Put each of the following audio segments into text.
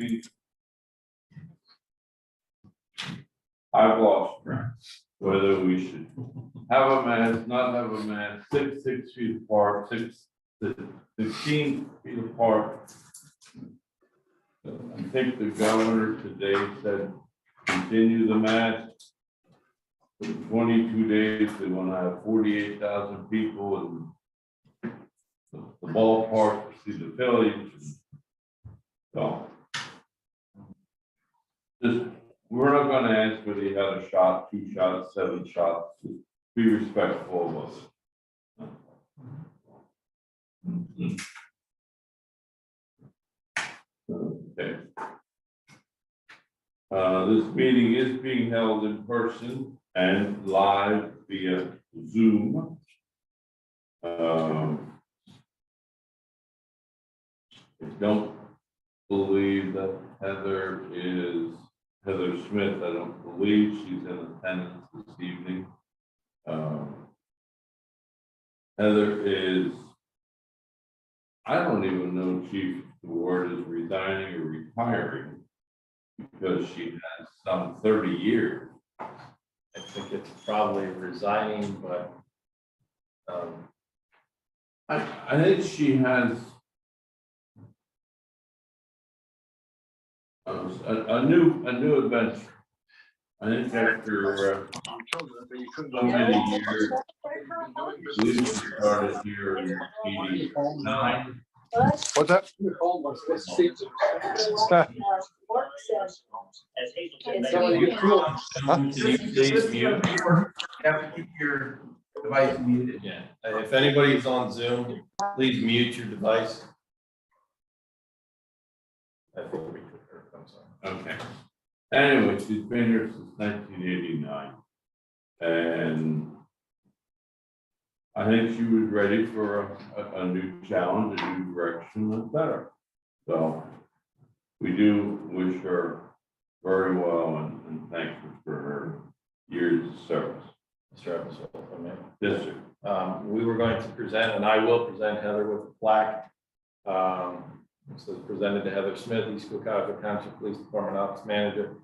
meeting. I've lost track whether we should have a mask, not have a mask, 6 feet apart, 16 feet apart. I think the governor today said continue the mask. For 22 days, they want to have 48,000 people in the ballpark to see the Phillies. So, we're not going to ask whether you had a shot, 2 shots, 7 shots. Just be respectful of us. Okay. This meeting is being held in person and live via Zoom. I don't believe that Heather Smith, I don't believe she's in attendance this evening. Heather is, I don't even know, Chief, the word is resigning or retiring, because she has some 30 years. I think it's probably resigning, but I think she has a new adventure. I think after so many years, we started here in '89. What's that? Can you please mute? You have to keep your device muted. yeah, if anybody's on Zoom, please mute your device. I think we took her. I'm sorry. Okay. Anyway, she's been here since 1989. And I think she was ready for a new challenge, a new direction, and better. So we do wish her very well and thank her for her years of service. Mr. Evans, if I may. Yes, sir. We were going to present, and I will present Heather with a plaque. So it's presented to Heather Smith, East Cocalico Township Police Department Office Manager.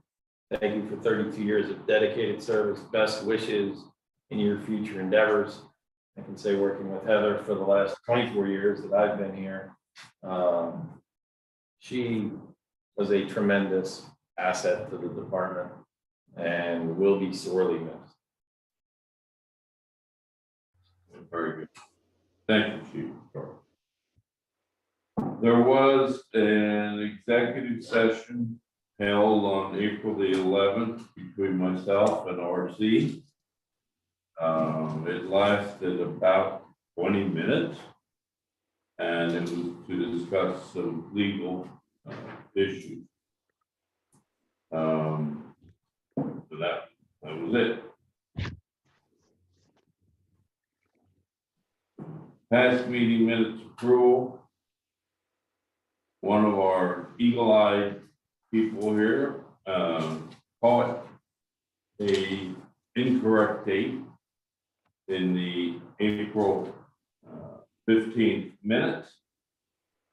Thank you for 32 years of dedicated service. Best wishes in your future endeavors. I can say working with Heather for the last 24 years that I've been here, she was a tremendous asset to the department and will be sorely missed. Very good. Thank you, Chief. There was an executive session held on April the 11th between myself and RC. It lasted about 20 minutes, and it was to discuss some legal issues. So that was it. Past meeting minutes approval. One of our eagle-eyed people here caught a incorrect date in the April 15th minutes.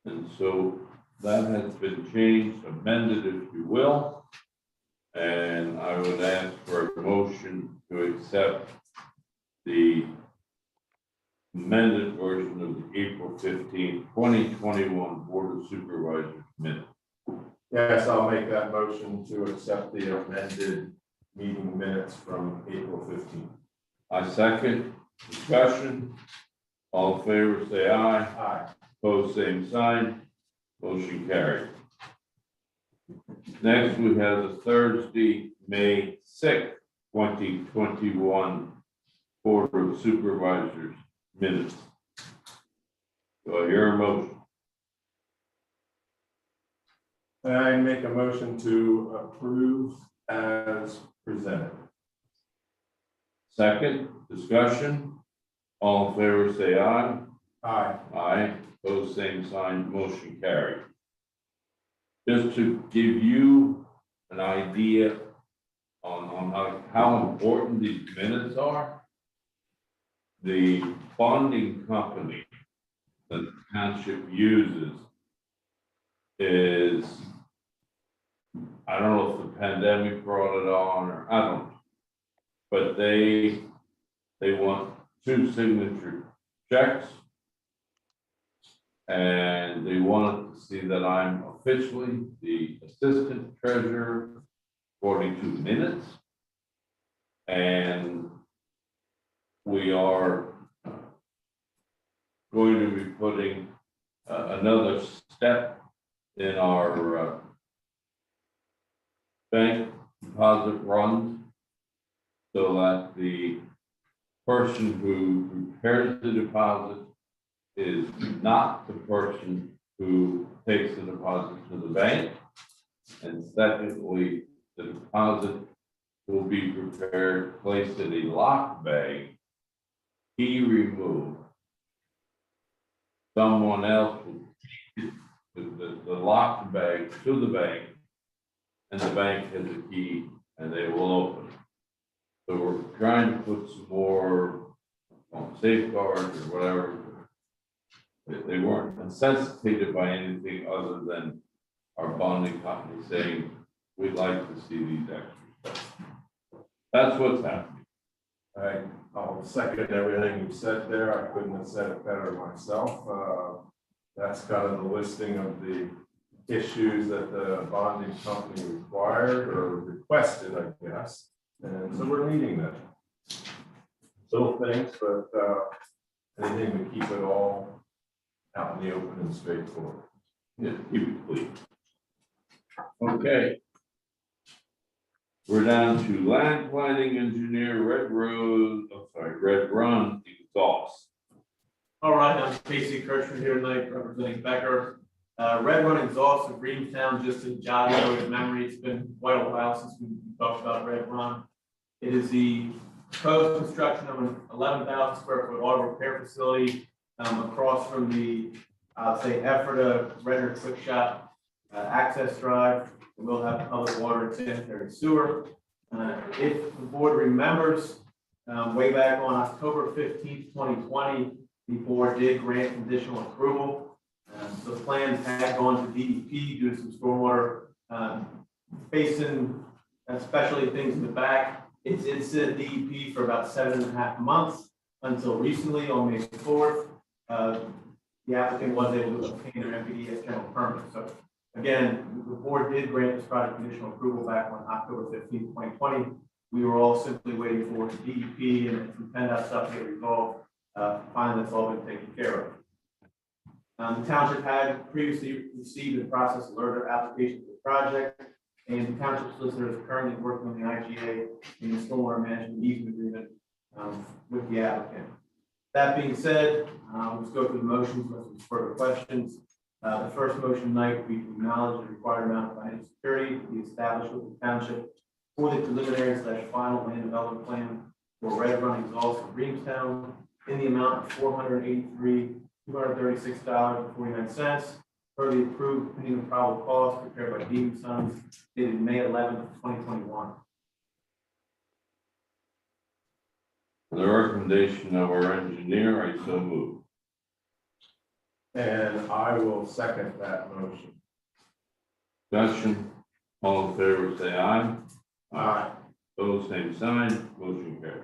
And so that has been changed, amended, if you will. And I would ask for a motion to accept the amended version of the April 15th, 2021 Board of Supervisors minutes. Yes, I'll make that motion to accept the amended meeting minutes from April 15th. I second. Discussion. All in favor, say aye. Aye. Opposed, same sign. Motion carried. Next, we have the Thursday, May 6th, 2021 Board of Supervisors minutes. Do I hear a motion? I make a motion to approve as presented. Second, discussion. All in favor, say aye. Aye. Aye. Opposed, same sign. Motion carried. Just to give you an idea on how important these minutes are, the bonding company that the township uses is I don't know if the pandemic brought it on, or I don't know. But they want 2 signature checks. And they wanted to see that I'm officially the assistant treasurer, 42 minutes. And we are going to be putting another step in our bank deposit runs, so that the person who prepares the deposit is not the person who takes the deposit to the bank. And secondly, the deposit will be prepared, placed in a locked bag, key removed. Someone else will take the locked bag to the bank, and the bank has a key and they will open it. So we're trying to put some more safeguards or whatever. They weren't necessitated by anything other than our bonding company saying, we'd like to see these extra steps. That's what's happening. All right, I'll second everything you said there. I couldn't have said it better myself. That's kind of the listing of the issues that the bonding company required or requested, I guess. And so we're meeting them. Little things, but anything to keep it all out in the open and straightforward. Yeah, keep it clean. Okay. We're down to land planning engineer, Red Run exhaust. All right, I'm Casey Kirchner here tonight representing Becker. Red Run Exhaust of Greentown, just to jog everybody's memory, it's been quite a while since we talked about Red Run. It is the proposed construction of an 11,000 square foot auto repair facility across from the, I'll say, Ephrata Redner Quick Shop access drive. We'll have public water and sanitary sewer. If the board remembers, way back on October 15th, 2020, the board did grant conditional approval. The plans had gone to DEP due to some stormwater basin, especially things in the back. It did sit at DEP for about 7.5 months until recently on May 4th. The applicant was able to obtain their MPDS general permit. So again, the board did grant this project conditional approval back on October 15th, 2020. We were all simply waiting for DEP and some PennDOT stuff to get resolved. Finally, that's all been taken care of. The township had previously received and processed alert application for the project, and the township solicitor is currently working on the IGA and the stormwater management easement agreement with the applicant. That being said, let's go through the motions with some further questions. The first motion tonight would be to acknowledge the required amount of financial security to be established with the township for the preliminary / final land development plan for Red Run Exhaust of Reamstown in the amount of $436.49 per the approved opinion of probable cause prepared by Dean Sons dated May 11th, 2021. The recommendation of our engineer, I so move. And I will second that motion. Discussion, all in favor, say aye. Aye. Opposed, same sign, motion carried.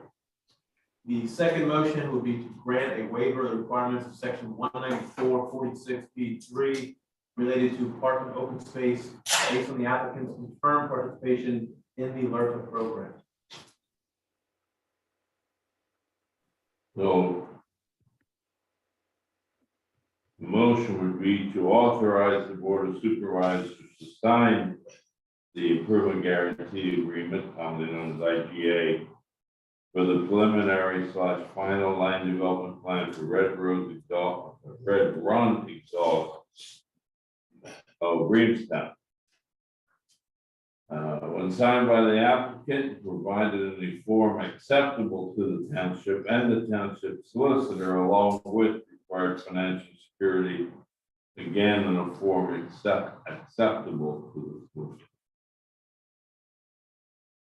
The second motion would be to grant a waiver of the requirements of section 194-46B3 related to park and open space based on the applicant's confirmed participation in the LERTA program. So the motion would be to authorize the Board of Supervisors to sign the improvement guarantee agreement, commonly known as IGA, for the preliminary / final land development plan for Red Run Exhaust of Reamstown. When signed by the applicant, provided in a form acceptable to the township and the township solicitor, along with required financial security, again in a form acceptable to the solicitor.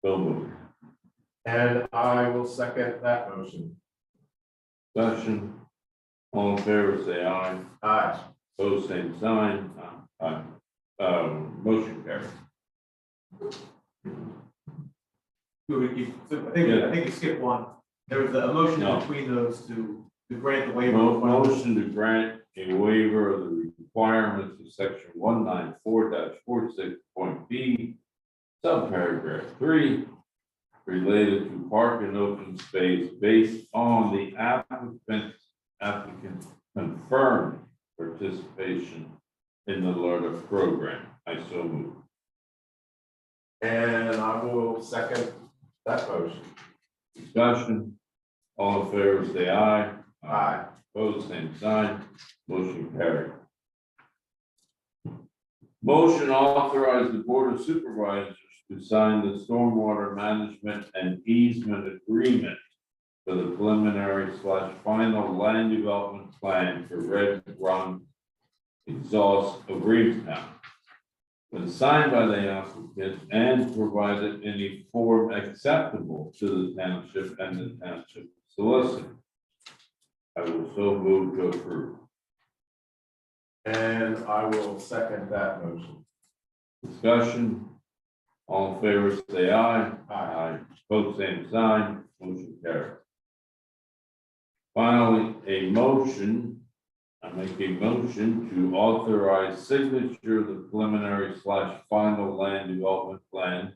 So moved. And I will second that motion. Discussion, all in favor, say aye. Aye. Opposed, same sign. Motion carries. So I think you skipped one. There was a motion No. between those to grant the waiver. Motion to grant a waiver of the requirements of section 194-46.b, subparagraph 3, related to park and open space based on the applicant's confirmed participation in the LRTA program. I so move. And I will second that motion. Discussion, all in favor, say aye. Aye. Opposed, same sign, motion carried. Motion to authorize the Board of Supervisors to sign the stormwater management and easement agreement for the preliminary/final land development plan for Red Run exhaust of Reevestown. When signed by the applicant and provided in a form acceptable to the township and the township solicitor. I will so move to approve. And I will second that motion. Discussion, all in favor, say aye. Aye. Opposed, same sign, motion carried. Finally, I make a motion to authorize signature of the preliminary/final land development plan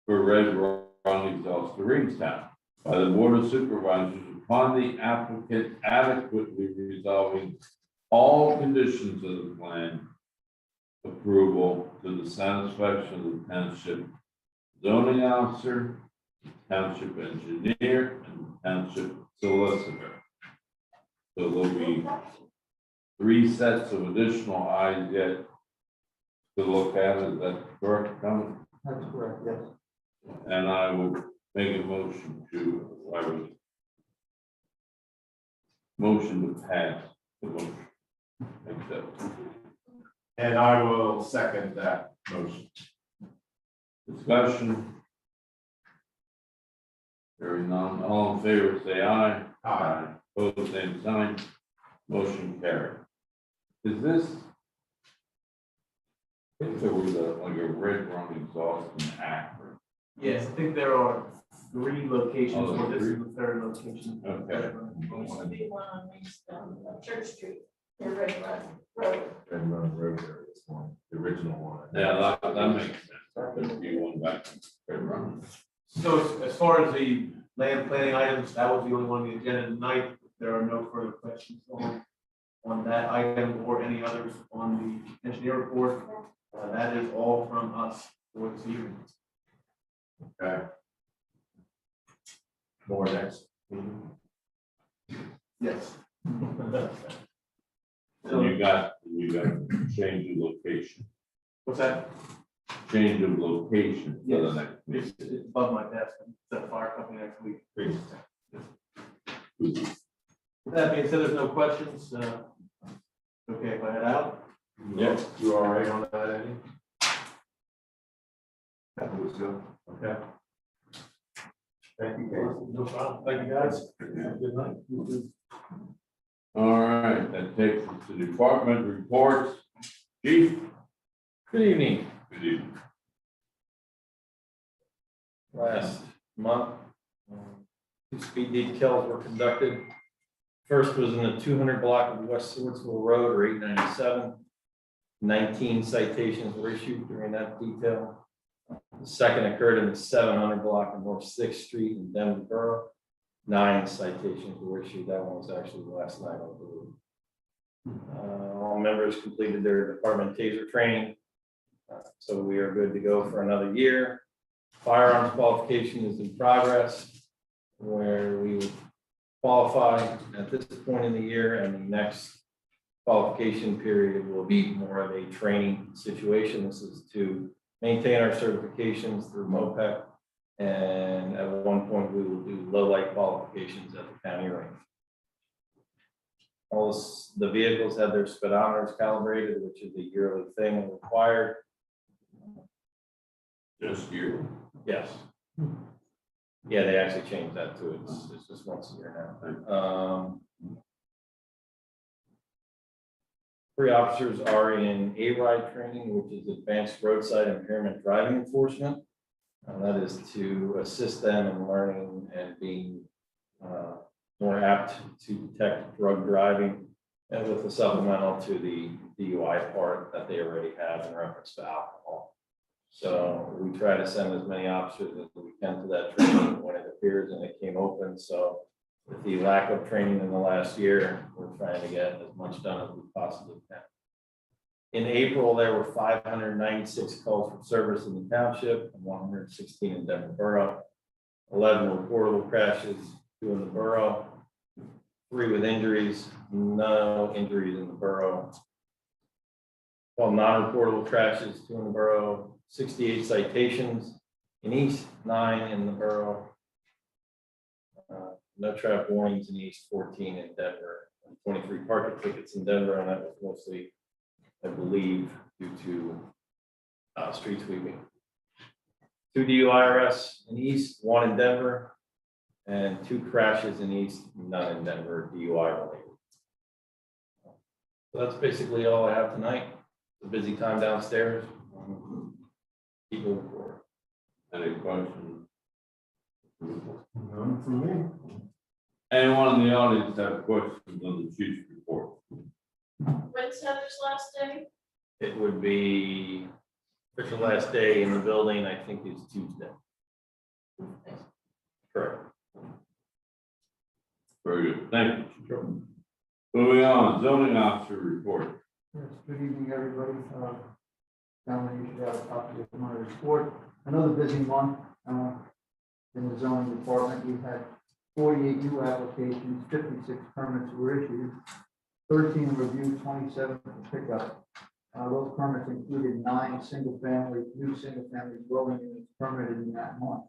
for Red Run exhaust of Reevestown by the Board of Supervisors upon the applicant adequately resolving all conditions of the plan approval to the satisfaction of the township zoning officer, township engineer, and township solicitor. So there'll be 3 sets of additional eyes yet to look at. Is that correct, Tom? That's correct, yes. And I will make a motion to pass the motion. Accept. And I will second that motion. Discussion. Hearing none, all in favor, say aye. Aye. Opposed, same sign, motion carried. Is this? I think there was like a Red Run exhaust in Akron. Yes, I think there are 3 locations, Oh, or this is 3? the 3rd location. Okay. There used to be one on Church Street, the Red Run Road. And Run Road there is one, the original one. Yeah, that makes sense. There'd be one back in Red Run. So as far as the land planning items, that was the only one on the agenda tonight. There are no further questions on that item or any others on the engineer report. That is all from us for this evening. Okay. More next. Yes. And you got change of location, What's that? change of location for the Yes. next meeting. It's above my desk. It's at the fire company next week. With that being said, there's no questions. Okay, if I head out. Yeah. You all right on that, Eddie? That was good. Okay. Thank you, Casey. No problem. Thank you, guys. Good night. All right, that takes us to department reports. Chief? Good evening. Good evening. Last month, 2 speed decals were conducted. First was in the 200 block of West Swartsville Road, or 897. 19 citations were issued during that detail. The second occurred in the 700 block of North 6th Street in Denver Borough. 9 citations were issued. That one was actually last night, I believe. All members completed their department taser training. So we are good to go for another year. Firearms qualification is in progress, where we will qualify at this point in the year, and the next qualification period will be more of a training situation. This is to maintain our certifications through MOPEC, and at one point we will do low light qualifications at the county range. The vehicles have their speedometers calibrated, which is a yearly thing required. Just you. Yes. Yeah, they actually changed that to it's just once a year now. 3 officers are in A-Ride training, which is Advanced Roadside Impairment Driving Enforcement. That is to assist them in learning and being more apt to detect drug driving, and with a supplemental to the DUI part that they already have in reference to alcohol. So we try to send as many officers as we can to that training when it appears and it came open. So with the lack of training in the last year, we're trying to get as much done as we possibly can. In April, there were 596 calls for service in the township and 116 in Denver Borough. 11 reportable crashes, 2 in the borough, 3 with injuries, no injuries in the borough. Well, non-reportable crashes, 2 in the borough, 68 citations in East, 9 in the borough. No traffic warnings in East, 14 in Denver, and 23 parking tickets in Denver, and that was mostly, I believe, due to street sweeping. 2 DUI arrests in East, 1 in Denver, and 2 crashes in East, none in Denver, DUI related. So that's basically all I have tonight. It's a busy time downstairs. Keep moving forward. Any questions? None from me. Anyone in the audience have questions on the chief's report? When's Heather's last day? It would be official last day in the building, I think is Tuesday. Correct. Very good, thank you. Moving on, zoning officer report. Yes, good evening, everybody. Gentlemen, you should have a copy of my report. Another busy month in the zoning department. We had 48 new applications, 56 permits were issued, 13 reviewed, 27 for pickup. Those permits included 9 new single-family dwelling units permitted in that month.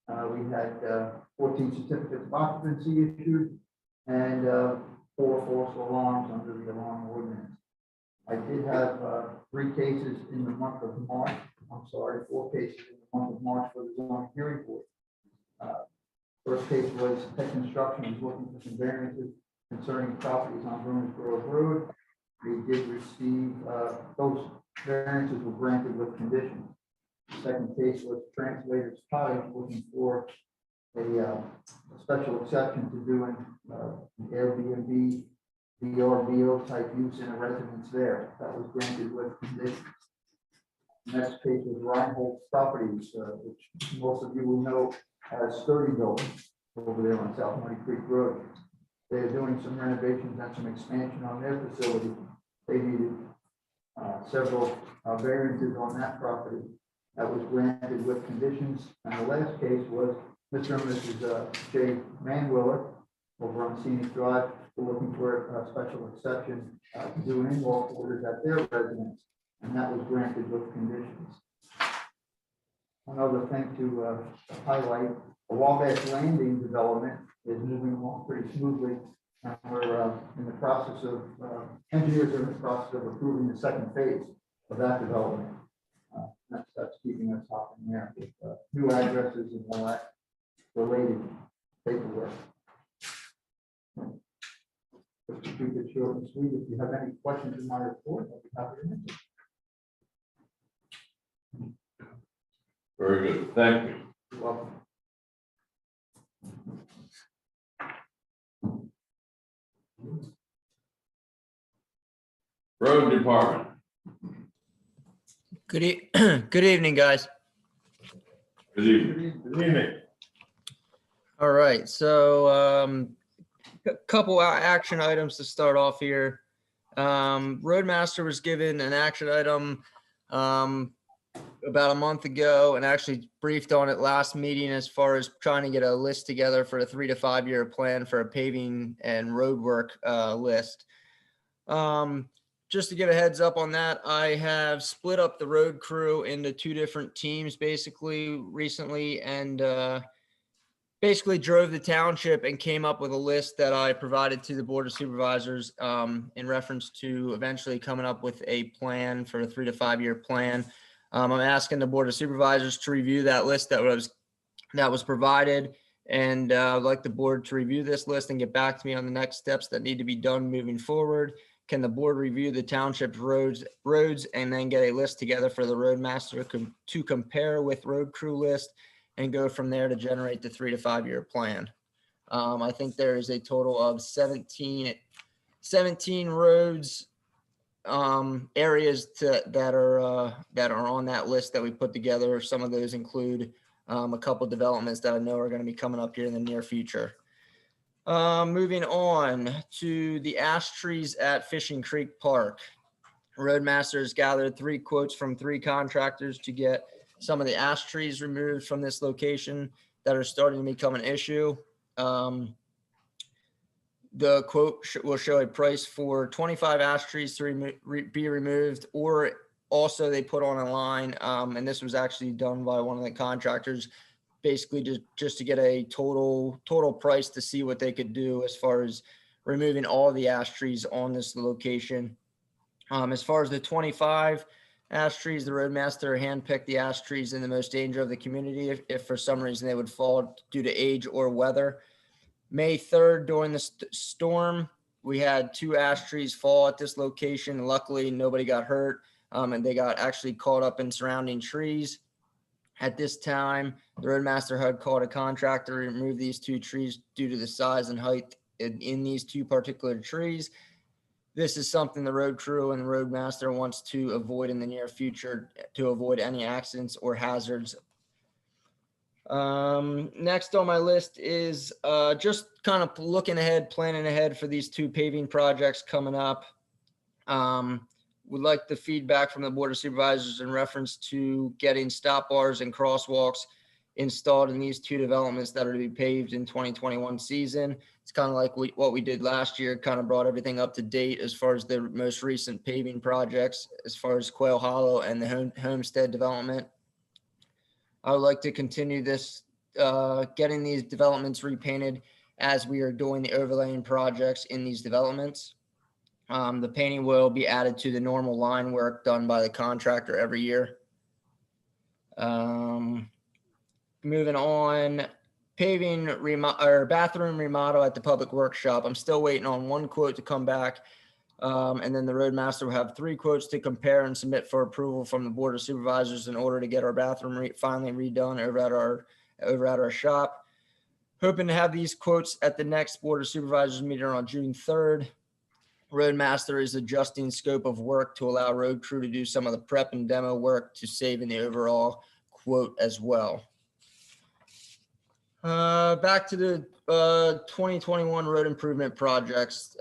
We had 14 certificates of occupancy issued and 4 false alarms under the alarm ordinance. I did have 3 cases in the month of March. 4 cases in the month of March for the zoning hearing board. First case was Tech Construction was looking for some variances concerning properties on Bruins Grove Road. We did receive those variances were granted with conditions. The second case was Translators Cottage looking for a special exception to doing Airbnb, VRBO type use in a residence there. That was granted with conditions. The next case was Reinhold Properties, which most of you will know as Sturdy Building over there on South Money Creek Road. They're doing some renovations and some expansion on their facility. They needed several variances on that property. That was granted with conditions. And the last case was Mr. and Mrs. J. Manwiller over on Scenic Drive, looking for a special exception to do in-law quarters at their residence, and that was granted with conditions. Another thing to highlight, the Wabash Landing development is moving along pretty smoothly, and we're in the process of, engineers are in the process of approving the second phase of that development. That's keeping us hopping there with new addresses and all that related paperwork. Just to keep it short and sweet, if you have any questions in my report, I'll be happy to answer. Very good, thank you. You're welcome. Road department. Good evening, guys. Good evening. Good evening. All right, so a couple action items to start off here. Roadmaster was given an action item about a month ago and actually briefed on it last meeting as far as trying to get a list together for a 3 to 5 year plan for a paving and road work list. Just to get a heads up on that, I have split up the road crew into 2 different teams basically recently, and basically drove the township and came up with a list that I provided to the Board of Supervisors in reference to eventually coming up with a plan for a 3 to 5 year plan. I'm asking the Board of Supervisors to review that list that was provided, and I'd like the board to review this list and get back to me on the next steps that need to be done moving forward. can the board review the township's roads and then get a list together for the roadmaster to compare with road crew list and go from there to generate the 3 to 5 year plan. I think there is a total of 17 roads, areas that are on that list that we put together. Some of those include a couple developments that I know are going to be coming up here in the near future. Moving on to the ash trees at Fishing Creek Park. Roadmasters gathered 3 quotes from 3 contractors to get some of the ash trees removed from this location that are starting to become an issue. The quote will show a price for 25 ash trees to be removed, or also they put on a line, and this was actually done by one of the contractors, basically just to get a total price to see what they could do as far as removing all the ash trees on this location. As far as the 25 ash trees, the roadmaster handpicked the ash trees in the most danger of the community if for some reason they would fall due to age or weather. May 3rd, during the storm, we had 2 ash trees fall at this location. Luckily, nobody got hurt, and they got actually caught up in surrounding trees. At this time, the roadmaster had called a contractor to remove these 2 trees due to the size and height in these 2 particular trees. This is something the road crew and the roadmaster wants to avoid in the near future to avoid any accidents or hazards. Next on my list is just kind of looking ahead, planning ahead for these 2 paving projects coming up. Would like the feedback from the Board of Supervisors in reference to getting stop bars and crosswalks installed in these 2 developments that are to be paved in 2021 season. It's kind of like what we did last year, kind of brought everything up to date as far as the most recent paving projects, as far as Quail Hollow and the Homestead development. I would like to continue this, getting these developments repainted as we are doing the overlaying projects in these developments. The painting will be added to the normal line work done by the contractor every year. Moving on, paving or bathroom remodel at the public workshop. I'm still waiting on 1 quote to come back. And then the roadmaster will have 3 quotes to compare and submit for approval from the Board of Supervisors in order to get our bathroom finally redone over at our shop. Hoping to have these quotes at the next Board of Supervisors meeting on June 3rd. Roadmaster is adjusting scope of work to allow road crew to do some of the prep and demo work to save in the overall quote as well. Back to the 2021 road improvement projects.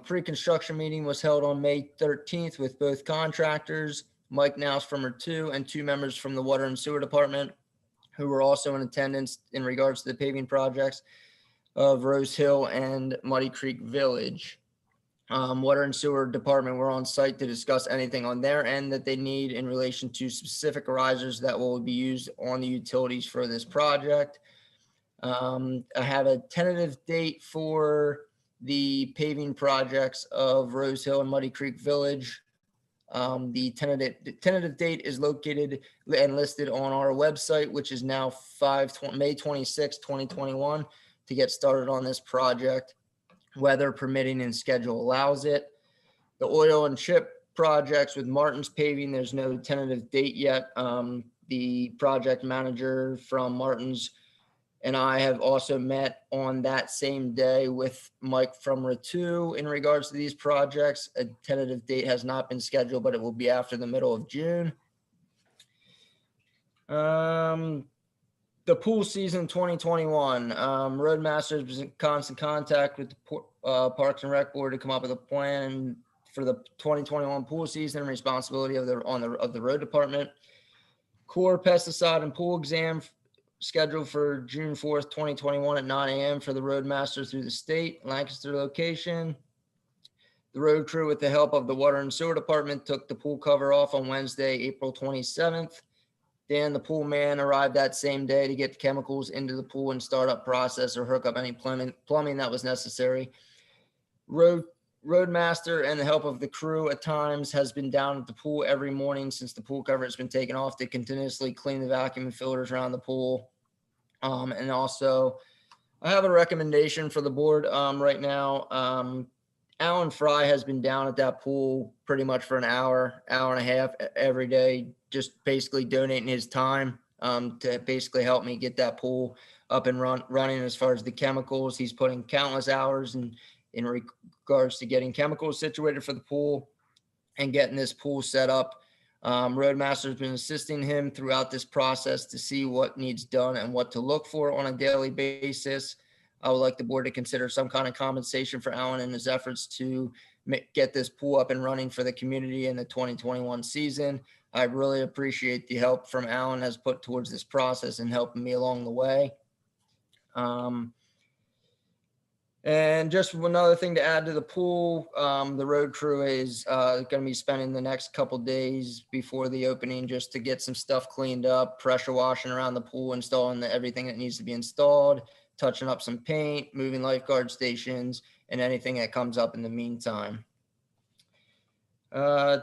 Pre-construction meeting was held on May 13th with both contractors, Mike Nouse from R2 and 2 members from the Water and Sewer Department, who were also in attendance in regards to the paving projects of Rose Hill and Muddy Creek Village. Water and Sewer Department were on site to discuss anything on their end that they need in relation to specific risers that will be used on the utilities for this project. I have a tentative date for the paving projects of Rose Hill and Muddy Creek Village. The tentative date is located and listed on our website, which is now May 26, 2021, to get started on this project, weather permitting and schedule allows it. The oil and chip projects with Martin's Paving, there's no tentative date yet. The project manager from Martin's and I have also met on that same day with Mike from R2 in regards to these projects. A tentative date has not been scheduled, but it will be after the middle of June. The pool season 2021, Roadmaster was in constant contact with the Parks and Rec Board to come up with a plan for the 2021 pool season and responsibility of the road department. Core pesticide and pool exam scheduled for June 4th, 2021 at 9 a.m. for the Roadmaster through the state, Lancaster location. The road crew, with the help of the Water and Sewer Department, took the pool cover off on Wednesday, April 27th. Dan, the pool man, arrived that same day to get the chemicals into the pool and startup process or hook up any plumbing that was necessary. Roadmaster and the help of the crew at times has been down at the pool every morning since the pool cover has been taken off to continuously clean the vacuum and filters around the pool. And also, I have a recommendation for the board right now. Alan Fry has been down at that pool pretty much for an hour, hour and a half every day, just basically donating his time to basically help me get that pool up and running. As far as the chemicals, he's putting countless hours in regards to getting chemicals situated for the pool and getting this pool set up. Roadmaster's been assisting him throughout this process to see what needs done and what to look for on a daily basis. I would like the board to consider some kind of compensation for Alan and his efforts to get this pool up and running for the community in the 2021 season. I really appreciate the help from Alan has put towards this process and helping me along the way. And just another thing to add to the pool, the road crew is going to be spending the next couple days before the opening just to get some stuff cleaned up, pressure washing around the pool, installing everything that needs to be installed, touching up some paint, moving lifeguard stations, and anything that comes up in the meantime.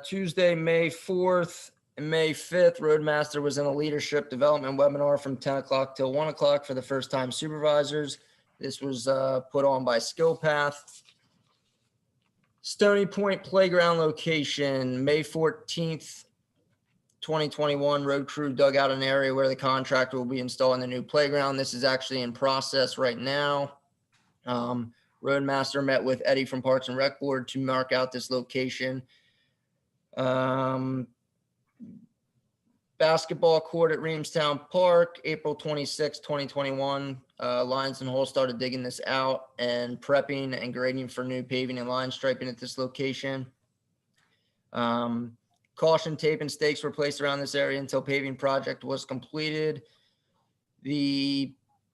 Tuesday, May 4th and May 5th, Roadmaster was in a leadership development webinar from 10 o'clock till 1 o'clock for the first time supervisors. This was put on by SkillPath. Stony Point Playground location, May 14th, 2021. Road crew dug out an area where the contractor will be installing the new playground. This is actually in process right now. Roadmaster met with Eddie from Parks and Rec Board to mark out this location. Basketball court at Reamstown Park, April 26, 2021. Lions and Hole started digging this out and prepping and grading for new paving and line striping at this location. Caution tape and stakes were placed around this area until paving project was completed. The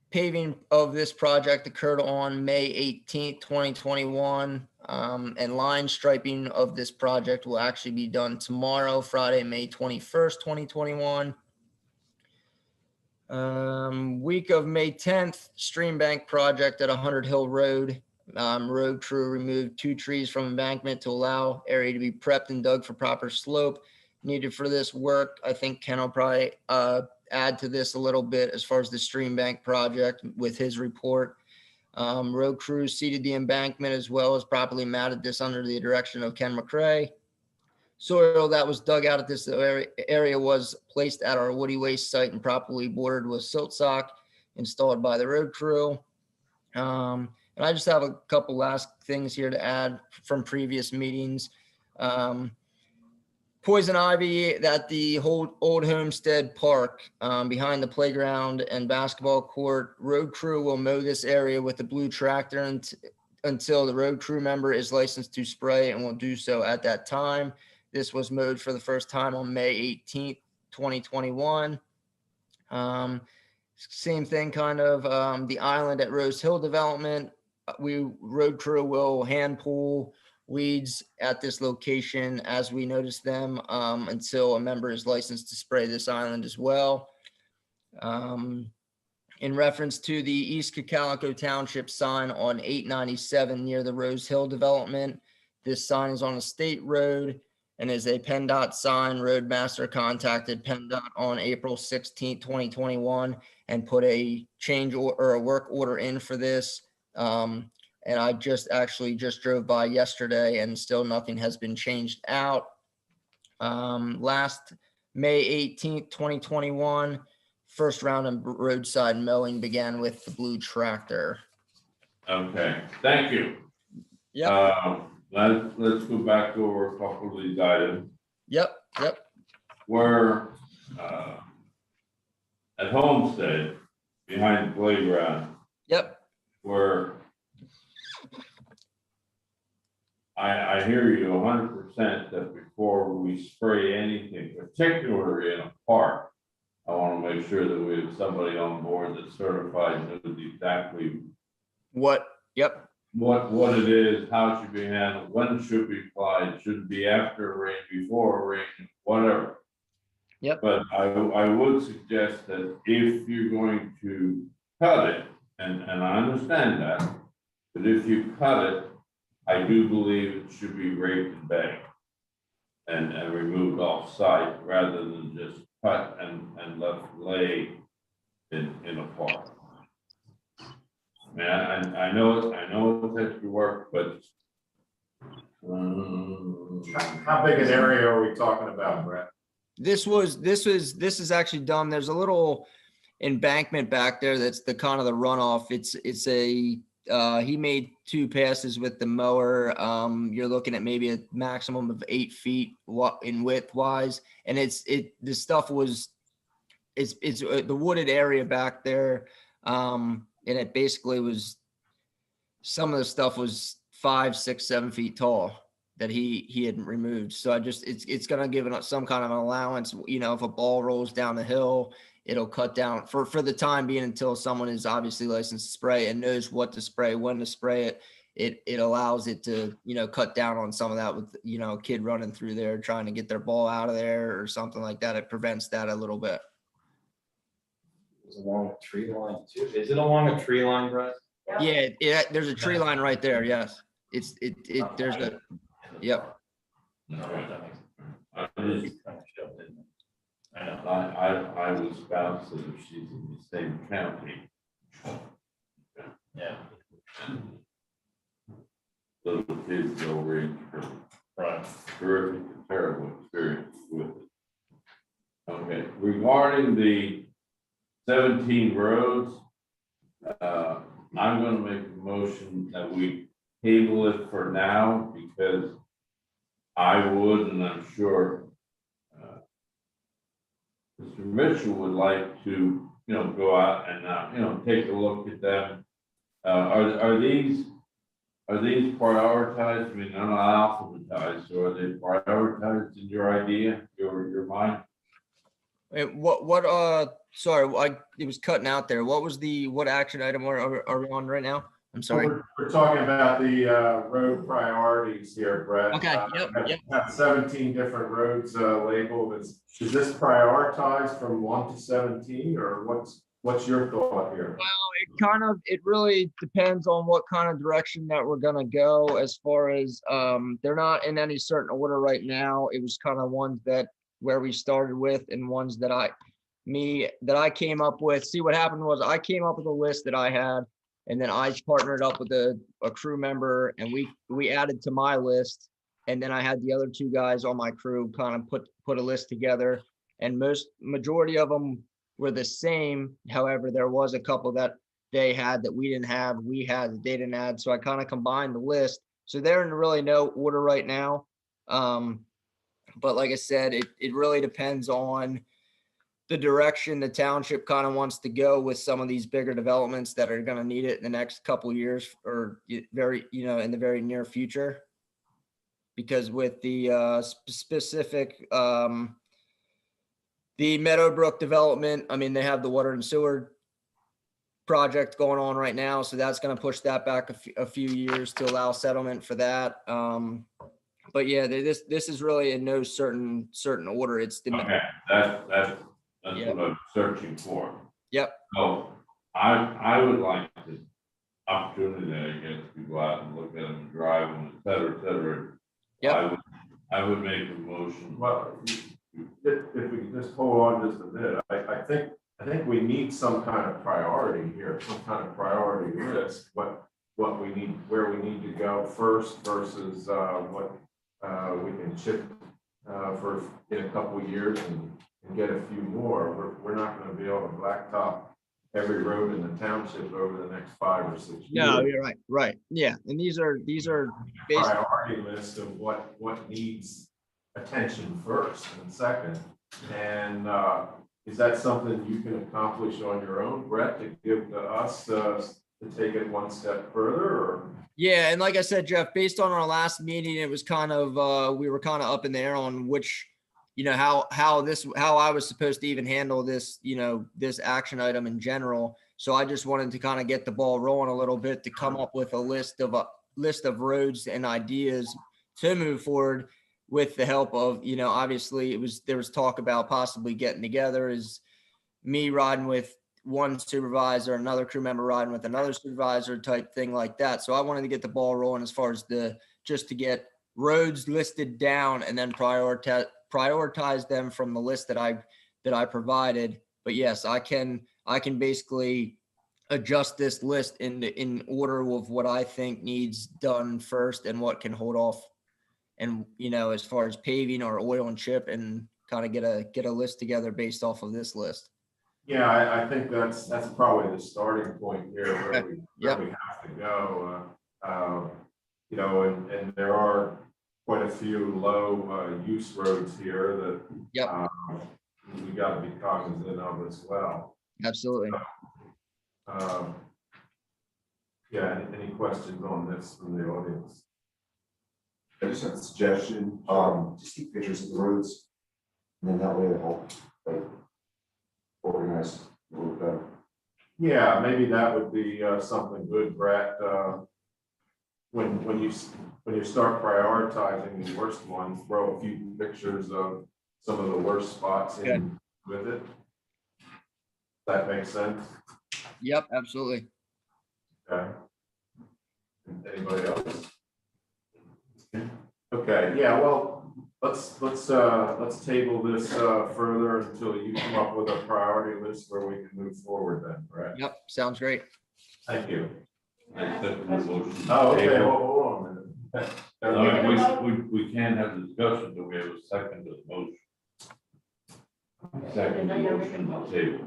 paving of this project occurred on May 18th, 2021. And line striping of this project will actually be done tomorrow, Friday, May 21st, 2021. Week of May 10th, stream bank project at 100 Hill Road. Road crew removed 2 trees from embankment to allow area to be prepped and dug for proper slope needed for this work. I think Ken will probably add to this a little bit as far as the stream bank project with his report. Road crew seeded the embankment as well as properly matted this under the direction of Ken McCrae. Soil that was dug out at this area was placed at our Woody Waste site and properly bordered with silt sock installed by the road crew. And I just have a couple last things here to add from previous meetings. Poison ivy at the old Homestead Park behind the playground and basketball court. Road crew will mow this area with the blue tractor until the road crew member is licensed to spray and will do so at that time. This was mowed for the first time on May 18th, 2021. Same thing, kind of the island at Rose Hill development. Road crew will hand pull weeds at this location as we notice them until a member is licensed to spray this island as well. In reference to the East Cocalico Township sign on 897 near the Rose Hill development, this sign is on a state road and is a PennDOT sign. Roadmaster contacted PennDOT on April 16, 2021 and put a change or a work order in for this. And I just drove by yesterday and still nothing has been changed out. Last May 18th, 2021, first round of roadside mowing began with the blue tractor. Okay, thank you. Yep. Let's go back over a couple of these items. Yep. Where at Homestead, behind the playground, Yep. where I hear you 100% that before we spray anything, particularly in a park, I want to make sure that we have somebody on board that's certified, knows exactly What? Yep. what it is, how it should be handled, when it should be applied, should it be after rain, before rain, whatever. Yep. But I would suggest that if you're going to cut it, and I understand that, but if you cut it, I do believe it should be raked and bagged and removed off site rather than just cut and left lay in a park. Man, I know it's extra work, but How big an area are we talking about, Brett? This is actually done. There's a little embankment back there. That's the kind of the runoff. It's a, he made 2 passes with the mower. You're looking at maybe a maximum of 8 feet in width wise. And the stuff was, it's the wooded area back there. And it basically was, some of the stuff was 5, 6, 7 feet tall that he had removed. So it's going to give it some kind of an allowance. You know, if a ball rolls down the hill, it'll cut down for the time being until someone is obviously licensed to spray and knows what to spray, when to spray it. It allows it to, you know, cut down on some of that with, you know, a kid running through there trying to get their ball out of there or something like that. It prevents that a little bit. It's along a tree line too. Is it along a tree line, Brett? Yeah, there's a tree line right there. Yes. There's a, yep. I was spouse that if she's in the same county. Yeah. Little kids go range for Right. terrific, terrible experience with it. Okay, regarding the 17 roads, I'm gonna make a motion that we table it for now because I would, and I'm sure Mr. Mitchell would like to, you know, go out and, you know, take a look at them. Are these prioritized? I mean, they're not alphabetized, so are they prioritized in your idea, your mind? Sorry, it was cutting out there. What action item are we on right now? I'm sorry. We're talking about the road priorities here, Brett. Okay, yep. I have 17 different roads labeled. Is this prioritized from 1 to 17, or what's your thought here? It really depends on what kind of direction that we're gonna go as far as, they're not in any certain order right now. It was kind of ones where we started with and ones that I came up with. See, what happened was I came up with a list that I had, and then I partnered up with a crew member and we added to my list. And then I had the other 2 guys on my crew kind of put a list together, and majority of them were the same. However, there was a couple that they had that we didn't have, we had that they didn't add. So I kind of combined the list. So they're in really no order right now. But like I said, it really depends on the direction the township kind of wants to go with some of these bigger developments that are going to need it in the next couple of years, or in the very near future. Because with the specific, the Meadowbrook development, I mean, they have the water and sewer project going on right now, so that's going to push that back a few years to allow settlement for that. But yeah, this is really in no certain order. It's the Okay, that's what I'm searching for. Yep. So I would like this opportunity, I guess, to go out and look at them, and drive them, et cetera, et cetera. Yep. I would make a motion. Well, if we could just hold on just a minute, I think we need some kind of priority here, some kind of priority list, what we need, where we need to go first versus what we can chip for in a couple of years and get a few more. We're not going to be able to blacktop every road in the township over the next 5 or 6 years. No, you're right. Right. Yeah. And these are based. Priority list of what needs attention first and second. And is that something you can accomplish on your own, Brett, to give to us to take it one step further? Or? Yeah. And like I said, Jeff, based on our last meeting, it was kind of, we were kind of up in the air on which, how I was supposed to even handle this, this action item in general. So I just wanted to kind of get the ball rolling a little bit to come up with a list of roads and ideas to move forward with the help of, obviously there was talk about possibly getting together, is me riding with one supervisor, another crew member riding with another supervisor type thing like that. So I wanted to get the ball rolling as far as just to get roads listed down and then prioritize them from the list that I provided. But yes, I can basically adjust this list in order of what I think needs done first and what can hold off and, you know, as far as paving or oil and chip, and kind of get a list together based off of this list. Yeah, I think that's probably the starting point here where we, Yep. where we have to go. You know, and there are quite a few low use roads here that Yep. we got to be cognizant of as well. Absolutely. Yeah, any questions on this from the audience? I just have a suggestion, just keep pictures of the roads. And then that way it'll help, like, organize a little better. Yeah, maybe that would be something good, Brett. When you start prioritizing the worst ones, throw a few pictures of some of the worst spots in with it. That makes sense. Yep, absolutely. Okay. Anybody else? Okay, yeah, well, let's table this further until you come up with a priority list where we can move forward then, Brett. Yep, sounds great. Thank you. I second the motion. Oh, okay, Table. well, hold on a minute. No, we can't have discussion until we have a second to the motion. Second the motion on the table.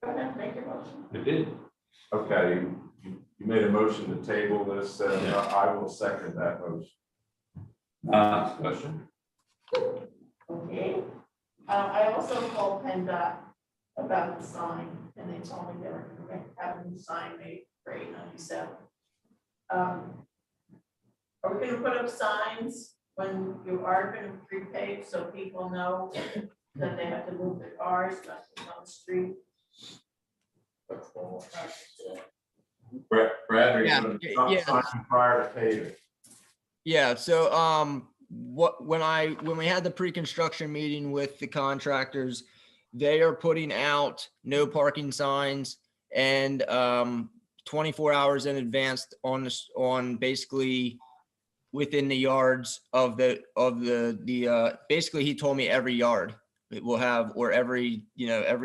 Go ahead, make your motion. It did. Okay, you made a motion to table this, and Yeah. I will second that motion. Discussion. Okay. I also called PennDOT about the sign, and they told me they were gonna have a new sign made for 897. Are we gonna put up signs when you are gonna prepave so people know that they have to move their cars, not to on the street? Brett, are you Yeah, gonna yeah. sign prior to paving? Yeah, so when we had the pre-construction meeting with the contractors, they are putting out no parking signs and 24 hours in advance on basically within the yards of the basically he told me every yard it will have, or every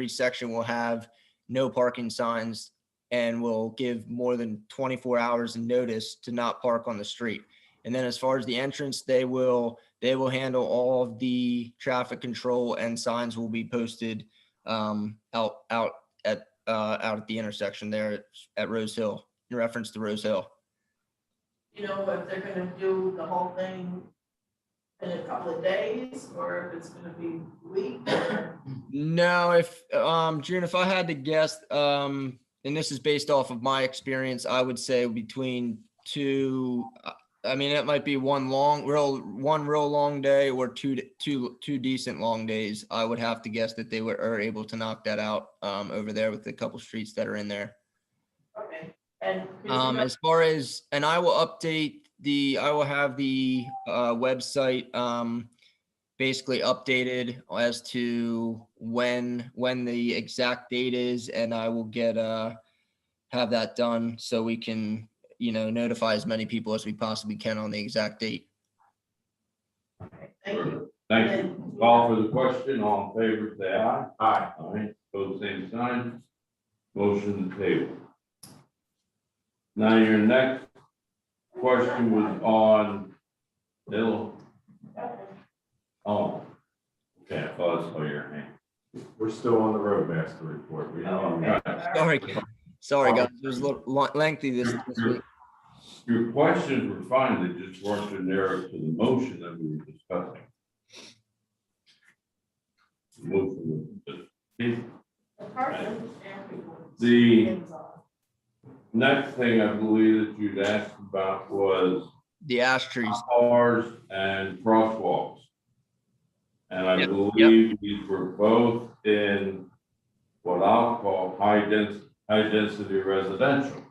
section will have no parking signs, and will give more than 24 hours in notice to not park on the street. And then as far as the entrance, they will handle all of the traffic control, and signs will be posted out at the intersection there at Rose Hill, in reference to Rose Hill. You know, if they're gonna do the whole thing in a couple of days, or if it's gonna be a week, or No, if June, if I had to guess, and this is based off of my experience, I would say between two. I mean, it might be one real long day, or two decent long days. I would have to guess that they are able to knock that out over there with the couple streets that are in there. okay. And As far as, and I will have the website basically updated as to when the exact date is, and I will have that done so we can, notify as many people as we possibly can on the exact date. thank you. Thank you. Call for the question. All in favor, say aye. Aye. Aye. Pose same sign. Motion to table. Now your next question was on Bill. Oh, okay, I thought I saw your hand. We're still on the roadmaster report. We don't. Right. Sorry, guys. It was a little lengthy this week. Your questions were fine, they just weren't generic to the motion that we were discussing. The motion was The next thing I believe that you'd asked about was The ash trees. bars and crosswalks. And I Yep, believe these were both in what I'll call high density residential,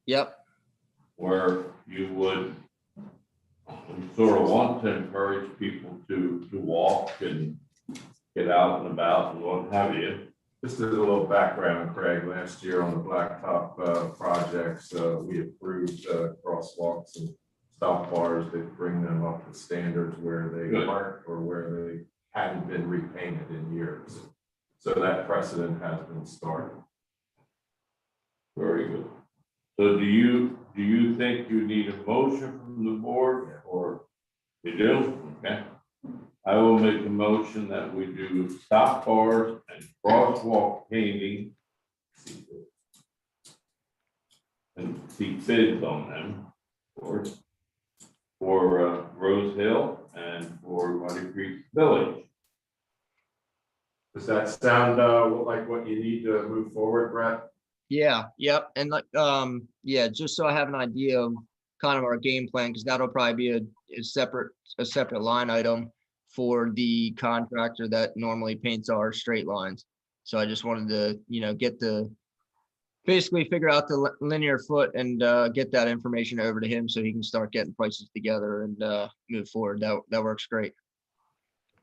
Yep. where you would sort of want to encourage people to walk and get out and about and what have you. Just as a little background, Craig, last year on the Blacktop projects, we approved crosswalks and stop bars that bring them up to standards where they Good. weren't or where they hadn't been repainted in years. So that precedent has been started. Very good. So do you think you need a motion from the board, or can You do? Okay. I will make a motion that we do stop bars and crosswalk painting. And see bids on them, of course, for Rose Hill and for Muddy Creek Village. Does that sound like what you need to move forward, Brett? Yeah, yep, and like, yeah, just so I have an idea of kind of our game plan, because that'll probably be a separate line item for the contractor that normally paints our straight lines. So I just wanted to, basically figure out the linear foot and get that information over to him so he can start getting prices together and move forward. That works great.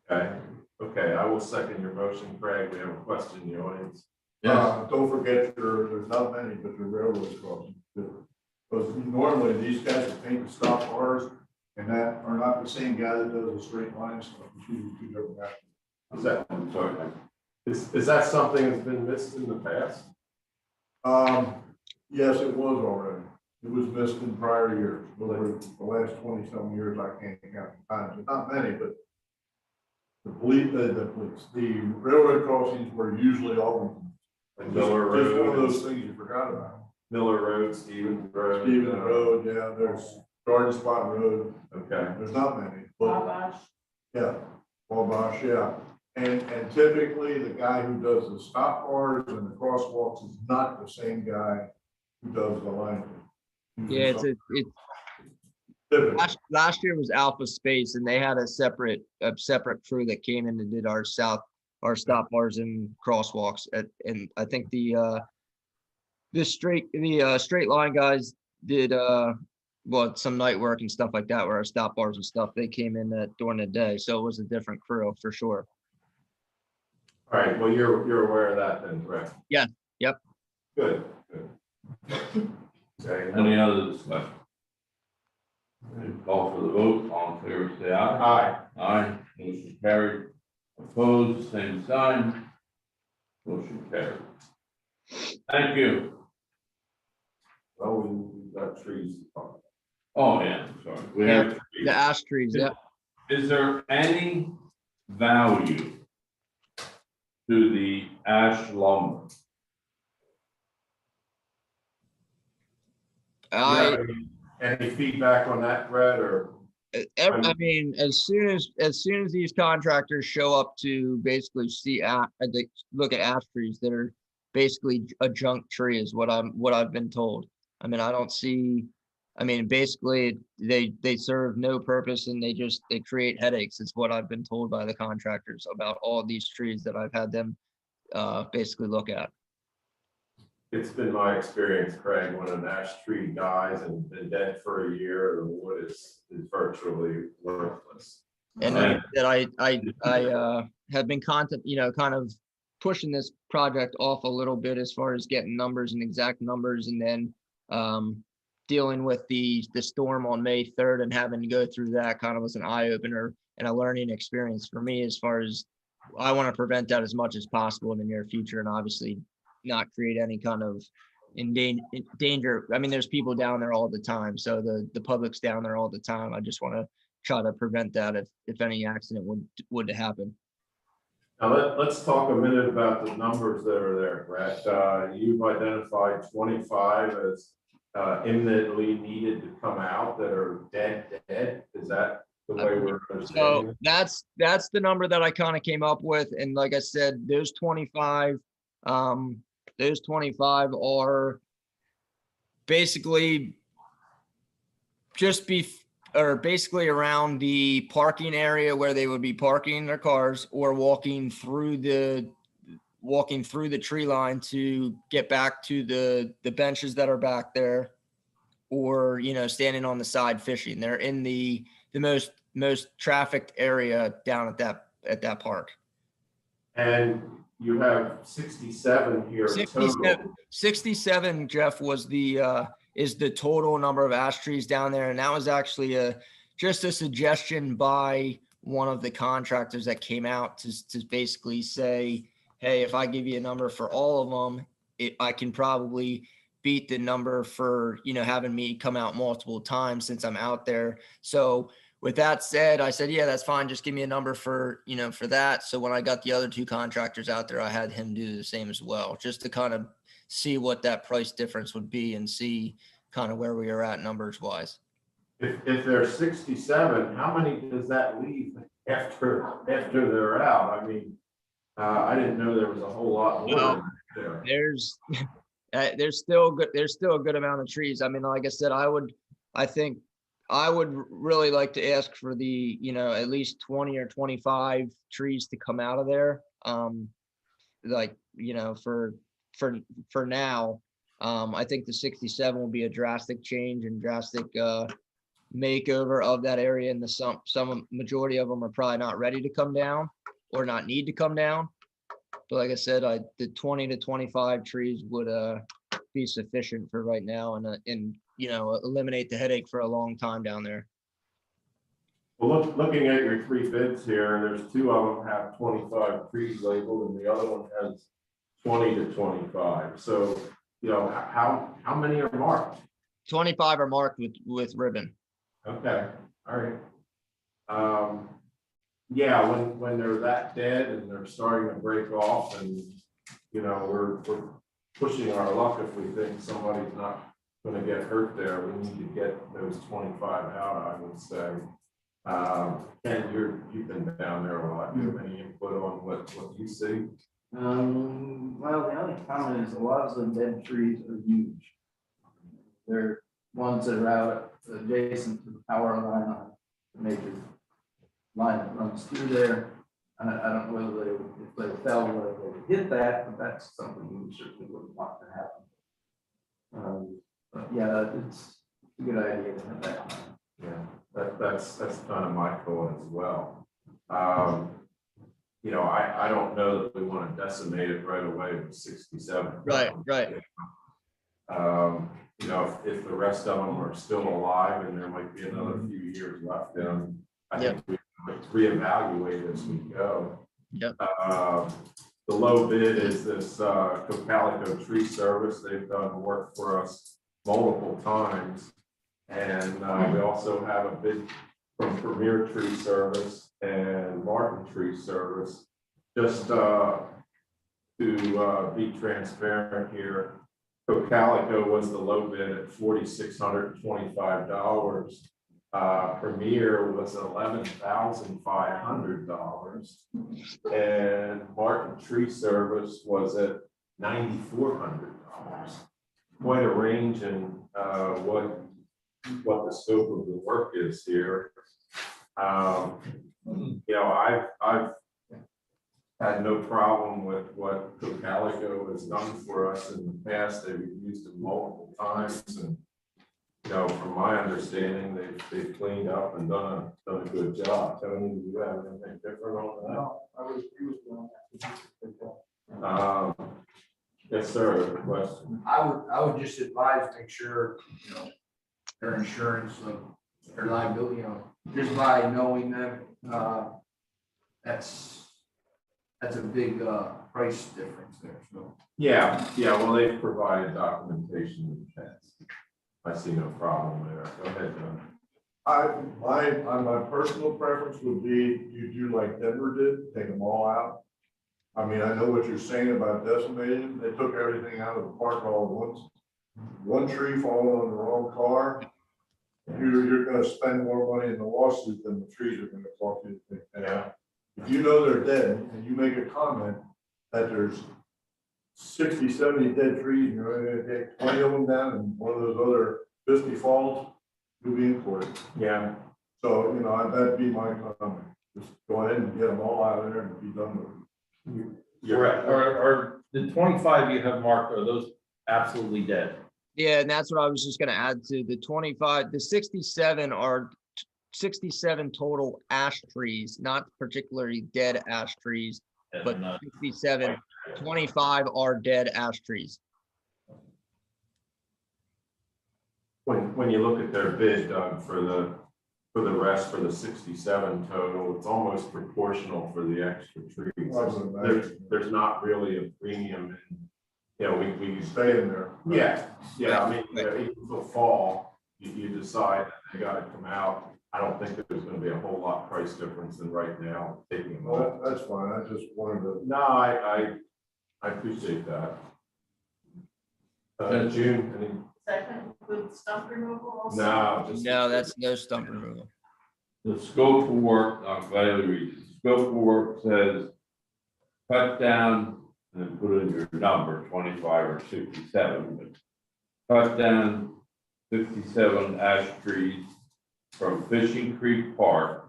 Okay, I will second your motion, Craig. We have a question in the audience. Don't forget there's not many, but the railroad crossings. Because normally these guys that paint the stop bars and that are not the same guy that does the straight line stuff. It's usually two different guys. Is that, I'm sorry, is that something that's been missed in the past? Yes, it was already. It was missed in prior years, but over the last 20-some years, I can't count the times, not many, but the railroad crossings were usually all. Like Miller Road. Just one of those things you forgot about. Miller Road, Stevens Road. Stevens Road, yeah, there's Garden Spot Road, Okay, there's not many, but Wabash. yeah, Wabash, yeah. And typically the guy who does the stop bars and the crosswalks is not the same guy who does the line. Yeah, Typically. last year was Alpha Space, and they had a separate crew that came in and did our stop bars and crosswalks. And I think the straight line guys did some night work and stuff like that, where our stop bars and stuff, they came in during the day, so it was a different crew for sure. all right, well, you're aware of that then, correct? Yeah, yep. Good. Okay, Any other discussion? Call for the vote, all in favor, say aye. Aye. Aye, motion carried. Opposed, same sign. Motion carried. Thank you. Well, we've got trees. Oh, yeah, sorry. We have. The ash trees, yep. Is there any value to the ash lumber? Any feedback on that, Brett, or? I mean, as soon as these contractors show up to basically look at ash trees that are basically a junk tree is what I've been told. I mean, I don't see, I mean, basically they serve no purpose and they create headaches. It's what I've been told by the contractors about all these trees that I've had them basically look at. It's been my experience, Craig, when an ash tree dies and been dead for a year, the wood is virtually worthless. And I have been kind of pushing this project off a little bit as far as getting numbers and exact numbers, and then dealing with the storm on May 3rd and having to go through that kind of was an eye opener and a learning experience for me, as far as I want to prevent that as much as possible in the near future, and obviously not create any kind of danger. I mean, there's people down there all the time, so the public's down there all the time. I just want to try to prevent that if any accident would happen. Now let's talk a minute about the numbers that are there, Brett. You've identified 25 as imminently needed to come out that are dead. Is that the way we're understanding it? So that's the number that I kind of came up with, and like I said, those 25 are basically basically around the parking area where they would be parking their cars, or walking through the tree line to get back to the benches that are back there, or standing on the side fishing. They're in the most trafficked area down at that park. And you have 67 here. 67, Jeff, is the total number of ash trees down there. And that was actually just a suggestion by one of the contractors that came out to basically say, hey, if I give you a number for all of them, I can probably beat the number for, having me come out multiple times since I'm out there. So with that said, I said, yeah, that's fine. Just give me a number for, for that. So when I got the other two contractors out there, I had him do the same as well, just to kind of see what that price difference would be and see kind of where we are at numbers wise. If they're 67, how many does that leave after they're out? I mean, I didn't know there was a whole lot more Well, there. There's still a good amount of trees. I mean, like I said, I think I would really like to ask for the, at least 20 or 25 trees to come out of there. Like, for now, I think the 67 will be a drastic change and drastic, makeover of that area. And some majority of them are probably not ready to come down or not need to come down. But like I said, the 20 to 25 trees would be sufficient for right now and eliminate the headache for a long time down there. Well, looking at your three bids here, there's two of them have 25 trees labeled and the other one has 20 to 25. So, how many are marked? 25 are marked with ribbon. Okay, all right. Yeah, when they're that dead and they're starting to break off and, we're pushing our luck if we think somebody's not gonna get hurt there, we need to get those 25 out, I would say. Ken, you've been down there a lot. Do you have any input on what you see? Well, the only comment is a lot of the dead trees are huge. They're ones that are out adjacent to the power line on the major line that runs through there. I don't know whether if they fell, whether they would hit that, but that's something we certainly wouldn't want to happen. But yeah, it's a good idea to have that. Yeah, that's kind of my thought as well. I don't know that we want to decimate it right away with 67. Right. If the rest of them are still alive and there might be another few years left, then I think we might reevaluate as we go. Yep. The low bid is this Cocalico Tree Service. They've done work for us multiple times. And we also have a bid from Premier Tree Service and Martin Tree Service. Just to be transparent here, Cocalico was the low bid at $4,625. Premier was $11,500, and Martin Tree Service was at $9,400. Quite a range in what the scope of the work is here. I've had no problem with what Cocalico has done for us in the past. They've used it multiple times, and from my understanding, they've cleaned up and done a good job. Tony, do you have anything different on that? No, I would agree with you on that. Yes, sir. Question. I would just advise, make sure, their insurance, their liability, just by knowing them, that's a big price difference there, so. Yeah, well, they've provided documentation in the past. I see no problem there. Go ahead, John. My personal preference would be you do like Denver did, take them all out. I mean, I know what you're saying about decimating. They took everything out of the park all at once. One tree falling on the wrong car, you're gonna spend more money in the lawsuit than the trees are gonna cost you. Yeah. If you know they're dead and you make a comment that there's 60, 70 dead trees, you're gonna take 20 of them down and one of those other 50 falls, you'll be in court. Yeah. So, that'd be my comment. Just go ahead and get them all out of there and be done with it. You're right. Are the 25 you have marked, are those absolutely dead? Yeah, and that's what I was just going to add to the 25. The 67 are 67 total ash trees, not particularly dead ash trees, but 67. 25 are dead ash trees. When you look at their bid, Doug, for the rest, for the 67 total, it's almost proportional for the extra trees. There's not really a premium in, we Stay in there. Yeah, I mean, even for fall, you decide that they gotta come out. I don't think there's gonna be a whole lot price difference in right now taking them Well, off. that's fine, I just wanted to. No, I appreciate that. June, any? Second, with stump removal also? No, just. No, that's no stump removal. The scope of work, I'm glad you read it. The scope of work says cut down and put in your number, 25 or 67, but cut down 57 ash trees from Fishing Creek Park.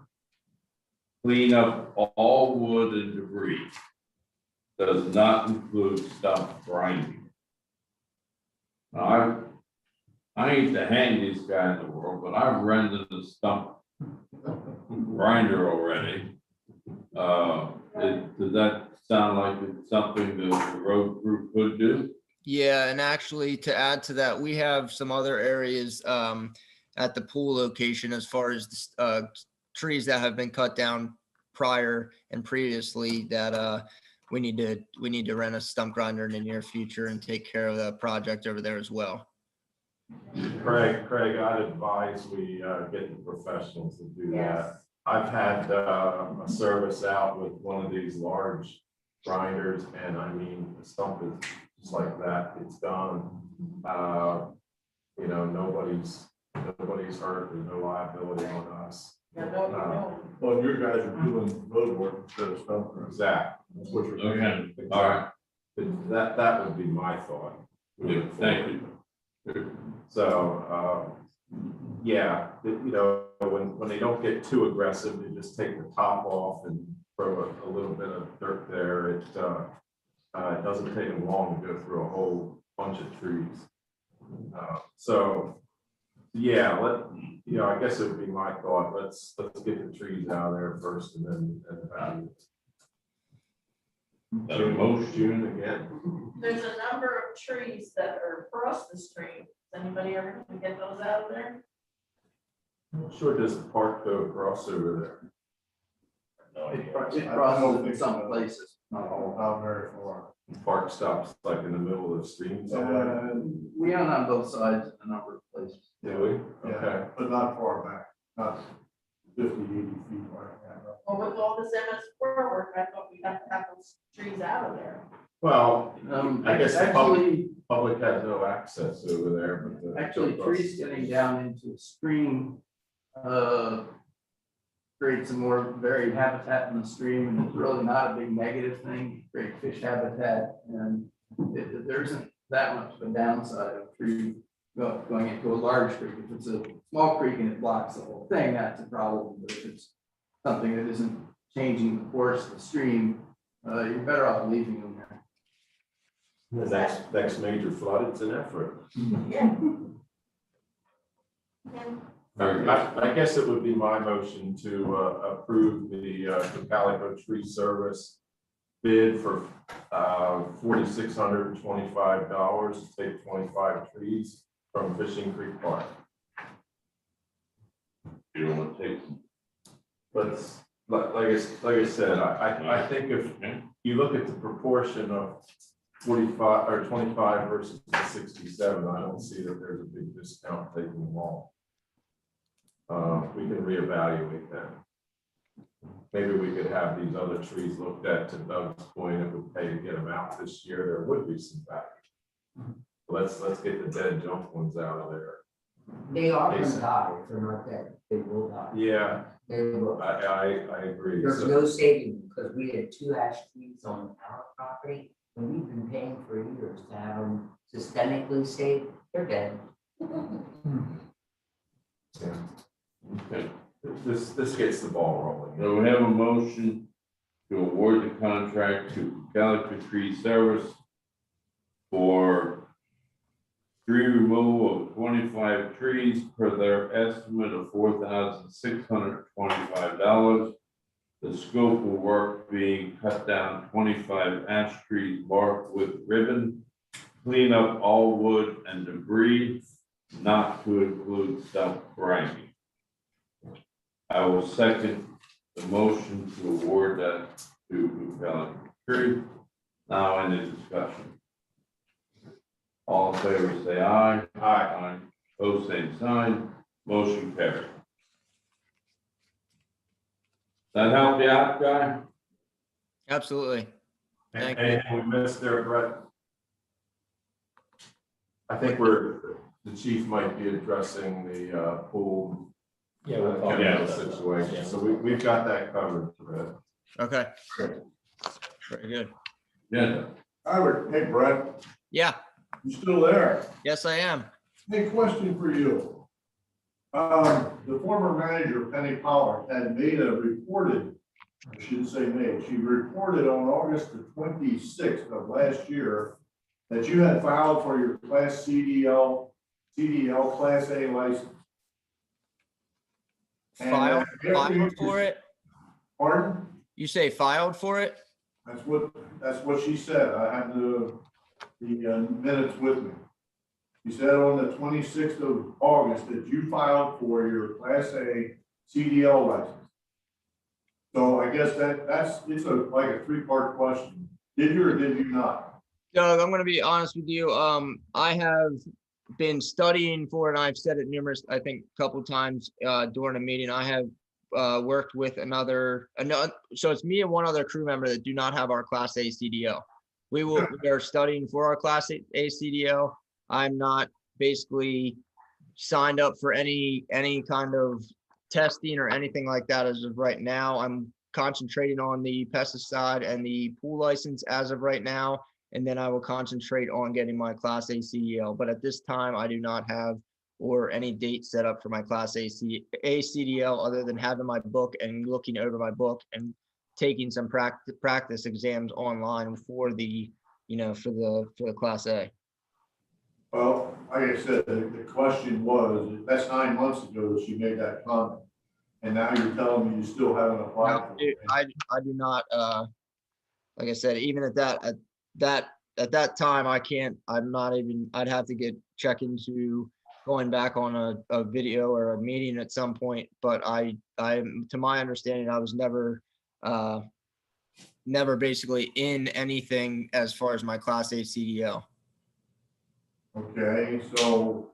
Clean up all wood and debris. Does not include stump grinding. Now, I ain't the handiest guy in the world, but I've rented a stump grinder already. Does that sound like it's something that the road crew could do? Yeah, and actually to add to that, we have some other areas at the pool location as far as trees that have been cut down prior and previously that we need to rent a stump grinder in the near future and take care of that project over there as well. Craig, I'd advise we get the professionals to do that. Yes. I've had a service out with one of these large grinders, and I mean, the stump is just like that, it's gone. You know, nobody's hurt, there's no liability on us. Yeah, no. Well, your guys are doing road work instead of stump grinding. Exactly. That's what you're. Okay, all right, That would be my thought. good, thank you. So, yeah, you know, when they don't get too aggressive, they just take the top off and throw a little bit of dirt there. It doesn't take them long to go through a whole bunch of trees. So, yeah, I guess it would be my thought, let's get the trees out of there first and then evaluate. Got a motion? June again. There's a number of trees that are across the stream. Does anybody ever get those out of there? Sure, does the park go across over there? No It idea. crosses in some places. Not very far. Park stops like in the middle of the stream somewhere? We own on both sides in a number of places. Do we? Okay. Yeah, but not far back, not 50, 80 feet like that. Well, with all this MS4 work, I thought we'd have to have those trees out of there. Well, I guess the Actually, public has no access over there, but. actually, trees getting down into the stream create some more varied habitat in the stream, and it's really not a big negative thing, great fish habitat, and there isn't that much of a downside of tree going into a large creek. If it's a small creek and it blocks the whole thing, that's a problem, but if it's something that isn't changing the course of the stream, you're better off leaving them there. The next major flood, it's an effort. Yeah. I guess it would be my motion to approve the Cocalico tree service bid for $4,625 to take 25 trees from Fishing Creek Park. You don't want to take them? Let's, like I said, I think if you look at the proportion of 45 or 25 versus the 67, I don't see that there's a big discount taking them all. We can reevaluate that. Maybe we could have these other trees looked at. To Doug's point, it would pay to get them out this year. There would be some value. Let's get the dead junk ones out of there. They are going to die if they're not dead. They will die. Yeah, They will. I agree. There's So- no saving them because we had 2 ash trees on our property and we've been paying for years to have them systemically saved. They're dead. yeah. Okay, This gets the ball rolling. so we have a motion to award the contract to Cocalico Tree Service for tree removal of 25 trees per their estimate of $4,625. The scope of work being cut down 25 ash trees marked with ribbon, clean up all wood and debris, not to include stump grinding. I will second the motion to award that to Cocalico Tree. Now any discussion? All in favor, say aye. Aye. Pose same sign, motion carried. That help you out, Guy? Absolutely. Thank you. Anything we missed there, Brett? I think the chief might be addressing the pool. Yeah, we'll talk Yeah. about that. Situation, so we've got that covered, Brett. Okay. Very good. Yeah. Howard, hey Brett, Yeah, you still there? yes, I am. Hey, question for you. The former manager, Penny Pollard, had made a reported, I shouldn't say made, she reported on August the 26th of last year that you had filed for your Class CDL Class A license. And Filed after you- for it? Pardon? You say filed for it? That's what she said. I have the minutes with me. She said on the 26th of August that you filed for your Class A CDL license. So I guess it's like a three-part question. Did you or did you not? Doug, I'm gonna be honest with you. I have been studying for it, and I've said it numerous, I think, a couple times during a meeting. I have worked with another, so it's me and one other crew member that do not have our Class A CDL. We are studying for our Class A CDL. I'm not basically signed up for any kind of testing or anything like that as of right now. I'm concentrating on the pesticide and the pool license as of right now, and then I will concentrate on getting my Class A CDL. But at this time, I do not have or any date set up for my Class A CDL other than having my book and looking over my book and taking some practice exams online for the, for the Class A. Well, like I said, the question was, that's 9 months ago that she made that comment. And now you're telling me you still haven't applied for it. I do not, like I said, even at that time, I'd have to check into going back on a video or a meeting at some point, but to my understanding, I was never basically in anything as far as my Class A CDL. Okay, so,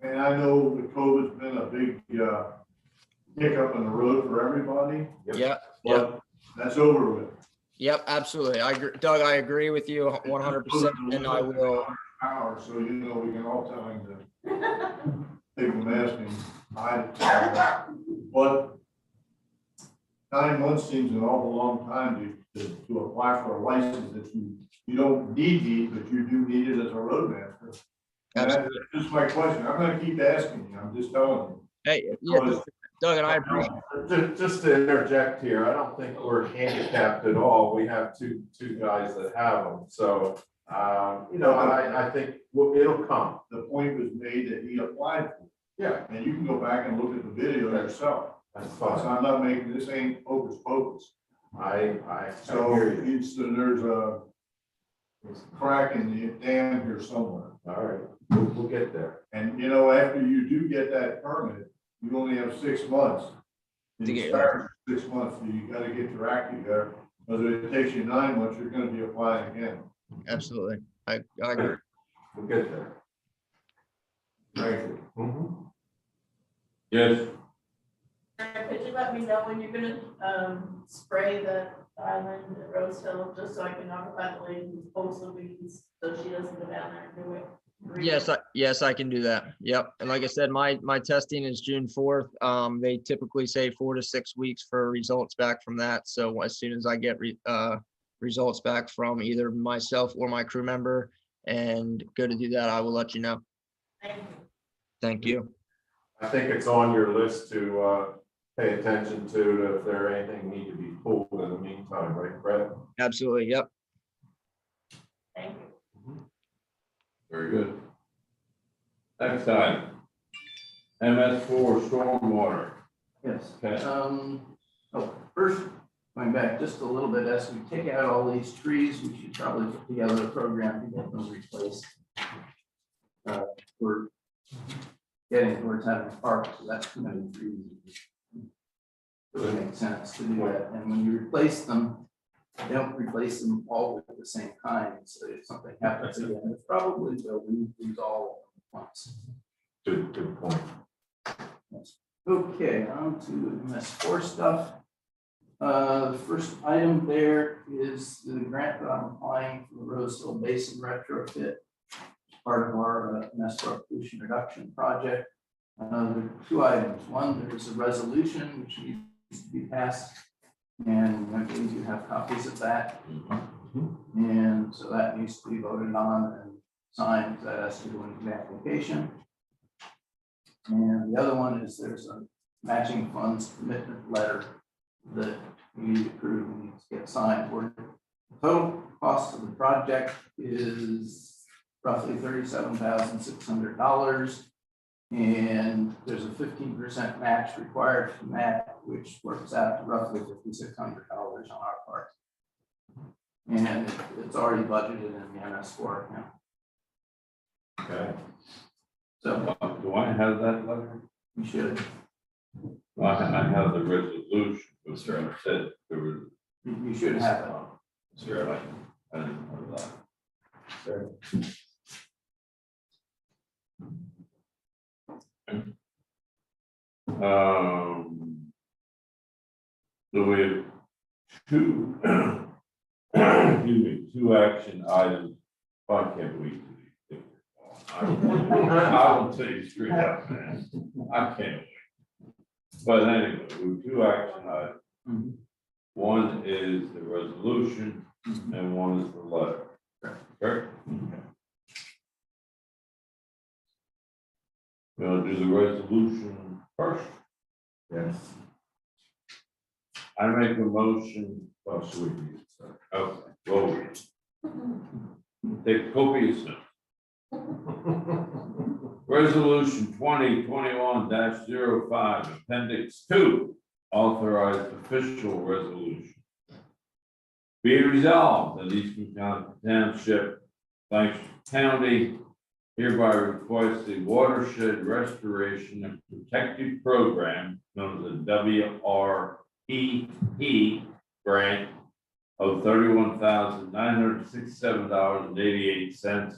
and I know the COVID's been a big hiccup in the road for everybody. Yep. But that's over with. Yep, absolutely. Doug, I agree with you 100%, and I will. Power, so we can all tell him to take the mask and hide. But 9 months seems an awful long time to apply for a license that you don't need, but you do need it as a roadmaster. That's just my question. I'm gonna keep asking you. I'm just telling you. Hey, yeah, Doug, and I appreciate. Just to interject here, I don't think we're handicapped at all. We have two guys that have them, so, I think it'll come. The point was made that he applied for it. Yeah, And you can go back and look at the video yourself. that's So fine. I'm not making, this ain't hocus pocus. So hear you. there's a crack in the dam here somewhere. All right, we'll get there. And after you do get that permit, you only have 6 months. To You get- start 6 months, so you gotta get your act together. Because if it takes you 9 months, you're gonna be applying again. Absolutely. I agree. We'll get there. Thank you. Mhm. Yes, Could you let me know when you're gonna spray the island at Rose Hill, just so I can notify the lady who's supposed to be, so she doesn't go down there and do it? Yes, I can do that. Yep. And like I said, my testing is June 4th. They typically say 4 to 6 weeks for results back from that. So as soon as I get results back from either myself or my crew member and go to do that, I will let you know. Thank you. Thank you. I think it's on your list to pay attention to if there anything need to be pulled in the meantime, right, Brett? Absolutely. Yep. Thank you. very good. Next item. MS4 stormwater. Yes. Okay. First, going back just a little bit, as we take out all these trees, we should probably put together a program to get them replaced. We're getting towards having a park, so that's too many trees. It would make sense to do that, and when you replace them, don't replace them all at the same time, so if something happens again, it's probably will lose all at once. Good point. Okay, on to MS4 stuff. The first item there is the grant that I'm applying for the Roseville Basin retrofit. Part of our Messer pollution reduction project. There are two items. One, there's a resolution which needs to be passed. And I believe you have copies of that. And so that needs to be voted on and signed. That has to go into the application. And the other one is there's a matching funds commitment letter that we need to approve and needs to get signed. The total cost of the project is roughly $37,600. And there's a 15% match required from that, which works out to roughly $5,600 on our part. And it's already budgeted in the MS4 account. Okay. So Do I have that letter? you should, I have the resolution, but Sure. said there was. you should have it on. Sure. I didn't know that. Sure. So we have two, excuse me, two action items. I can't wait to be. I will tell you straight up, man. I can't wait. But anyway, we have two action items. Mhm. One is the resolution and one is the letter. Correct? We'll do the resolution first. Yes. I make a motion. Well, should we read it, sir? Okay, well, take copious notes. Resolution 2021-05, Appendix 2, authorized official resolution. Be it resolved that Eastern County Township, Lancaster County, hereby requests the Watershed Restoration and Protective Program, known as the WRPP grant of $31,967.88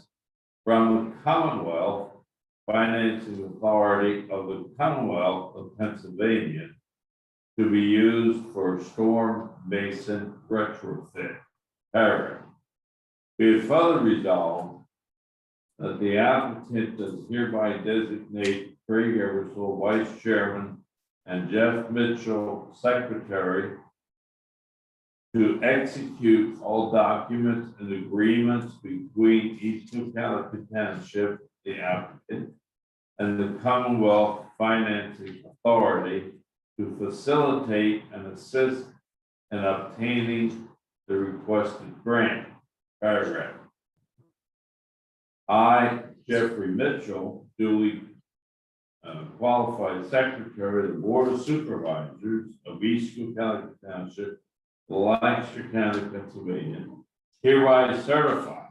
from the Commonwealth Financing Authority of the Commonwealth of Pennsylvania to be used for storm basin retrofit. Paragraph. Be it further resolved that the applicant does hereby designate Craig Eversole, Vice Chairman, and Jeff Mitchell, Secretary, to execute all documents and agreements between Eastern County Township, the applicant, and the Commonwealth Financing Authority to facilitate and assist in obtaining the requested grant. Paragraph. I, Jeffrey Mitchell, duly qualified Secretary of the Board of Supervisors of Eastern County Township, Lancaster County, Pennsylvania, hereby certify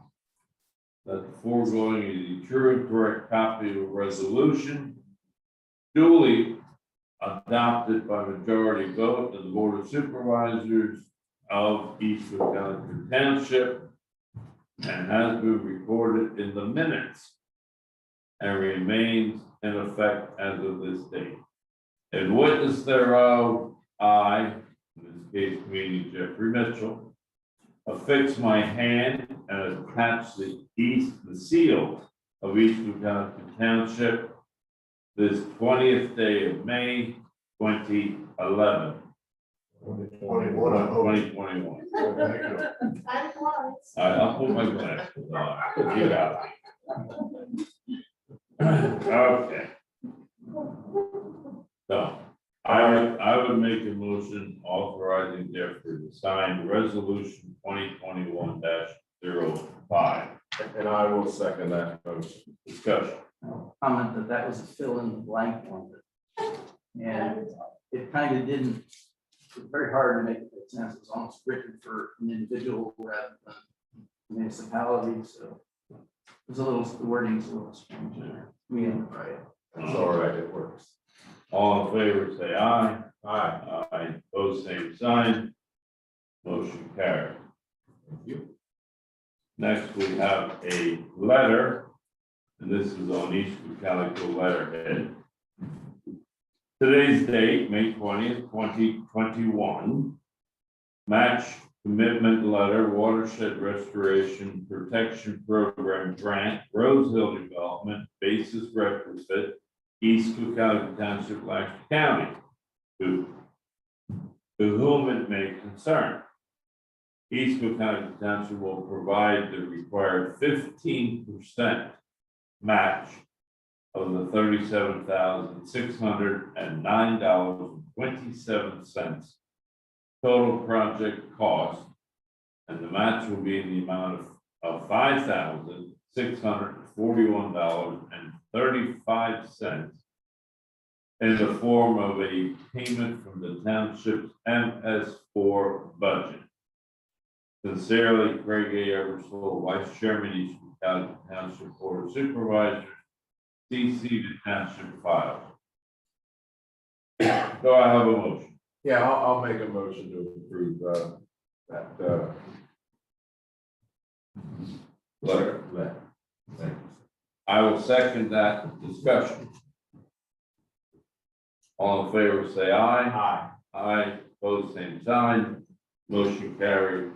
that the foregoing is a true and correct copy of a resolution duly adopted by majority vote of the Board of Supervisors of Eastern County Township and has been recorded in the minutes and remains in effect as of this date. In witness thereof, I, in this case, meaning Jeffrey Mitchell, affix my hand and attach the seal of Eastern County Township this 20th day of May, 2011. 21, I hope. 2021. Thank you. Time flies. I'll put my glasses on. Get out. Okay. So I would make a motion authorizing Jeffrey to sign resolution 2021-05. And I will second that motion. Discussion. I'll comment that that was a fill in the blank one. And it kind of didn't, it's very hard to make it make sense. It's almost written for an individual rather than municipality, so there's a little, the wording's a little strange there. We have it right. That's all right, it works. All in favor, say aye. Aye. Aye. Opposed, same sign. Motion carried. Thank you. Next, we have a letter, and this is on East Cocalico letterhead. Today's date, May 20th, 2021, match commitment letter, watershed restoration protection program grant, Rose Hill Development, basis retrofit, East Cocalico Township, Lancaster County, to whom it may concern. East Cocalico Township will provide the required 15% match of the $37,609.27 total project cost, and the match will be in the amount of $5,641.35 in the form of a payment from the township's MS4 budget. Sincerely, Craig A. Eversole, Vice Chairman, East Cocalico Township Board of Supervisors, CC the township files. Do I have a motion? Yeah, I'll make a motion to approve, that, Letter. I will second that discussion. All in favor, say aye. Aye. Aye, opposed, same sign. Motion carried,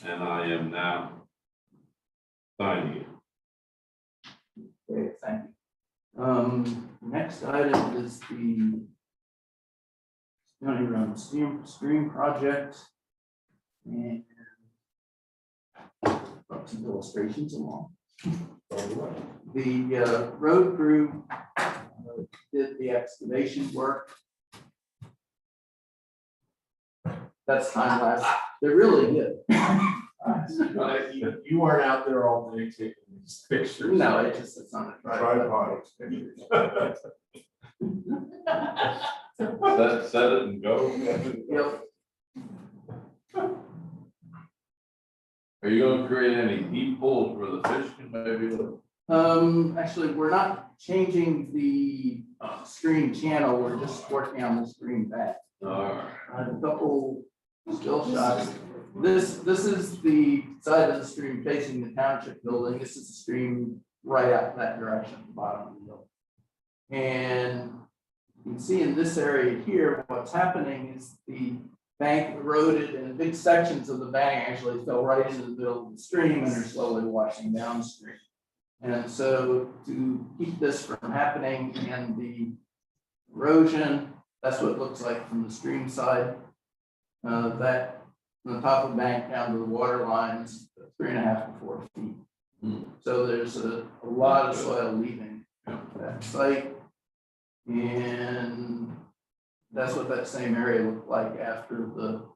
and I am now signing it. Okay, thank you. Next item is the County Run Stream Project. And brought some illustrations along. The road crew did the excavation work. That's time lapse. They're really good. You weren't out there all day taking these pictures. No, it's on a tripod. Tripod. Set it and go. Yep. Are you gonna create any deep pools where the fish can maybe live? Actually, we're not changing the stream channel. We're just working on the stream back. Alright. A couple still shots. This is the side of the stream facing the township building. This is the stream right out that direction at the bottom of the hill. And you can see in this area here, what's happening is the bank eroded and big sections of the bank actually fell right into the middle of the stream and are slowly washing downstream. And so to keep this from happening and the erosion, that's what it looks like from the stream side. That from the top of the bank down to the water lines, 3.5 to 4 feet. So there's a lot of soil leaving that site. And that's what that same area looked like after the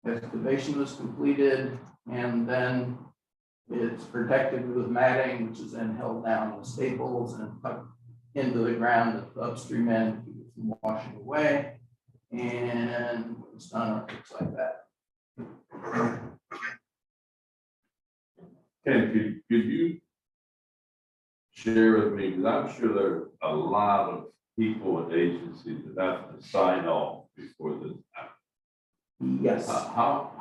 excavation was completed. And then it's protected with matting, which is then held down with staples and tucked into the ground at the upstream end to keep it from washing away. And it's done, it looks like that. Ken, could you share with me, because I'm sure there are a lot of people and agencies that have to sign off before this happens. Yes. How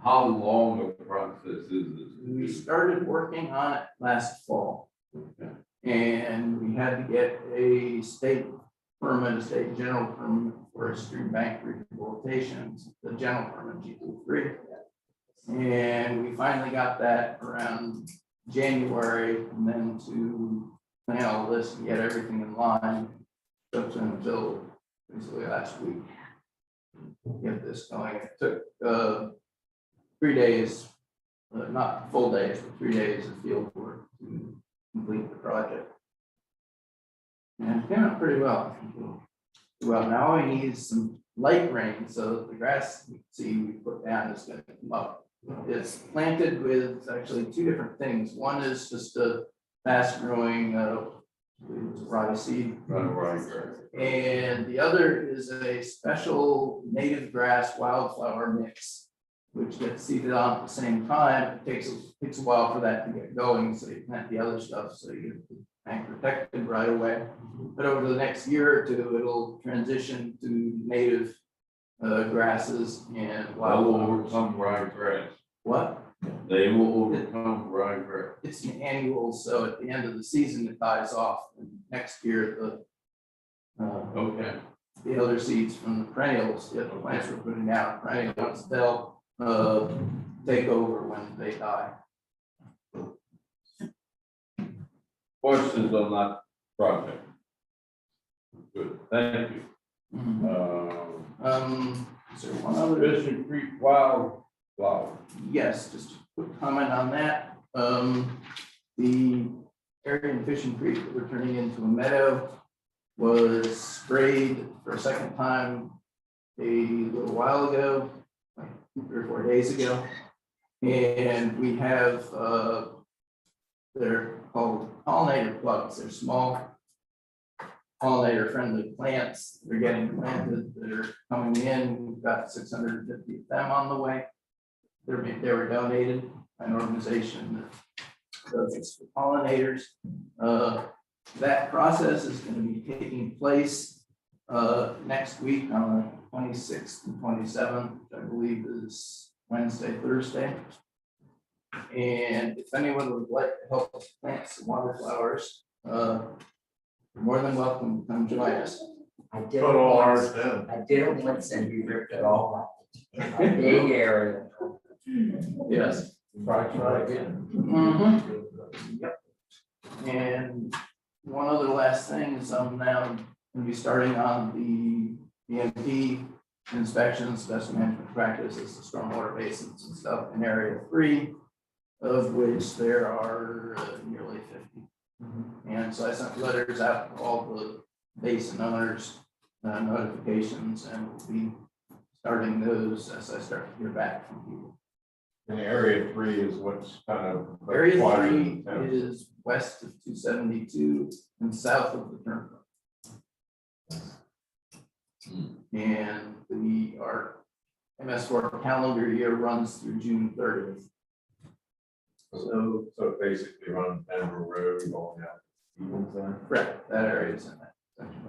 long a process is this? We started working on it last fall. Okay. And we had to get a state permit, a state general permit for a stream bank rehabilitation, the general permit G3. And we finally got that around January, and then to plan all this and get everything in line, took until basically last week. Get this going. It took 3 days, not full days, but 3 days of field work to complete the project. And it came out pretty well. Well, now we need some light rain, so that the grass you can see we put down is going to come up. It's planted with actually 2 different things. One is just a fast growing rye seed. Right. And the other is a special native grass wildflower mix, which gets seeded on at the same time. It takes a while for that to get going, so you plant the other stuff, so you get the bank protected right away. But over the next year or 2, it'll transition to native grasses and Will wildflowers. overcome ryegrass. What? They will overcome ryegrass. It's an annual, so at the end of the season, it dies off. And next year, Okay. the other seeds from the perennials, the other plants we're putting out, perennials, they'll take over when they die. Questions on that project? Good, thank you. Is there one other? Fishing Creek wildflower. Yes, just a quick comment on that. The area in Fishing Creek that we're turning into a meadow was sprayed for a second time a little while ago, like 3 or 4 days ago. And we have, they're called pollinator plugs. They're small pollinator friendly plants. They're getting planted, that are coming in. We've got 650 of them on the way. They were donated by an organization that does this for pollinators. That process is going to be taking place next week on the 26th and 27th, which I believe is Wednesday, Thursday. And if anyone would like to help us plant some wildflowers, you're more than welcome to come join us. I did Put all ours down. I did it once and we ripped it all up. Big area. Yes. Try again. Yep. And one other last thing is I'm now going to be starting on the EMP inspections, best management practices, the stormwater basins and stuff in area 3, of which there are nearly 50. And so I sent letters out to all the basin owners, notifications, and we'll be starting those as I start to hear back from people. And area 3 is what's kind of. Area required 3 in the town. is west of 272 and south of the turnpike. And our MS4 calendar year runs through June 30th. So, So it basically runs Denver Road going out. Stevens there. correct, that area is in that section.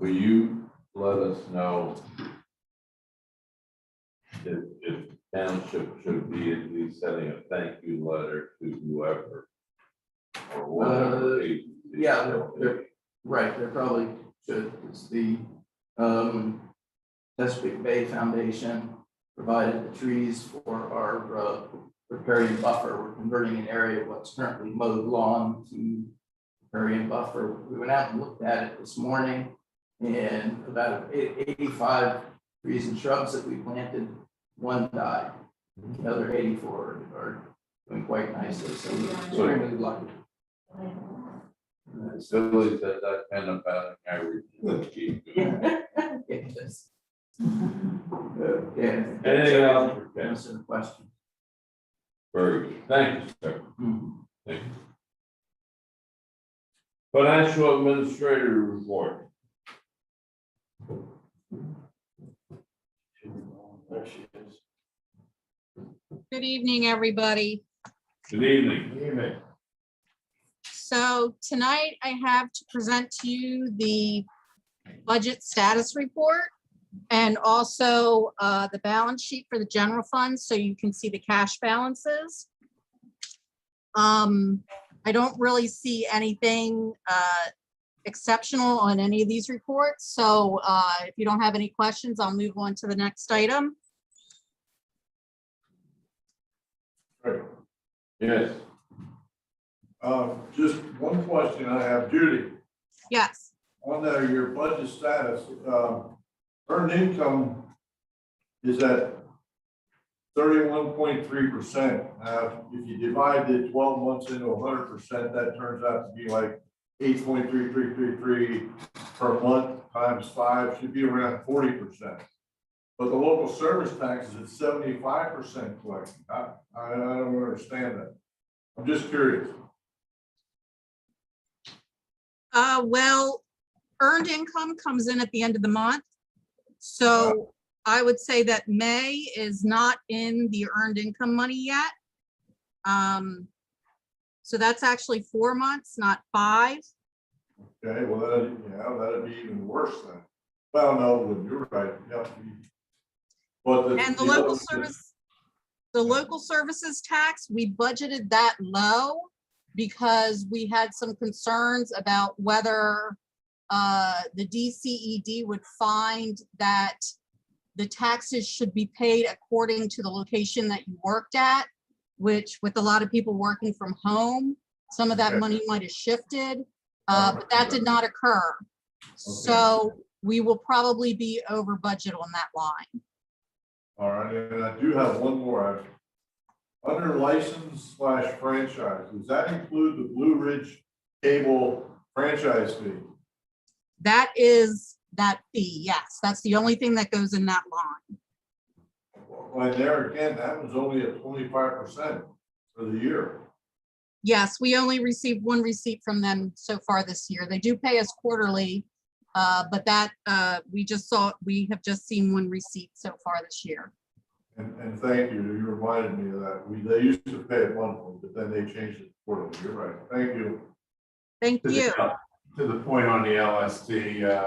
Will you let us know if township should be at least sending a thank you letter to whoever? Or whatever agency. Yeah, right, there probably should. It's the Chesapeake Bay Foundation provided the trees for our riparian buffer. We're converting an area of what's currently mowed lawn to riparian buffer. We went out and looked at it this morning, and about 85 trees and shrubs that we planted, one died. The other 84 are doing quite nicely, so we're extremely lucky. Silly that kind of bad, I would keep doing. Yes. Okay. Anything else for Ken? Answer the question. Very good, thank you, sir. Mhm. Thank you. Financial Administrator report. There she is. Good evening, everybody. Good evening. Evening. So tonight I have to present to you the budget status report and also the balance sheet for the general fund, so you can see the cash balances. I don't really see anything exceptional on any of these reports. So if you don't have any questions, I'll move on to the next item. Yes, Just one question I have, Judy, Yes. on your budget status, earned income is at 31.3%. If you divide the 12 months into 100%, that turns out to be like 8.3333 per month times 5 should be around 40%. But the local service tax is at 75% collection. I don't understand that. I'm just curious. Well, earned income comes in at the end of the month. So I would say that May is not in the earned income money yet. So that's actually 4 months, not 5. Okay, well, that'd be even worse then. Well, no, you're right. Yeah. But And the local services tax, we budgeted that low because we had some concerns about whether the DCED would find that the taxes should be paid according to the location that you worked at, which with a lot of people working from home, some of that money might have shifted, but that did not occur. So we will probably be over budget on that line. All right, and I do have one more. Under license / franchise, does that include the Blue Ridge Cable franchise fee? That is that fee, yes. That's the only thing that goes in that line. Well, and there again, that was only at 25% for the year. Yes, we only received one receipt from them so far this year. They do pay us quarterly, but that we have just seen one receipt so far this year. And thank you, you reminded me of that. They used to pay it monthly, but then they changed it quarterly. You're right. Thank you. Thank you. To the point on the LST, you know,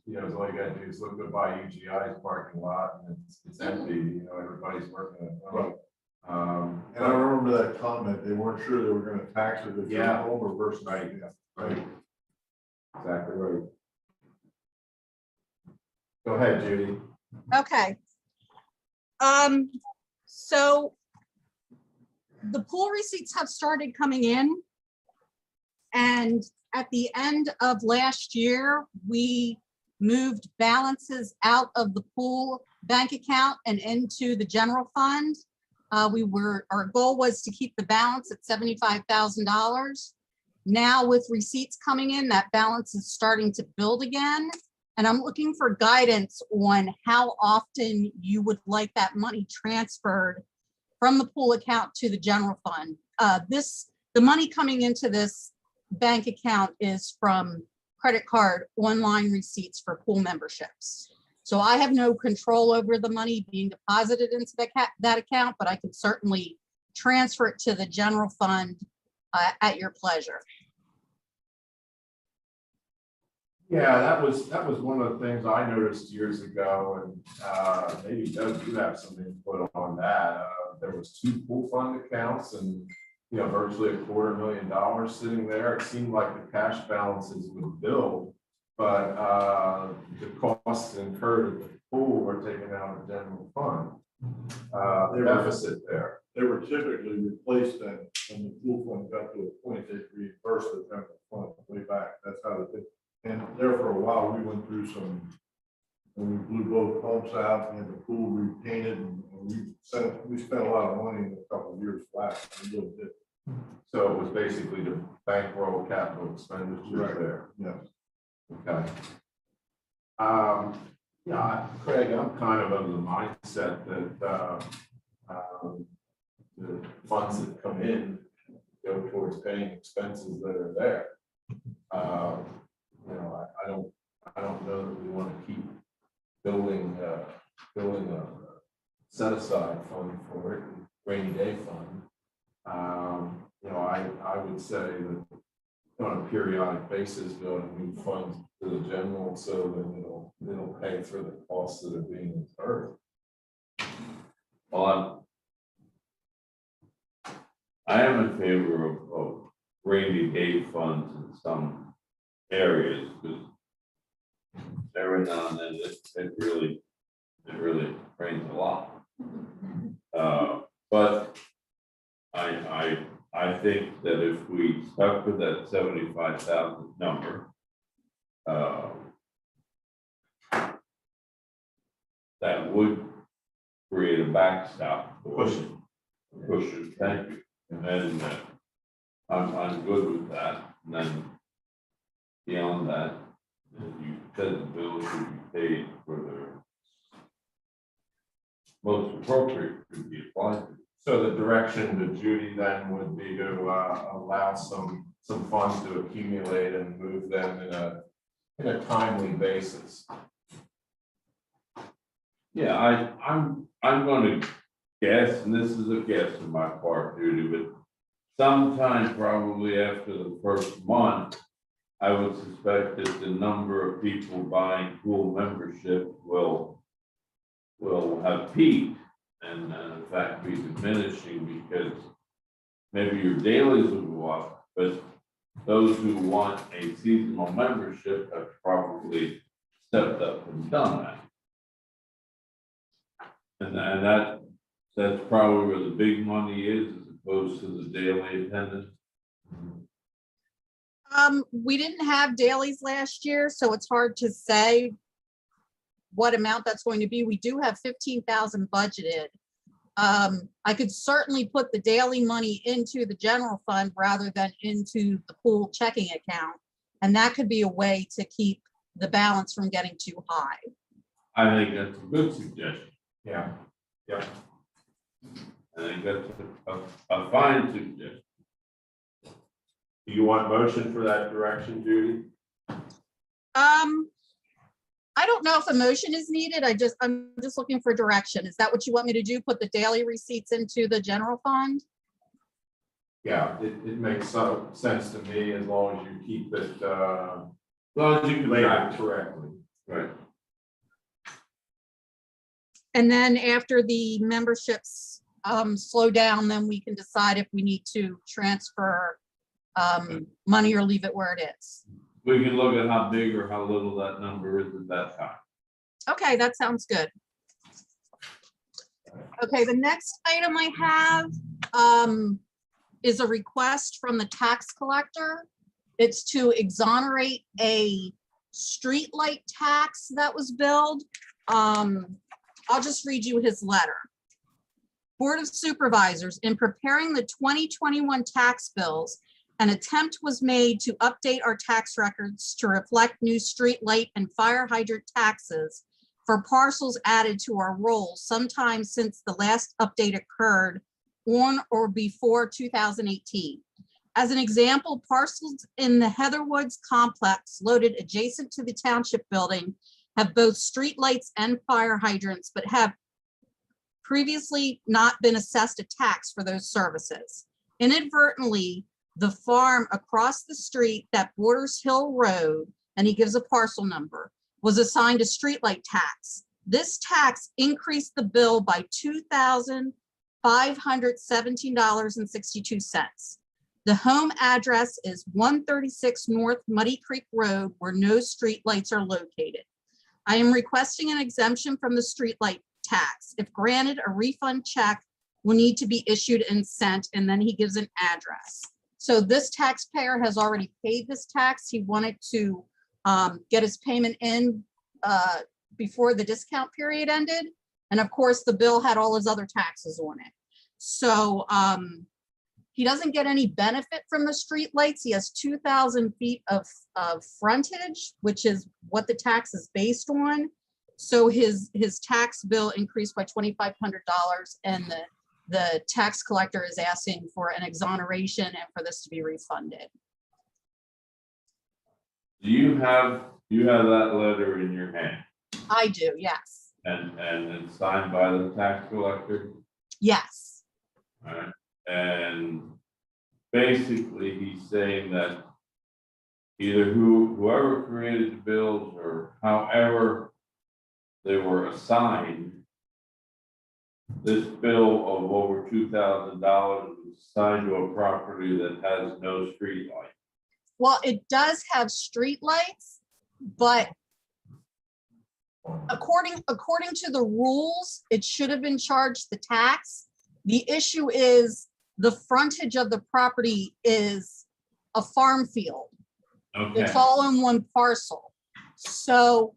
all you gotta do is look by UGI's parking lot and it's empty, you know, everybody's working at home. And I remember that comment, they weren't sure they were gonna tax it if you're Yeah. home or versus. Right, right. Exactly right. Go ahead, Judy. Okay. So the pool receipts have started coming in. And at the end of last year, we moved balances out of the pool bank account and into the general fund. Our goal was to keep the balance at $75,000. Now with receipts coming in, that balance is starting to build again. And I'm looking for guidance on how often you would like that money transferred from the pool account to the general fund. The money coming into this bank account is from credit card online receipts for pool memberships. So I have no control over the money being deposited into that account, but I can certainly transfer it to the general fund at your pleasure. Yeah, that was one of the things I noticed years ago, and maybe Doug, you have some input on that. There was 2 pool fund accounts and, you know, virtually $250,000 sitting there. It seemed like the cash balances would build, but the costs incurred at the pool were taken out of the general fund. Deficit there. They were typically replaced then when the pool fund got to a point, they reimbursed the general fund way back. That's how they did. And there for a while, we went through when we blew both pumps out and the pool repainted, and we spent a lot of money in a couple of years flat. We really did. So it was basically to bankroll capital expenditures there. Yes. Okay. Yeah, Craig, I'm kind of the mindset that the funds that come in go towards paying expenses that are there. You know, I don't know that we want to keep building a set aside fund for it, rainy day fund. You know, I would say that on a periodic basis, go and move funds to the general so that it'll pay for the costs that are being incurred. Well, I am in favor of rainy day funds in some areas, because every now and then it really rains a lot. But I think that if we stuck with that 75,000 number, that would create a backstop cushion. Thank you. And then I'm good with that. And then beyond that, you said the bill should be paid for the most appropriate to be applied to. So the direction to Judy then would be to allow some funds to accumulate and move them in a timely basis. Yeah, I'm going to guess, and this is a guess on my part, Judy, but sometime probably after the first month, I would suspect that the number of people buying pool membership will have peaked and in fact be diminishing, because maybe your dailies will go up, but those who want a seasonal membership have probably stepped up and done that. And that's probably where the big money is, as opposed to the daily attendance. We didn't have dailies last year, so it's hard to say what amount that's going to be. We do have 15,000 budgeted. I could certainly put the daily money into the general fund rather than into the pool checking account. And that could be a way to keep the balance from getting too high. I think that's a good suggestion. Yeah, yeah. I think that's a fine suggestion. Do you want motion for that direction, Judy? I don't know if a motion is needed. I'm just looking for direction. Is that what you want me to do? Put the daily receipts into the general fund? Yeah, it makes some sense to me as long as you keep it, As long as you can track labeled it. correctly. Right. And then after the memberships slow down, then we can decide if we need to transfer money or leave it where it is. We can look at how big or how little that number is at that time. Okay, that sounds good. Okay, the next item I have is a request from the tax collector. It's to exonerate a street light tax that was billed. I'll just read you his letter. Board of Supervisors, in preparing the 2021 tax bills, an attempt was made to update our tax records to reflect new street light and fire hydrant taxes for parcels added to our rolls sometime since the last update occurred on or before 2018. As an example, parcels in the Heatherwoods complex located adjacent to the township building have both street lights and fire hydrants, but have previously not been assessed a tax for those services. Inadvertently, the farm across the street that borders Hill Road, and he gives a parcel number, was assigned a streetlight tax. This tax increased the bill by $2,517.62. The home address is 136 North Muddy Creek Road, where no streetlights are located. I am requesting an exemption from the streetlight tax. If granted, a refund check will need to be issued and sent, and then he gives an address. So this taxpayer has already paid this tax. He wanted to get his payment in before the discount period ended. And of course, the bill had all his other taxes on it. So he doesn't get any benefit from the street lights. He has 2,000 feet of frontage, which is what the tax is based on. So his tax bill increased by $2,500, and the tax collector is asking for an exoneration and for this to be refunded. Do you have that letter in your hand I do, yes. and it's signed by the tax collector? Yes. All right. And basically he's saying that either whoever created the bills or however they were assigned, this bill of over $2,000 was assigned to a property that has no street light. Well, it does have street lights, but according to the rules, it should have been charged the tax. The issue is the frontage of the property is a farm field. Okay. It's all in one parcel. So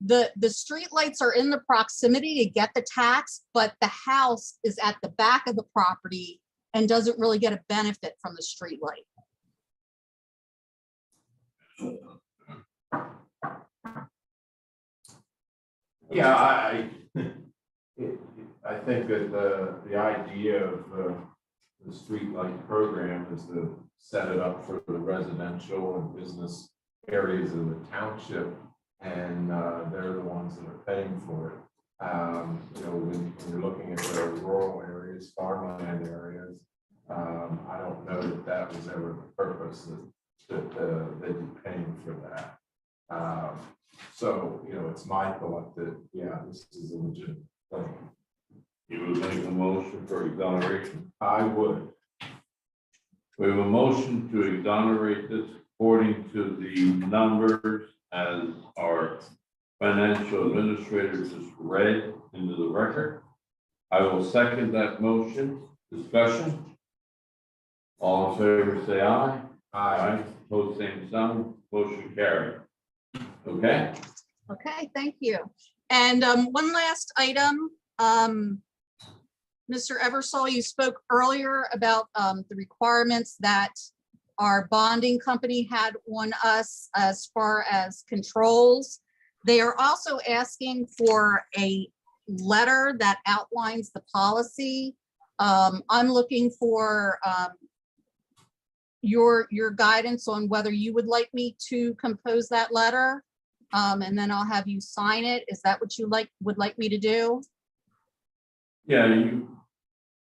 the street lights are in the proximity to get the tax, but the house is at the back of the property and doesn't really get a benefit from the street light. Yeah, I think that the idea of the streetlight program is to set it up for the residential and business areas of the township, and they're the ones that are paying for it. When you're looking at the rural areas, farmland areas, I don't know that was ever the purpose that they'd be paying for that. So, it's my thought that, yeah, this is a legitimate thing. You would make a motion for exoneration? I would. We have a motion to exonerate this according to the numbers as our financial administrator just read into the record. I will second that motion. Discussion? All in favor, say aye. Aye. Opposed, same sign. Motion carried. Okay? Okay, thank you. And one last item. Mr. Eversole, you spoke earlier about the requirements that our bonding company had on us as far as controls. They are also asking for a letter that outlines the policy. I'm looking for your guidance on whether you would like me to compose that letter. And then I'll have you sign it. Is that what you would like me to do? Yeah,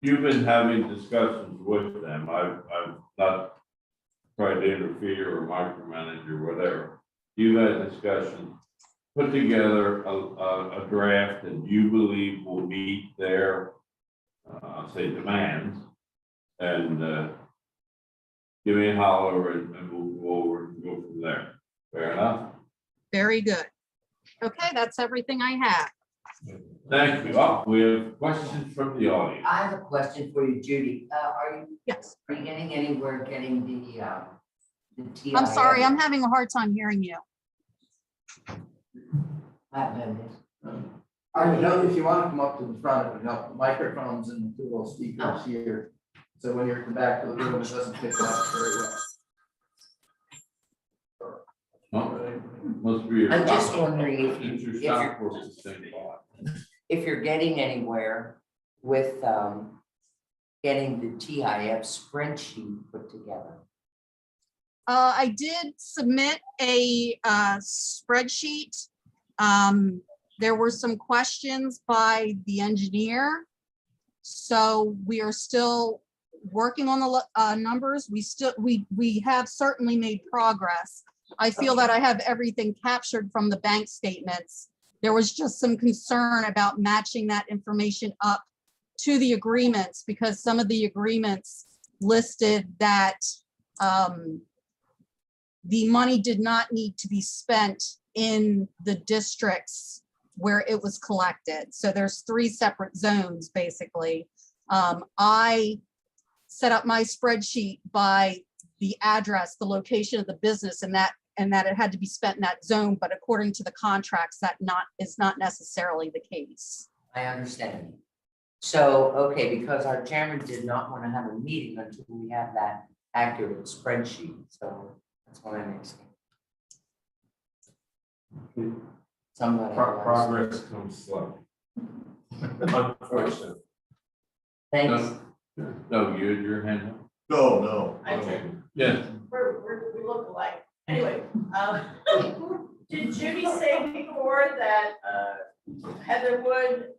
you've been having discussions with them. I've not tried to interfere or micromanage or whatever. You've had discussions, put together a draft that you believe will meet their, I'll say, demands. And give me a holler and we'll go over and go from there. Fair enough? Very good. Okay, that's everything I have. Thank you. Oh, we have questions from the audience. I have a question for you, Judy. Yes. Are you getting anywhere getting the TIF? I'm sorry, I'm having a hard time hearing you. If you want to come up to the front, it would help. The microphones and the two little speakers here. So when you're at the back of the room, it doesn't pick up very well. Oh, must be your I'm just stop- wondering if it's your you're- stopwatch that's saying that. If you're getting anywhere with getting the TIF spreadsheet put together. I did submit a spreadsheet. There were some questions by the engineer. So we are still working on the numbers. We have certainly made progress. I feel that I have everything captured from the bank statements. There was just some concern about matching that information up to the agreements because some of the agreements listed that the money did not need to be spent in the districts where it was collected. So there's 3 separate zones, basically. I set up my spreadsheet by the address, the location of the business, and that it had to be spent in that zone, but according to the contracts, that is not necessarily the case. I understand. So, okay, because our chairman did not want to have a meeting until we have that accurate spreadsheet, so that's what I'm asking. Somebody else. Progress comes slow. Unfortunately. Thanks. No, you had your hand up. No. I did. Yes. We look alike. Anyway, did Judy say before that Heatherwood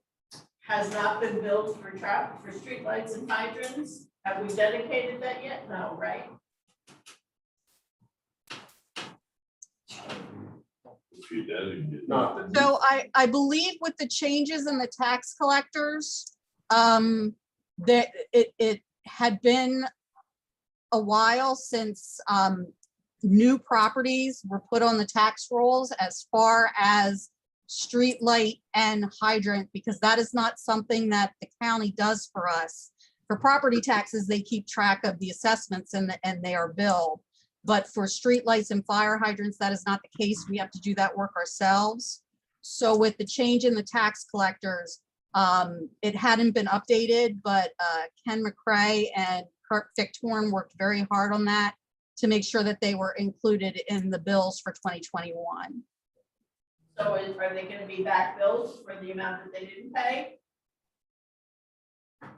has not been built for streetlights and hydrants? Have we dedicated that yet? No, right? She did. Not the. So I believe with the changes in the tax collectors, that it had been a while since new properties were put on the tax rolls as far as street light and hydrant, because that is not something that the county does for us. For property taxes, they keep track of the assessments and they are billed. But for street lights and fire hydrants, that is not the case. We have to do that work ourselves. So with the change in the tax collectors, it hadn't been updated, but Ken McCrae and Kurt Fichthorn worked very hard on that to make sure that they were included in the bills for 2021. So are they gonna be back bills for the amount that they didn't pay? If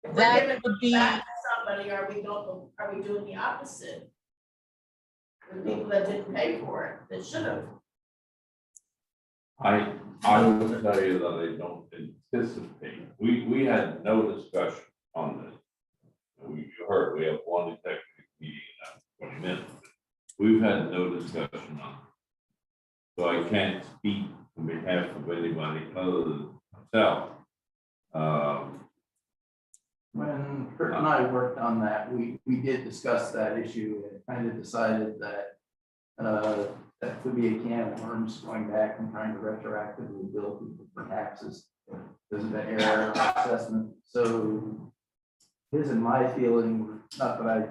we're That giving would be, back to somebody, are we doing the opposite? The people that didn't pay for it, that should have. I will tell you that I don't anticipate, we had no discussion on this. You heard, we have one executive meeting in 20 minutes. We've had no discussion on it. So I can't speak on behalf of anybody other than myself. When Kurt and I worked on that, we did discuss that issue and kind of decided that that could be a can of worms going back and trying to retroactively bill people for taxes. There's an error in our assessment, so his and my feeling, were not that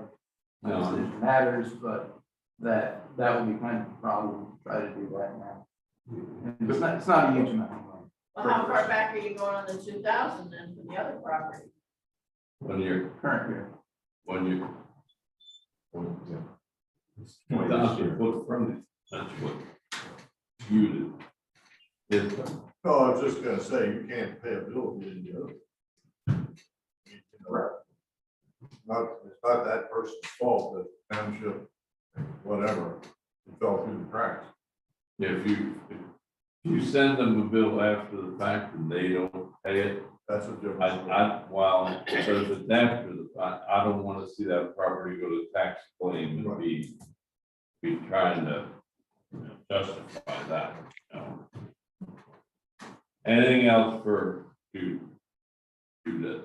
my decision matters, but that would be kind of a problem to try to do that now. And it's not a huge amount of money. Well, how far back are you going on the 2,000 then for the other property? 1 year, Current year. 1 year. Yeah. 2,000 foot frontage, that's what you did. No, I was just gonna say, you can't pay a bill if you didn't do it. It's not that person's fault, that township, whatever, it fell through the cracks. If you send them a bill after the fact and they don't pay it, That's a difference. while there's a after the fact, I don't want to see that property go to tax claim and be trying to justify that, you know. Anything else for Judith?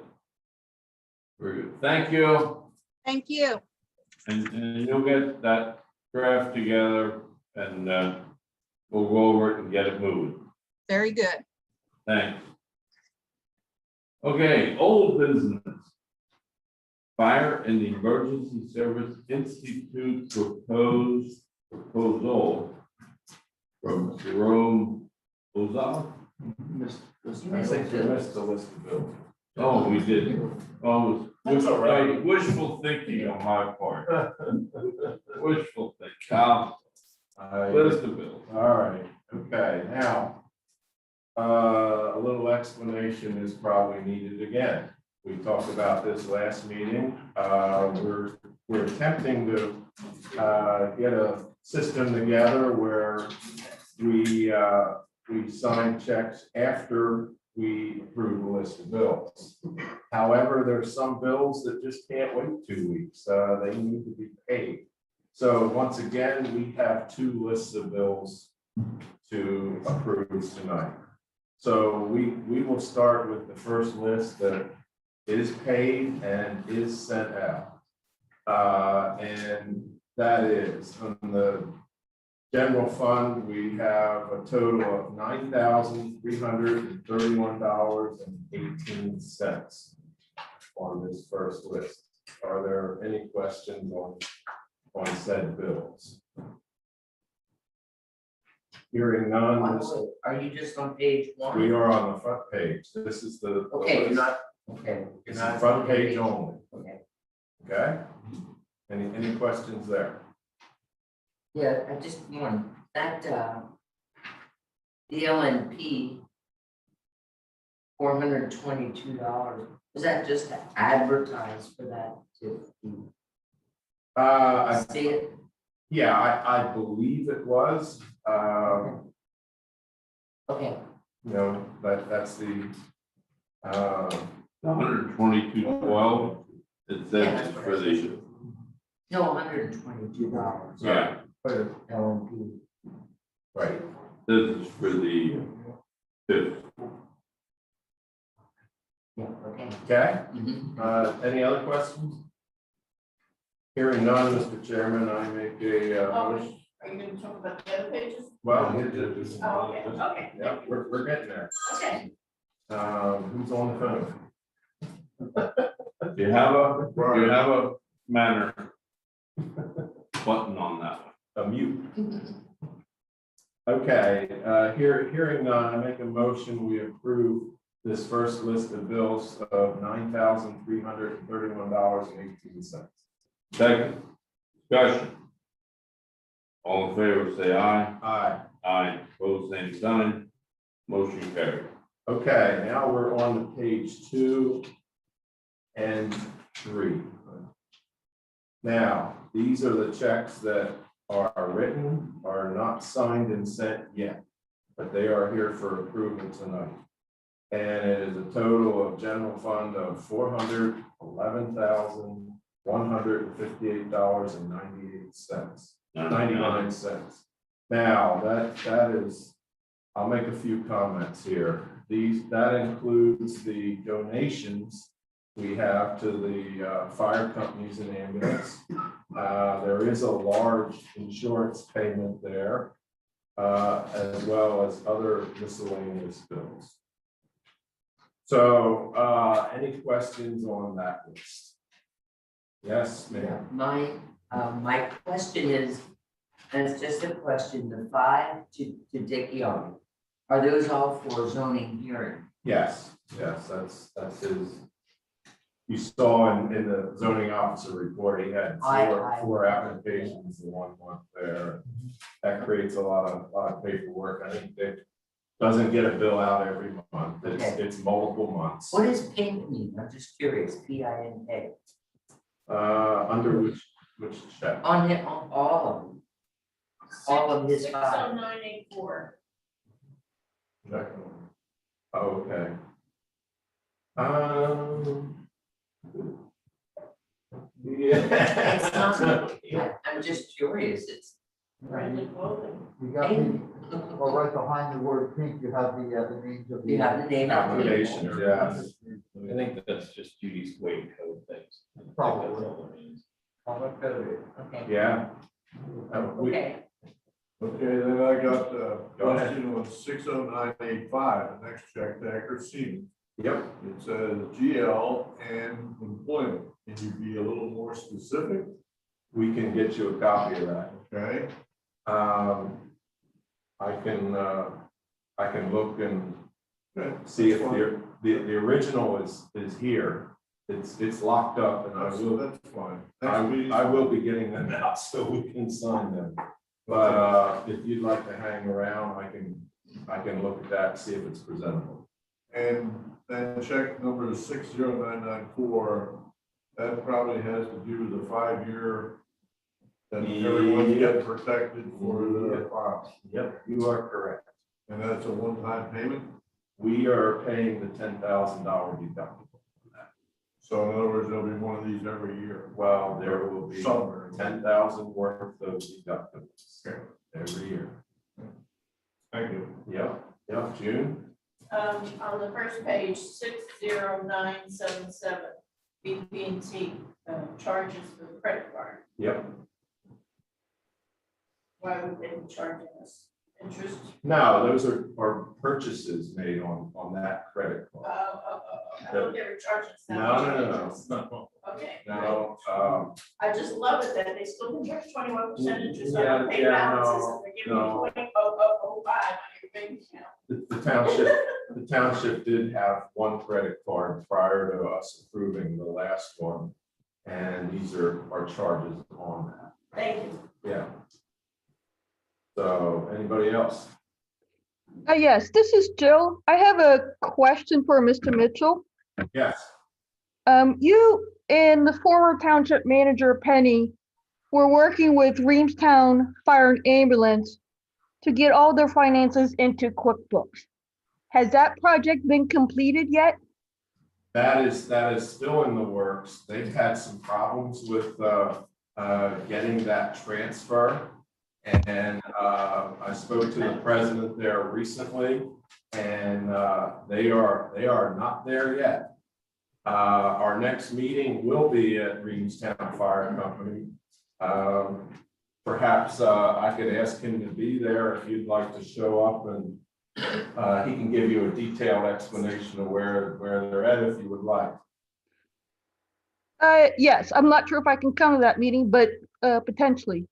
Very good, thank you, Thank you. and you'll get that draft together and we'll go over it and get it moving. Very good. Thanks. Okay, old business. Fire and Emergency Service Institute proposal from Jerome Ozal. I think you missed the list of bills. Oh, we did. Oh, it That's all right. was wishful thinking on my part. Wishful thinking. List of bills. All right, okay, now, a little explanation is probably needed again. We talked about this last meeting. We're attempting to get a system together where we sign checks after we approve a list of bills. However, there's some bills that just can't wait 2 weeks. They need to be paid. So once again, we have 2 lists of bills to approve tonight. So we will start with the first list that is paid and is sent out. And that is on the general fund, we have a total of $9,331.18 on this first list. Are there any questions on said bills? Hearing none, Are you just on page one? we are on the front page. This is the. Okay, you're not, okay. It's the front page only, Okay, okay? Any questions there? yeah, I just want that, the LNP, $422, is that just to advertise for that to I see it? Yeah, I believe it was, Okay, you know, that's the, 122.12. It says it's for the, no, $122. yeah, For LNP. right, this is for the fifth. Yeah, okay. okay? Mhm. Any other questions? Hearing none, Mr. Chairman, I make a, motion. Are you gonna talk about the other pages? Well, Oh, okay. yeah, we're getting there. Okay. Who's on the phone? Do you have a manner button on that one? A mute. Okay, hearing none, I make a motion, we approve this first list of bills of $9,331.18. Second, discussion. All in favor, say aye. Aye. Aye, opposed, same sign. Motion carried. Okay, now we're on to page 2 and 3. Now, these are the checks that are written, are not signed and sent yet, but they are here for approval tonight. And it is a total of general fund of $411,158.98. 99 cents. Now, that is, I'll make a few comments here. That includes the donations we have to the fire companies and ambulance. There is a large insurance payment there, as well as other miscellaneous bills. So, any questions on that list? Yes, ma'am. My question is, and it's just a question, the 5 to Dick Young, are those all for zoning hearing? Yes, that's his. You saw in the zoning officer report, he had four applications in 1 month there. That creates a lot of paperwork. I think Dick doesn't get a bill out every month. It's multiple months. What does PINK mean? I'm just curious, PINK. Under which check? On him, on all of them. All of his 5. 60984. Check. Okay. Yeah. It's not, I'm just curious, it's. Brandon Clothing. You got the, or right behind the word pink, you have the names of the. You have the name of the Applications, yes. I think that's just Judy's weight code things. I think Probably. that's all it means. I'll look at it. Okay, Yeah. okay. Okay, then I got Go ahead. question on 60985, the next check to Eckert Seaman. Yep. It says GL and employment. Can you be a little more specific? We can get you a copy of that. Okay, I can look and okay. see if the original is here. It's locked up and That's fine. I will be getting them out so we can sign them. But if you'd like to hang around, I can look at that, see if it's presentable. And then check number 60994, that probably has to do with the 5-year that everyone's getting protected for the files. Yep, you are correct. And that's a one-time payment. We are paying the $10,000 deductible. So in other words, there'll be one of these every year. Well, there will be Somewhere. 10,000 worth of deductibles every year. Thank you. Yep, June. On the first page, 60977, BP&T charges for the credit card. Yep. Why would they be charging us interest? No, those are purchases made on that credit card. I thought they were charging us that No, much no, no, interest. no, Okay. no. I just love it that they still can charge 21% interest Yeah, on unpaid yeah, balances, no, and they're giving no. you 20,005 on your bank account. The township did have one credit card prior to us approving the last one. And these are our charges on that. Thank you. Yeah. So anybody else? Yes, this is Jill. I have a question for Mr. Mitchell. Yes. You and the former township manager Penny were working with Reamstown Fire and Ambulance to get all their finances into QuickBooks. Has that project been completed yet? That is still in the works. They've had some problems with getting that transfer. And I spoke to the president there recently, and they are not there yet. Our next meeting will be at Reamstown Fire Company. Perhaps I could ask him to be there if you'd like to show up, and he can give you a detailed explanation of where they're at if you would like. Yes, I'm not sure if I can come to that meeting, but potentially.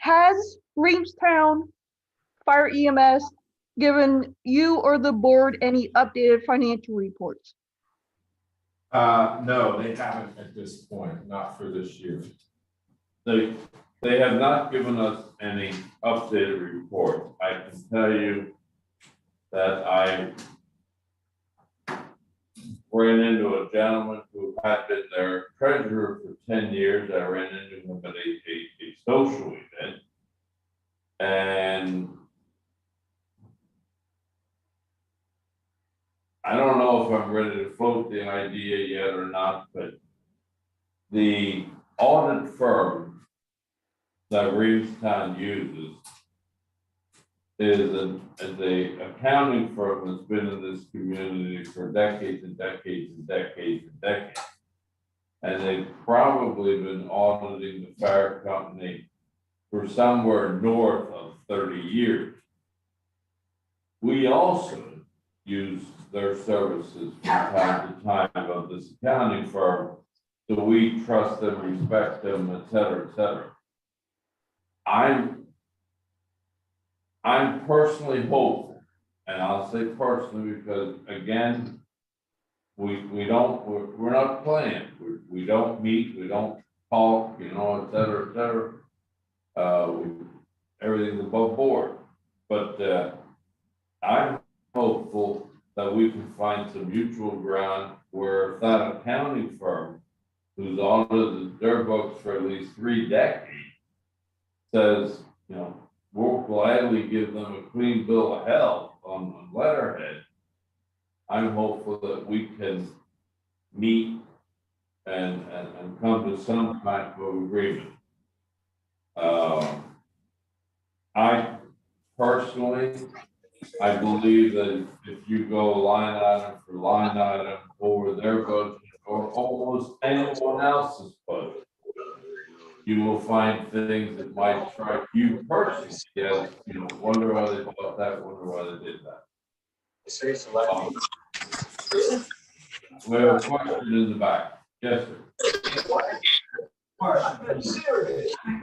Has Reamstown Fire EMS given you or the board any updated financial reports? No, they haven't at this point, not for this year. They have not given us any updated report. I can tell you that I ran into a gentleman who had been their treasurer for 10 years. I ran into him at a social event. And I don't know if I'm ready to float the idea yet or not, but the audit firm that Reamstown uses is a accounting firm that's been in this community for decades and decades and decades and decades. And they've probably been auditing the fire company for somewhere north of 30 years. We also use their services from time to time of this accounting firm. So we trust them, respect them, et cetera, et cetera. I'm personally hopeful, and I'll say personally because again, we're not playing. We don't meet, we don't talk, you know, et cetera, et cetera. Everything's above board, but I'm hopeful that we can find some mutual ground where if that accounting firm who's audited their books for at least 3 decades says, you know, we'll gladly give them a clean bill of health on letterhead. I'm hopeful that we can meet and come to some type of agreement. I personally, I believe that if you go line item for line item over their budget or almost anyone else's budget, you will find things that might strike you personally as, you know, wonder why they bought that, wonder why they did that. We have a question in the back. Yes, sir.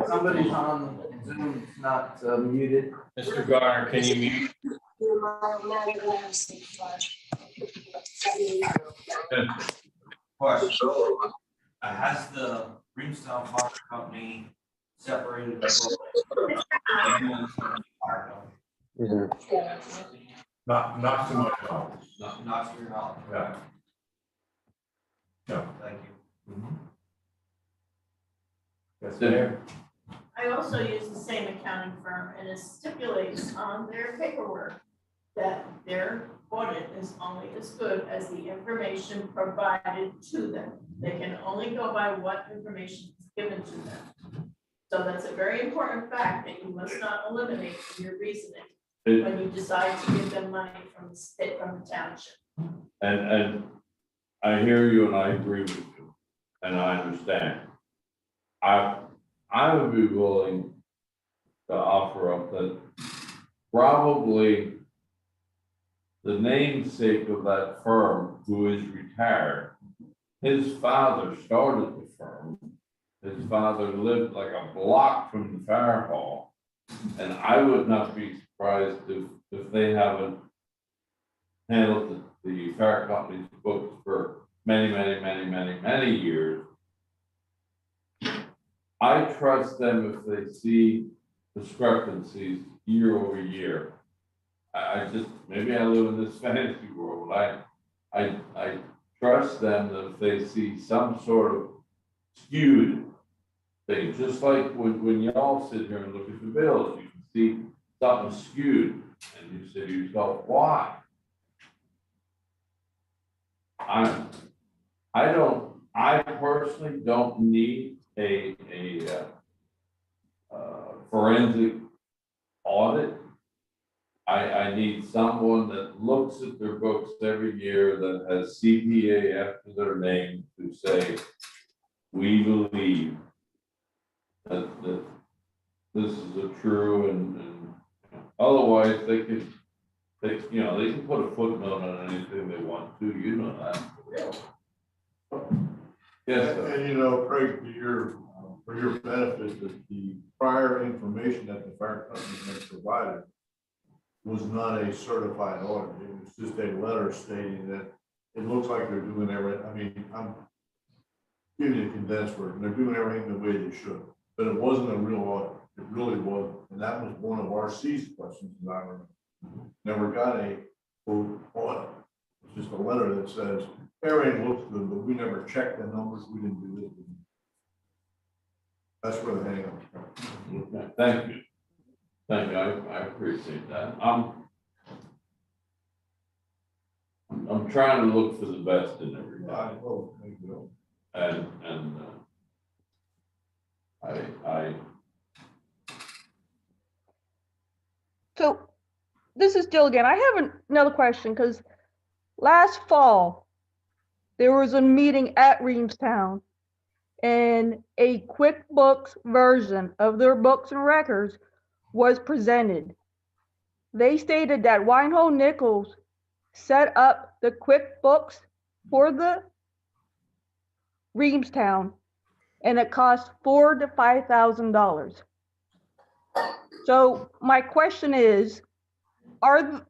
Somebody's on Zoom, it's not muted. Mr. Garner, can you mute? Question. Has the Greenstone Fire Company separated the ambulance from the fire company? Not to my knowledge. Not to your knowledge. Yeah. No. Thank you. Yes, ma'am. I also use the same accounting firm and it stipulates on their paperwork that their audit is only as good as the information provided to them. They can only go by what information is given to them. So that's a very important fact that you must not eliminate in your reasoning when you decide to give them money from the state, from the township. And I hear you and I agree with you, and I understand. I would be willing to offer up that probably the namesake of that firm who is retired, his father started the firm. His father lived like a block from the fire hall. And I would not be surprised if they haven't handled the fire company's books for many years. I trust them if they see discrepancies year over year. I just, maybe I live in this fantasy world. I trust them that if they see some sort of skewed thing, just like when y'all sit here and look at the bills, you can see something skewed and you say to yourself, why? I personally don't need a forensic audit. I need someone that looks at their books every year that has CPA after their name to say, we believe that this is a true and otherwise they can put a footnote on anything they want to, you know that. Yes, sir. And you know, Craig, for your benefit, that the prior information that the fire company has provided was not a certified audit. It was just a letter stating that it looks like they're doing everything. I mean, I'm giving you a condensed version. They're doing everything the way they should, but it wasn't a real audit. It really wasn't. And that was one of our C's questions that I remember. Never got a quote audit. It's just a letter that says, everything looks good, but we never checked the numbers. We didn't do this. That's where the hang up is. Okay, thank you. Thank you, I appreciate that. I'm trying to look for the best in everybody. Oh, thank you. And I So this is Jill again. I have another question, because last fall, there was a meeting at Reamstown, and a QuickBooks version of their books and records was presented. They stated that Weinhold Nichols set up the QuickBooks for the Reamstown, and it cost $4,000 to $5,000. So my question is, are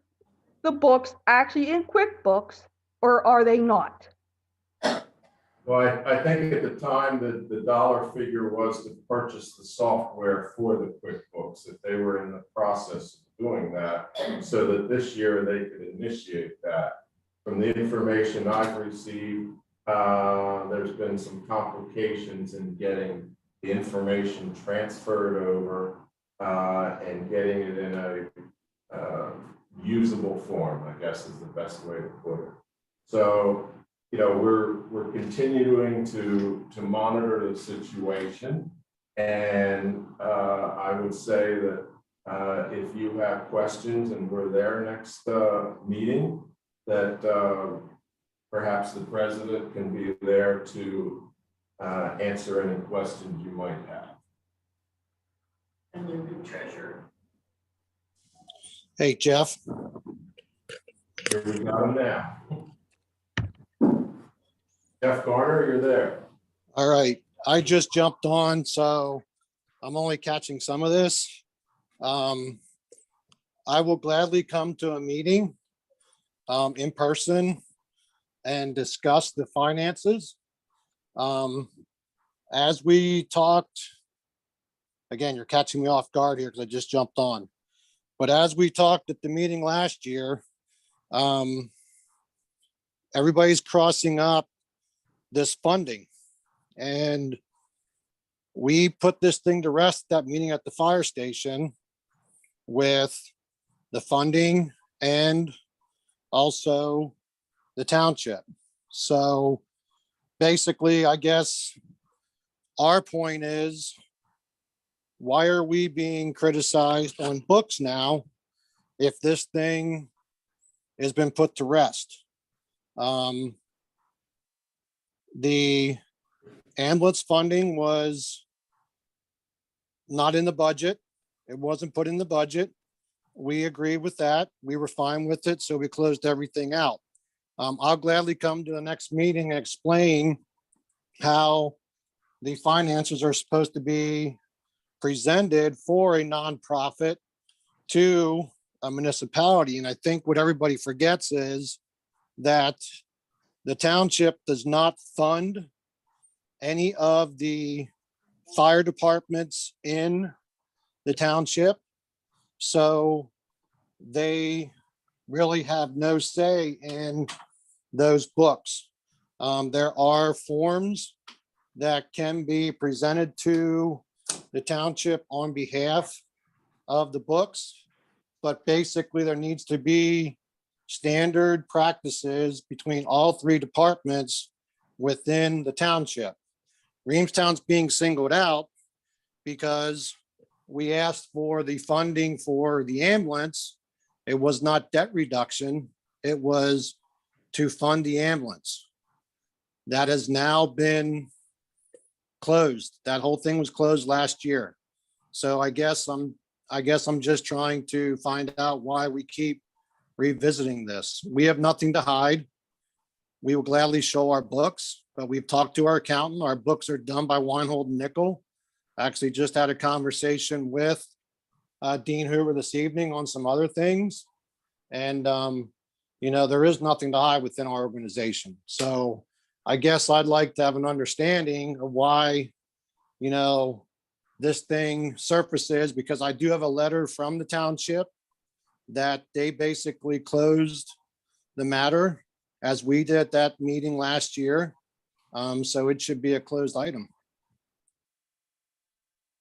the books actually in QuickBooks, or are they not? Well, I think at the time that the dollar figure was to purchase the software for the QuickBooks, that they were in the process of doing that, so that this year they could initiate that. From the information I've received, there's been some complications in getting the information transferred over and getting it in a usable form, I guess is the best way to put it. So, you know, we're continuing to monitor the situation, and I would say that if you have questions and we're there next meeting, that perhaps the president can be there to answer any questions you might have. And the new treasurer. Hey, Jeff. Here we got him now. Jeff Garner, you're there. All right. I just jumped on, so I'm only catching some of this. I will gladly come to a meeting in person and discuss the finances. As we talked, again, you're catching me off guard here because I just jumped on. But as we talked at the meeting last year, everybody's crossing up this funding. And we put this thing to rest, that meeting at the fire station, with the funding and also the township. So basically, I guess our point is, why are we being criticized on books now if this thing has been put to rest? The ambulance funding was not in the budget. It wasn't put in the budget. We agreed with that. We were fine with it, so we closed everything out. I'll gladly come to the next meeting and explain how the finances are supposed to be presented for a nonprofit to a municipality. And I think what everybody forgets is that the township does not fund any of the fire departments in the township. So they really have no say in those books. There are forms that can be presented to the township on behalf of the books, but basically there needs to be standard practices between all three departments within the township. Reamstown's being singled out because we asked for the funding for the ambulance. It was not debt reduction. It was to fund the ambulance. That has now been closed. That whole thing was closed last year. So I guess I'm just trying to find out why we keep revisiting this. We have nothing to hide. We will gladly show our books, but we've talked to our accountant. Our books are done by Weinhold and Nickel. I actually just had a conversation with Dean Hoover this evening on some other things. And, you know, there is nothing to hide within our organization. So I guess I'd like to have an understanding of why, you know, this thing surfaces, because I do have a letter from the township that they basically closed the matter as we did at that meeting last year. So it should be a closed item.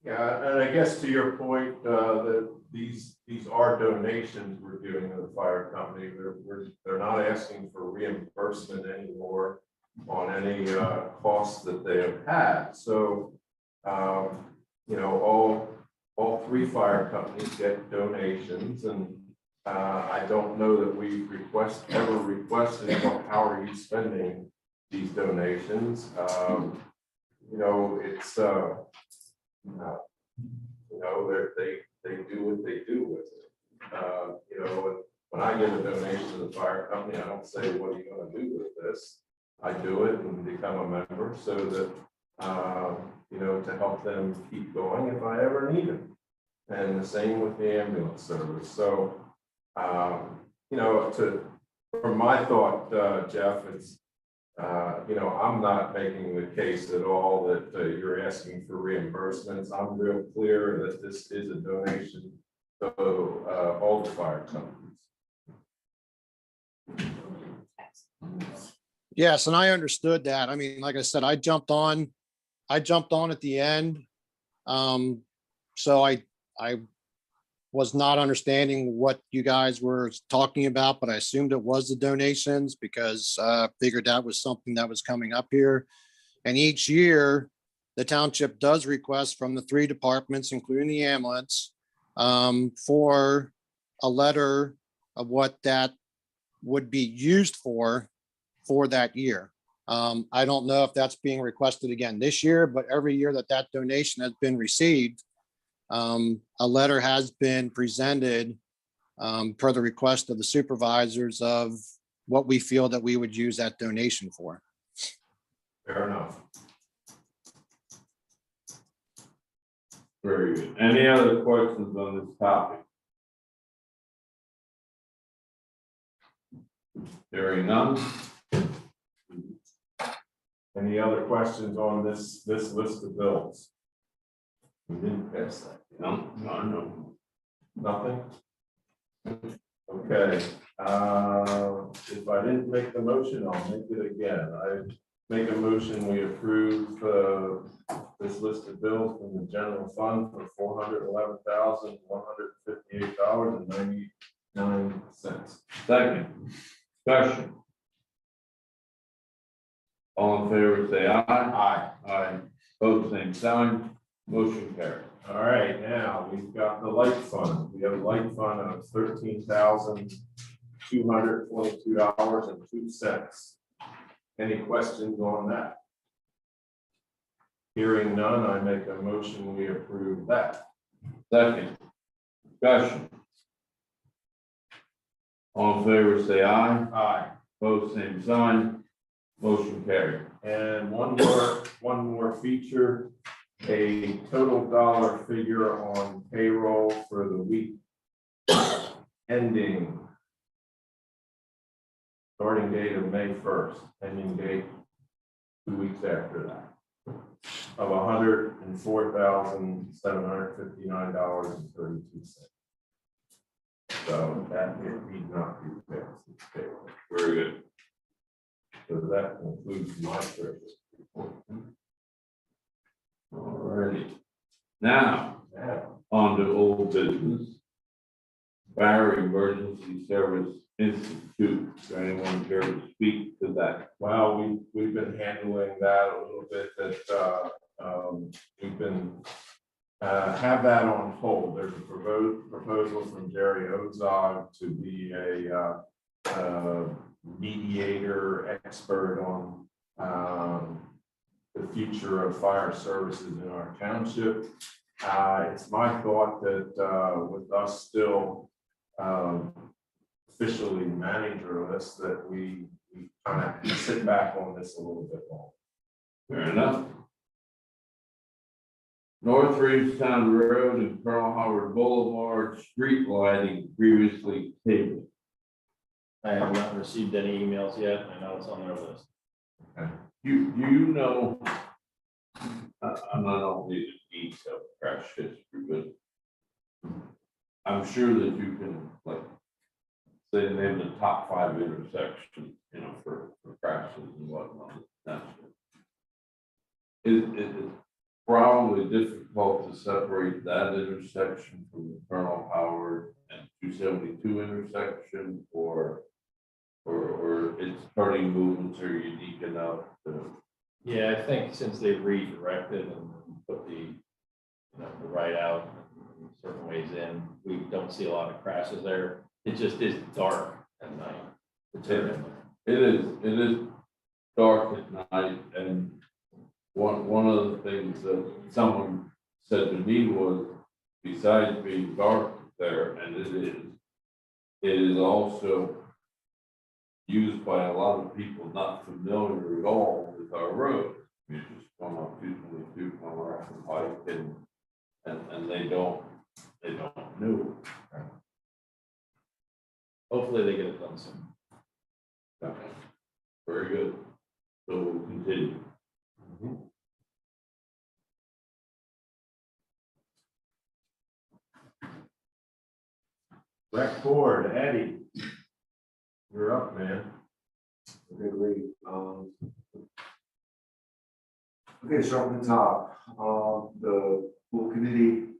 Yeah, and I guess to your point, that these are donations we're giving to the fire company. They're not asking for reimbursement anymore on any costs that they have had. So, you know, all three fire companies get donations, and I don't know that we ever requested, well, how are you spending these donations? You know, it's, you know, they do what they do with it. You know, when I give a donation to the fire company, I don't say, what are you gonna do with this? I do it and become a member so that, you know, to help them keep going if I ever need them. And the same with the ambulance service. So, you know, from my thought, Jeff, it's, you know, I'm not making the case at all that you're asking for reimbursements. I'm real clear that this is a donation to all the fire companies. Yes, and I understood that. I mean, like I said, I jumped on at the end. So I was not understanding what you guys were talking about, but I assumed it was the donations because figured that was something that was coming up here. And each year, the township does request from the 3 departments, including the ambulance, for a letter of what that would be used for that year. I don't know if that's being requested again this year, but every year that donation has been received, a letter has been presented per the request of the supervisors of what we feel that we would use that donation for. Fair enough. Very good. Any other questions on this topic? Hearing none. Any other questions on this list of bills? We didn't pass that. No, no. Nothing? Okay, if I didn't make the motion, I'll make it again. I make a motion, we approve this list of bills from the general fund for $411,158.99. Second, discussion. All in favor, say aye. Aye. Aye. Both same sign. Motion carried. All right, now we've got the light fund. We have a light fund of $13,222.02. Any questions on that? Hearing none, I make a motion, we approve that. Second, discussion. All in favor, say aye. Aye. Both same sign. Motion carried. And one more feature, a total dollar figure on payroll for the week ending starting date of May 1st, ending date 2 weeks after that, of $104,759.32. So that need not be fixed. Very good. So that concludes my service report. Alrighty. Now, Now, on to old business. Fire Emergency Service Institute. Is there anyone here to speak to that? well, we've been handling that a little bit, that we've been have that on hold. There's a proposal from Jerry Ozog to be a mediator expert on the future of fire services in our township. It's my thought that with us still officially managerless, that we kind of sit back on this a little bit longer. Fair enough. North Reevestown Road and Pearl Harbor Boulevard street lighting previously tabled. I have not received any emails yet. I know it's on their list. You know, I'm not only the detail crash history, but I'm sure that you can, like, say the name of the top 5 intersections, you know, for crashes and whatnot. It's probably difficult to separate that intersection from the Colonel Howard and 272 intersection, or its turning movements are unique enough to. Yeah, I think since they've redirected and put the right out certain ways in, we don't see a lot of crashes there. It just is dark at night. It is dark at night, and one of the things that someone said to me was, besides being dark there, and it is also used by a lot of people not familiar at all with our roads. You just come up 222, come around from Pike, and they don't know. Hopefully they get it done soon. Okay. Very good. So we'll continue. Rec board, Eddie. You're up, man. Okay, great. Okay, start from the top. The full committee,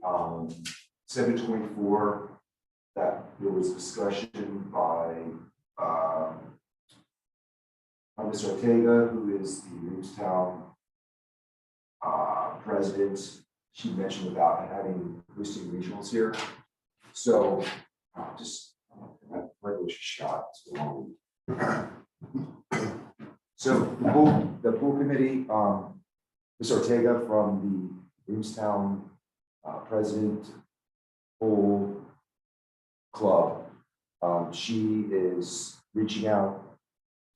724, that there was discussion by Mr. Ortega, who is the Williamstown president. She mentioned about having boosting regionals here. So just regular shot. So the pool committee, Ms. Ortega from the Williamstown president pool club, she is reaching out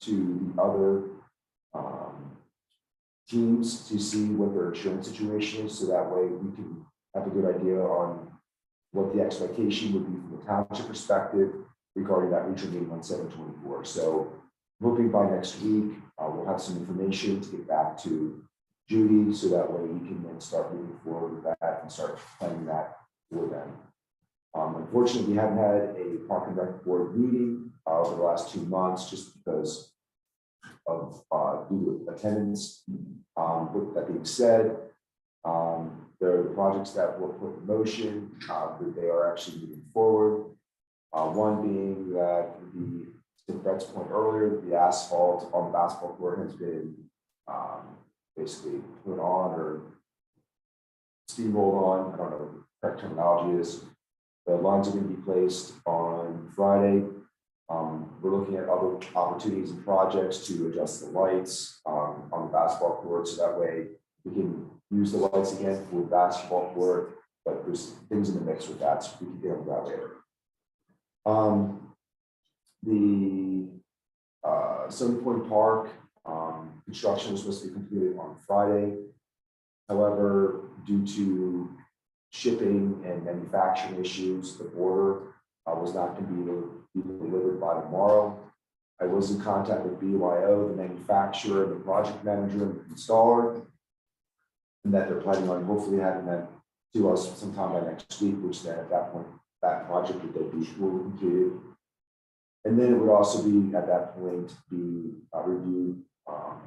to the other teams to see what their insurance situation is, so that way we can have a good idea on what the expectation would be from the township perspective regarding that regional meeting on 724. So hoping by next week, we'll have some information to get back to Judy, so that way we can then start moving forward with that and start planning that for them. Unfortunately, we haven't had a Park and Rec board meeting over the last 2 months, just because of due to attendance. With that being said, there are the projects that were put in motion, that they are actually moving forward. One being that to Brett's point earlier, the asphalt on the basketball court has been basically put on or steamrolled on. I don't know what the correct terminology is. The lines are going to be placed on Friday. We're looking at other opportunities and projects to adjust the lights on the basketball court, so that way we can use the lights again for basketball court, but there's things in the mix with that, so we can get into that later. The Sunny Point Park construction was supposed to be completed on Friday. However, due to shipping and manufacturing issues, the border was not going to be able to be delivered by tomorrow. I was in contact with BYO, the manufacturer, the project manager, and the installer, and that they're planning on hopefully having that to us sometime by next week, which then at that point, that project would then be fully completed. And then it would also be at that point be reviewed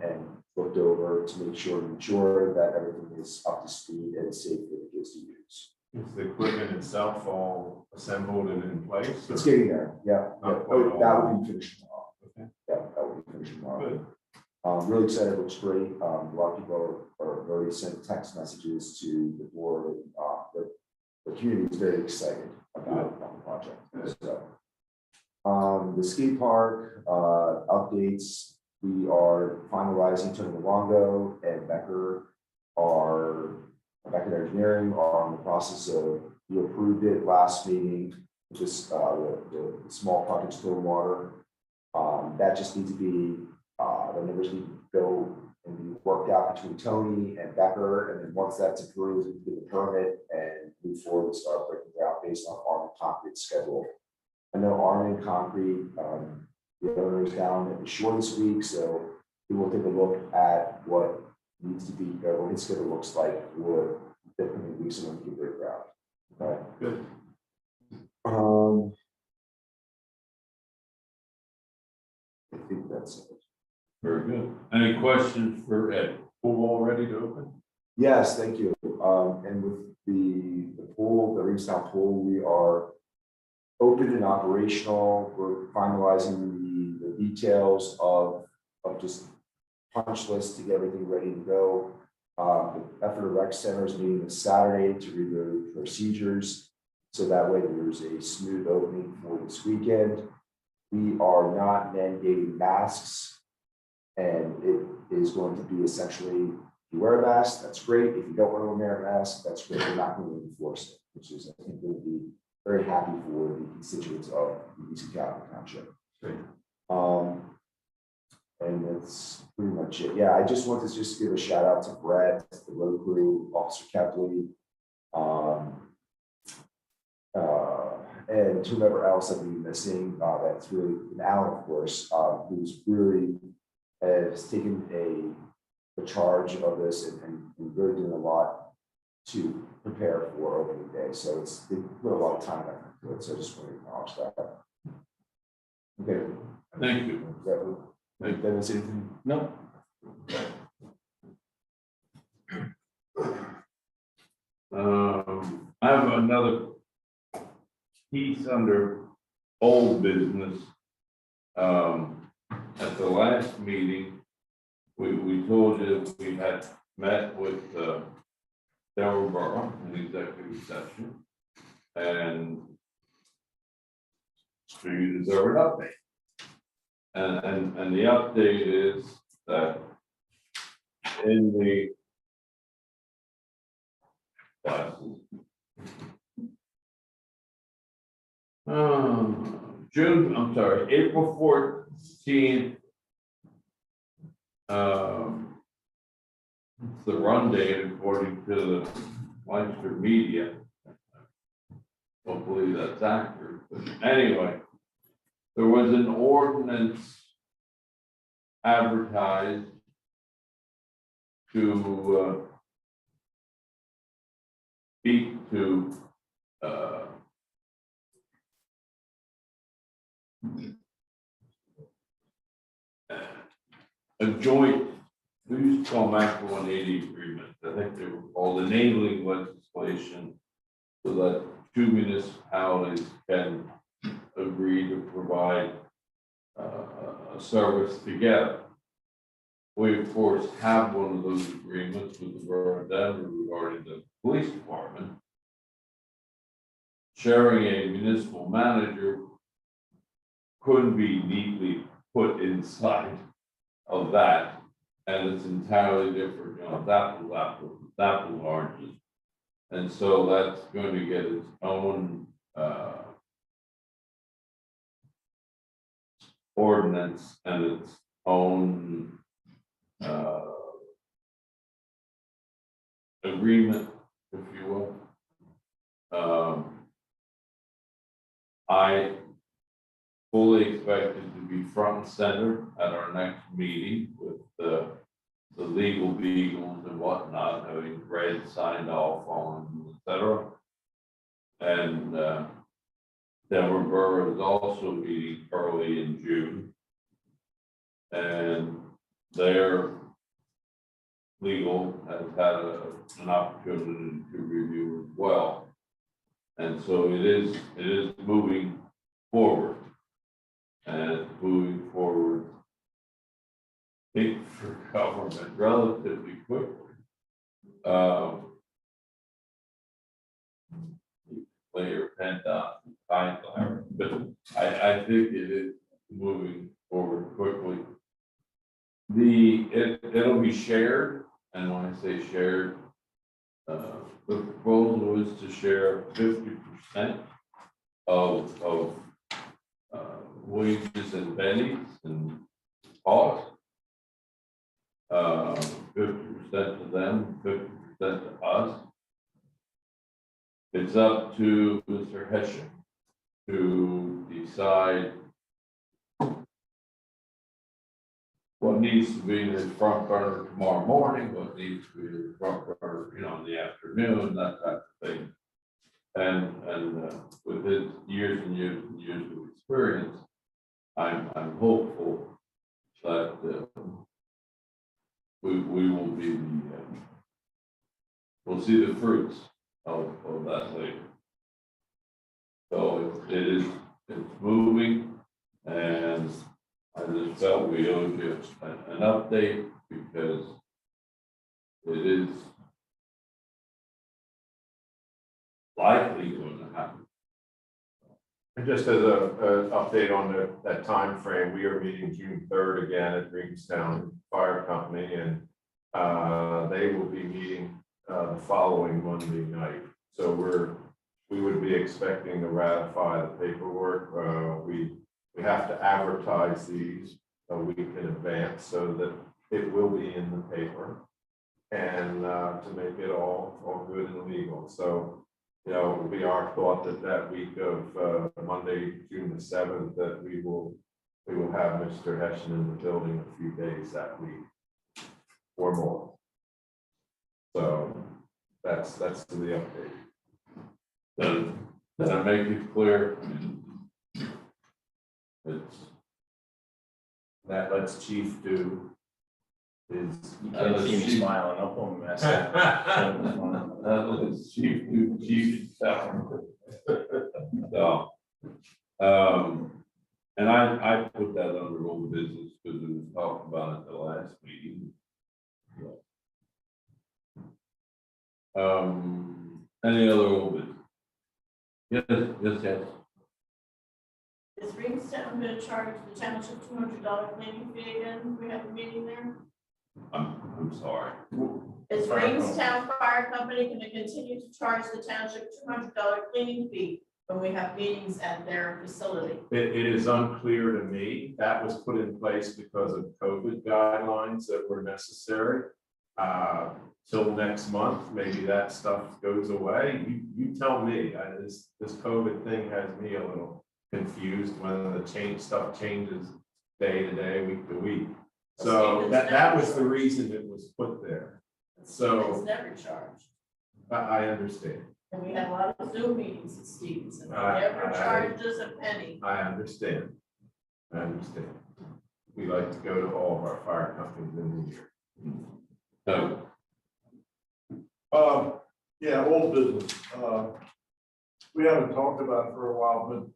and looked over to make sure and ensure that everything is up to speed and safe for the kids to use. Is the equipment itself all assembled and in place? It's getting there, yeah. Not quite all. That would be finished tomorrow. Okay. Yeah, that would be finished tomorrow. Good. Really excited, looks great. A lot of people are already sending text messages to the board. The community is very excited about the project. So, the skate park updates, we are finalizing Tony Longo and Becker Engineering are in the process of, we approved it last meeting, just the small project stormwater. That just needs to be, the numbers need to go and be worked out between Tony and Becker, and then once that's approved, we can get the permit and move forward and start breaking ground based on Army Concrete schedule. I know Army Concrete, the owner is down at the shore this week, so we will take a look at what needs to be, what his schedule looks like for the coming weeks and when we can break ground. Okay. Good. I think that's it. Very good. Any questions for Ed? Pool all ready to open? Yes, thank you. And with the pool, the Williamstown pool, we are open and operational. We're finalizing the details of just punch lists to get everything ready to go. The Effort Rec Center is meeting this Saturday to review the procedures So that way there's a smooth opening for this weekend. We are not mandating masks. And it is going to be essentially, if you wear a mask, that's great. If you don't want to wear a mask, that's great. We're not going to enforce it, which is, I think, going to be very happy for the constituents of the East Cocalico Township. Great. And that's pretty much it. Yeah, I just want to just give a shout out to Brett, the road crew, Officer Kepley, and whomever else I've been missing. That's really, and Alan, of course, who's really has taken the charge of this and really doing a lot to prepare for opening day. So they put a lot of time and effort into it. So I just want to acknowledge that. Okay. Thank you. Dennis, anything? No. I have another piece under old business. At the last meeting, we told you we had met with Delaware Borough in executive session, and so you deserve an update. And the update is that in the April 14th. It's the run date according to the Leinster media. Hopefully that's accurate. But anyway, there was an ordinance advertised to speak to a joint, we used to call them Act 180 agreements. I think they were called enabling legislation so that two municipalities can agree to provide a service together. We, of course, have one of those agreements with the Borough of Denver regarding the police department. Sharing a municipal manager couldn't be neatly put inside of that, and it's entirely different, it's apples, oranges. And so that's going to get its own ordinance and its own agreement, if you will. I fully expect it to be front and center at our next meeting with the legal beagles and whatnot, having read, signed off on, et cetera. And Denver Borough is also meeting early in June. And their legal has had an opportunity to review as well. And so it is moving forward. And it's moving forward, I think, for government relatively quickly. Lay your pen down, time, but I think it is moving forward quickly. It'll be shared, and when I say shared, the proposal is to share 50% of wages and bennies and costs. 50% to them, 50% to us. It's up to Mr. Hessian to decide what needs to be in the front burner tomorrow morning, what needs to be in the front burner, in the afternoon, that type of thing. And with his years and years and years of experience, I'm hopeful that we will be we'll see the fruits of that later. So it's moving, and I just felt we owed you an update because it is likely going to happen And just as a update on that time frame, we are meeting June 3rd again at Greenstown Fire Company, and they will be meeting the following Monday night. So we would be expecting to ratify the paperwork. We have to advertise these a week in advance so that it will be in the paper, and to make it all good and legal. So, you know, it will be our thought that week of Monday, June the 7th, that we will have Mr. Hessian in the building a few days that week or more. So that's the update. Does that make it clear? It's, That lets Chief do his. You can't see me smiling, I'll pull my mask up. it's chief stuff. So, and I put that under old business because it was talked about at the last meeting. Any other old business? Yes. Is Reamstown gonna charge the township $200 cleaning fee again? We have a meeting there. I'm sorry. Is Reamstown Fire Company gonna continue to charge the township $200 cleaning fee when we have meetings at their facility? It is unclear to me. That was put in place because of COVID guidelines that were necessary. Till next month, maybe that stuff goes away. You tell me. This COVID thing has me a little confused when the stuff changes day to day, week to week. So that was the reason it was put there. So It's never charged. I understand. And we had a lot of Zoom meetings at Stevens, and they I- never I- charged us a penny. I understand. We like to go to all of our fire companies in the year. So, Yeah, old business. We haven't talked about it for a while, but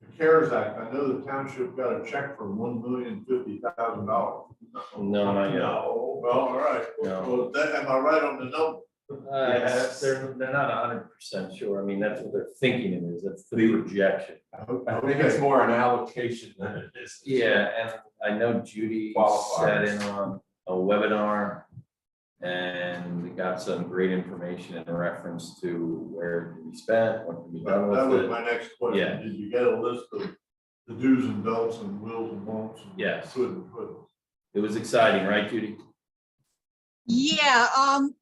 the CARES Act, I know the township got a check for $1,050,000. No, not yet. No, well, all right. No. Well, am I right on the number? Yes, they're not 100% sure. I mean, that's what they're thinking it is. That's the projection. I think it's more an allocation than it is. Yeah, and I know Judy sat in on a webinar and we got some great information in reference to where to be spent, what can be done That with was it. my next question. Yeah. Did you get a list of the do's and don'ts and wills and won'ts? And Yes. could and couldn't? It was exciting, right, Judy? Yeah,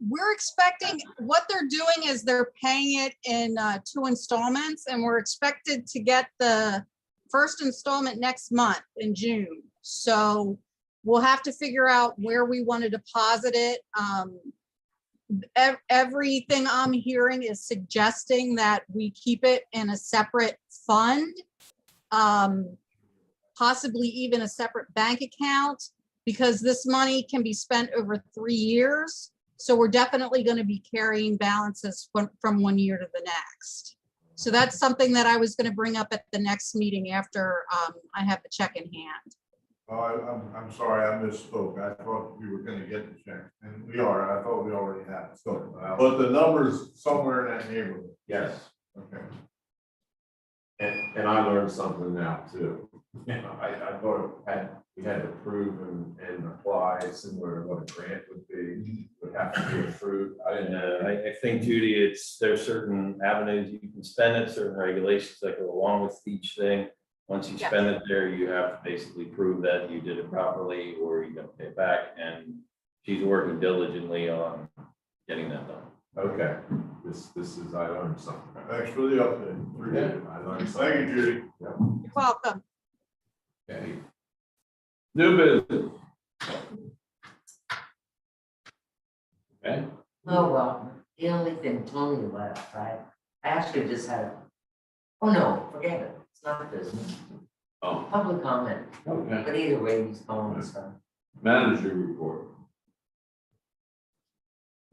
we're expecting, what they're doing is they're paying it in 2 installments, and we're expected to get the first installment next month in June. So we'll have to figure out where we want to deposit it. Everything I'm hearing is suggesting that we keep it in a separate fund, possibly even a separate bank account, because this money can be spent over 3 years. So we're definitely going to be carrying balances from 1 year to the next. So that's something that I was going to bring up at the next meeting after I have the check in hand. Oh, I'm sorry, I misspoke. I thought we were gonna get the check, and we are. I thought we already had it. So, but the number's somewhere in that neighborhood. Yes. Okay. And I learned something now too. I thought we had to prove and apply similar to what a grant would be, would have to be approved. I didn't know. I think, Judy, there's certain avenues you can spend it, certain regulations that go along with each thing. Once you spend it there, you have to basically prove that you did it properly or you're gonna pay it back. And she's working diligently on getting that done. Okay, this is, I learned something. Thanks for the update. Appreciate it. I learned something. Thank you, Judy. You're welcome. okay. New business. Okay, Oh, well, the only thing Tony left, right? I actually just had, oh no, forget it. It's not business. oh, Public comment. okay. But either way, he's going, so. Manager report.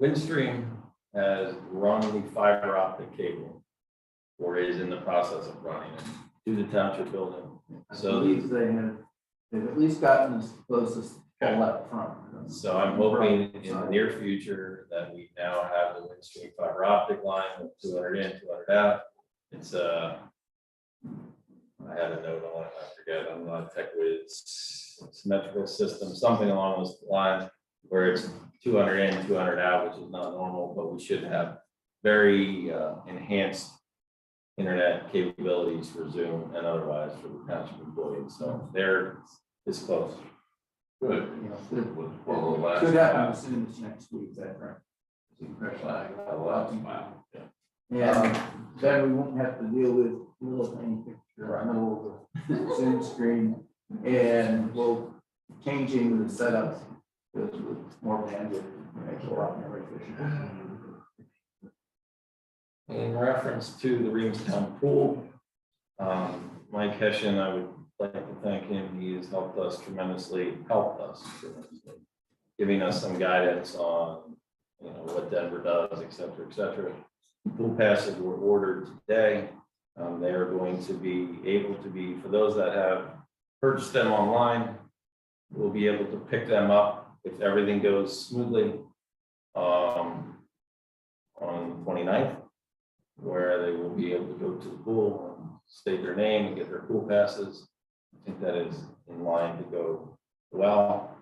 Windstream has run the fiber optic cable, or is in the process of running it to the township building. I So, believe they've at least gotten as close as all up front. so I'm hoping in the near future that we now have the Windstream fiber optic line with 200 in, 200 out. It's I had a note on it, I forget, I'm not tech whiz, symmetrical system, something along those lines, where it's 200 in, 200 out, which is not normal, but we should have very enhanced internet capabilities for Zoom and otherwise for the township employees, so there is close. Good. Well, the last Could happen mile. as soon as next week, is that right? The last mile, yeah. And then we won't have to deal with little tiny picture in the middle of the Zoom screen. And we'll changing the setup with more bandwidth, makes it a lot more efficient. In reference to the Reamstown pool, Mike Hessian, I would like to thank him. He has helped us tremendously, giving us some guidance on, what Denver does, et cetera, et cetera. Pool passes were ordered today. They are going to be able to be, for those that have purchased them online, we'll be able to pick them up if everything goes smoothly on the 29th, where they will be able to go to the pool and state their name and get their pool passes. I think that is in line to go well.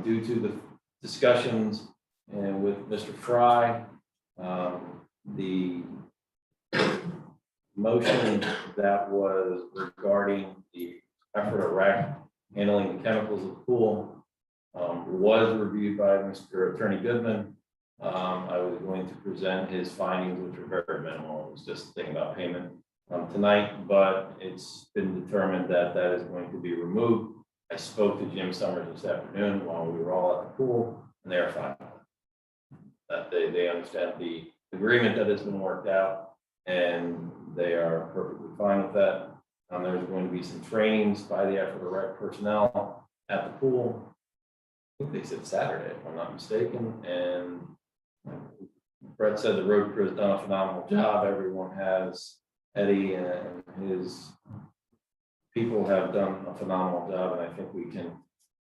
Due to the discussions and with Mr. Fry, the motion that was regarding the effort of RAC handling the chemicals of the pool was reviewed by Mr. Attorney Goodman. I was going to present his findings, which were very minimal. It was just a thing about payment tonight, but it's been determined that that is going to be removed. I spoke to Jim Summers this afternoon while we were all at the pool, and they are fine. That they understand the agreement that has been worked out, and they are perfectly fine with that. There's going to be some trainings by the effort of rec personnel at the pool. I think they said Saturday, if I'm not mistaken, and Brett said the road crew has done a phenomenal job. Everyone has, Eddie and his people have done a phenomenal job, and I think we can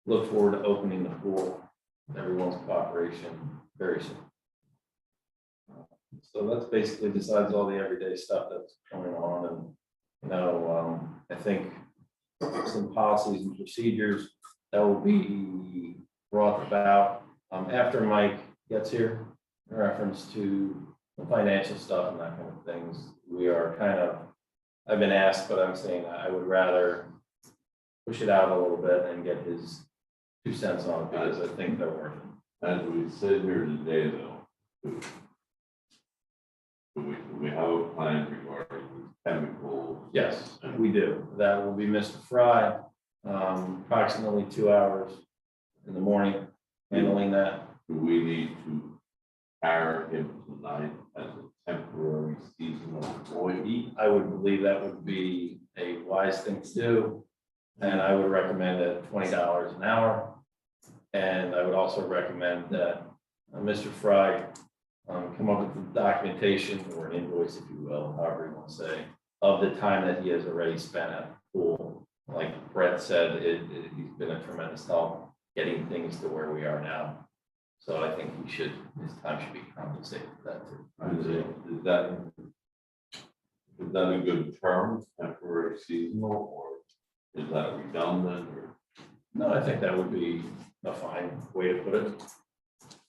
look forward to opening the pool with everyone's cooperation very soon. So that's basically, besides all the everyday stuff that's going on, and I think some policies and procedures that will be brought about after Mike gets here in reference to the financial stuff and that kind of things. We are kind of, I've been asked, but I'm saying I would rather push it out a little bit and get his 2 cents on it, because I think they're worth it. As we sit here today, though, do we have a plan regarding chemicals? Yes, we do. That will be Mr. Fry, approximately 2 hours in the morning, handling that. Do we need to hire him tonight as a temporary seasonal employee? I would believe that would be a wise thing to do. And I would recommend at $20 an hour. And I would also recommend that Mr. Fry come up with the documentation or an invoice, if you will, however you want to say, of the time that he has already spent at the pool. Like Brett said, he's been a tremendous help getting things to where we are now. So I think his time should be compensated for that too. Is that a good term, temporary seasonal, or is that redundant, or? No, I think that would be a fine way to put it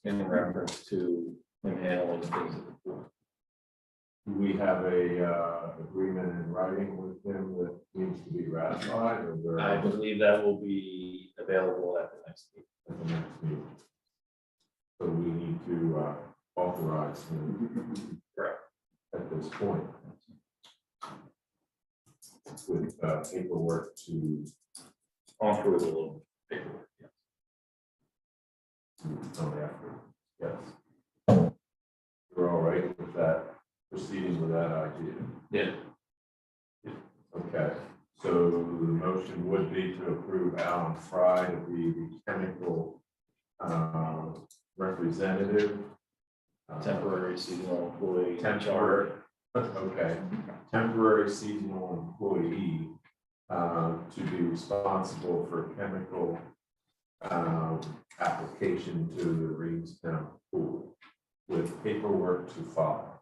in reference to him handling things at the pool. Do we have a agreement in writing with him that needs to be ratified, or there? I believe that will be available at the next meeting. At the next meeting? So we need to authorize him. Correct. At this point. With paperwork to. On through with a little paperwork, yes. Come after, yes. You're all right with that, proceeding with that idea? Yeah. Okay, so the motion would be to approve Alan Fry to be the chemical representative. Temporary seasonal employee. Temporary, okay, temporary seasonal employee to be responsible for chemical application to the Reamstown pool with paperwork to follow.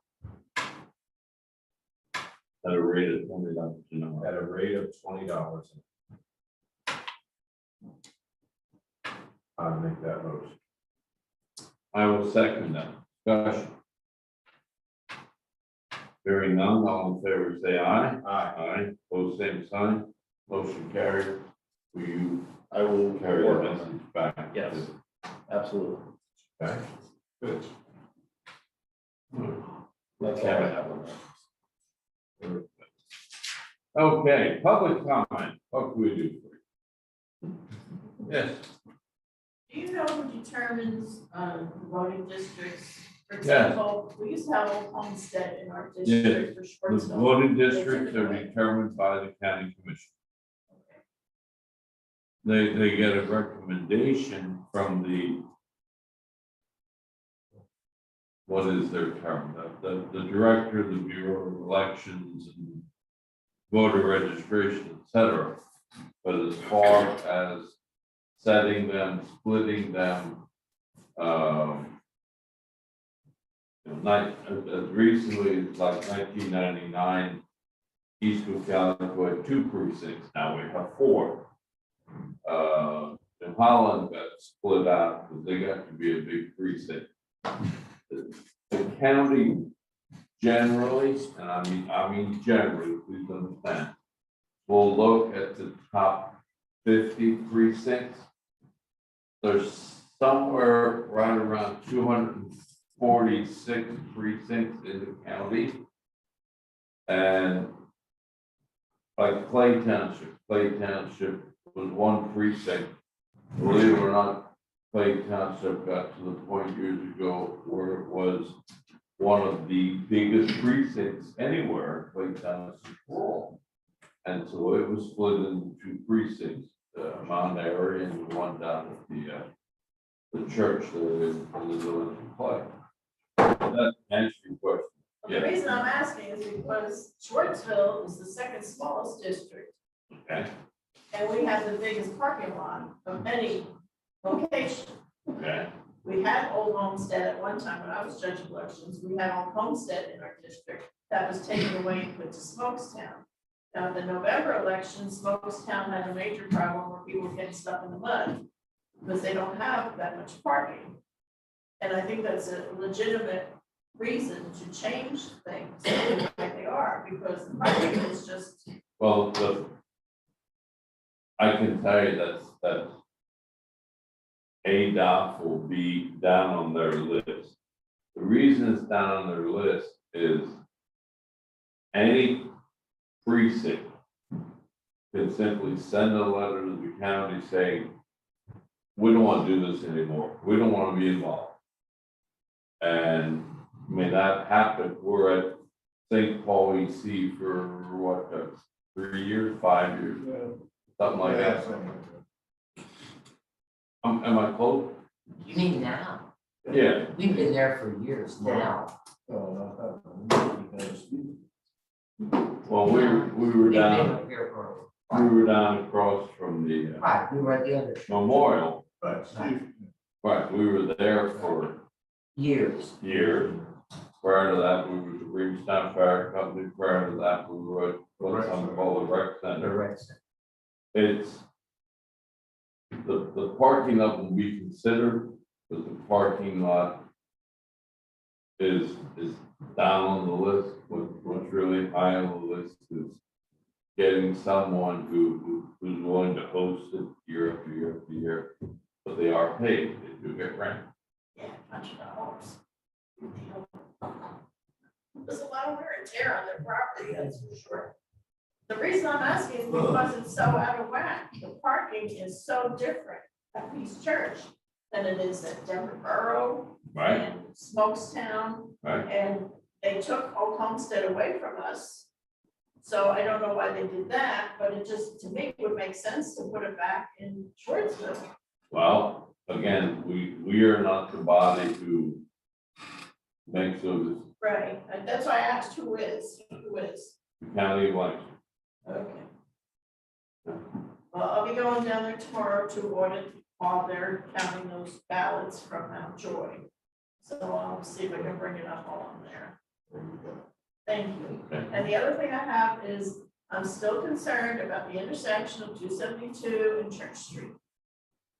At a rate of $20 an hour. at a rate of $20. I'll make that motion. I will second that. Discussion. Hearing none, all in favor, say aye. Aye. Aye, pose same sign, motion carried. Will you I will carry the work on message back? Yes. Absolutely. Okay, good. That's all I have on that. Okay, public comment, what can we do for you? Yes, Do you know who determines voting districts? For Yes. example, we used to have Old Homestead in our district for the Schwartzville. voting districts are determined by the county commission. They get a recommendation from the, what is their term, the director of the Bureau of Elections and voter registration, et cetera. But as far as setting them, splitting them, as recently as like 1999, East Cocalico had 2 precincts, now we have 4. In Holland got split out because they got to be a big precinct. The county generally, and I mean generally, please understand, will look at the top 50 precincts. There's somewhere right around 246 precincts in the county. And like Clay Township was 1 precinct. Believe it or not, Clay Township got to the point years ago where it was one of the biggest precincts anywhere, Clay Township rural. And so it was split into 2 precincts, Mount Airy and one down at the church there in the village of Clay. That answers your question. The reason I'm asking is because Schwartzville is the 2nd smallest district, Okay, and we have the biggest parking lot of any location. okay, We had Old Homestead at one time when I was judge of elections. We had Old Homestead in our district that was taken away and put to Smokestown. Now, the November election, Smokestown had a major problem where people were getting stuck in the mud because they don't have that much parking. And I think that's a legitimate reason to change things the way they are, because the parking is just, well, I can tell you that ADOT will be down on their list. The reason it's down on their list is any precinct can simply send a letter to the county saying, we don't want to do this anymore. We don't want to be involved. And I mean, that happened. We're at St. Paul EC for what, 3 years, 5 years, something like that. Am I close? You mean now? Yeah. We've been there for years now. Well, we were We've been down, up here for. we were down across from the Right, we were at the other. memorial. Right, Steve. Right, we were there for Years. years. Prior to that, we were the Greenstown Fire Company. Prior to that, we were at what's called the rec The center. rec center. It's the parking lot will be considered, but the parking lot is down on the list. What's really high on the list is getting someone who's willing to host it year after year after year, but they are paid. They do get rent. yeah, $100. There's a lot of wear and tear on their property, that's for sure. The reason I'm asking is because it's so out of whack. The parking is so different at Peace Church than it is at Denver Borough Right, and Smokestown. right. And they took Old Homestead away from us. So I don't know why they did that, but it just, to me, would make sense to put it back in Schwartzville. Well, again, we are not the body who makes those Right, and that's why I asked who is. county elections. Okay. Well, I'll be going down there tomorrow to audit while they're counting those ballots from Mount Joy. So I'll see if I can bring it up while I'm there. Thank you. Okay. And the other thing I have is, I'm still concerned about the intersection of 272 and Church Street.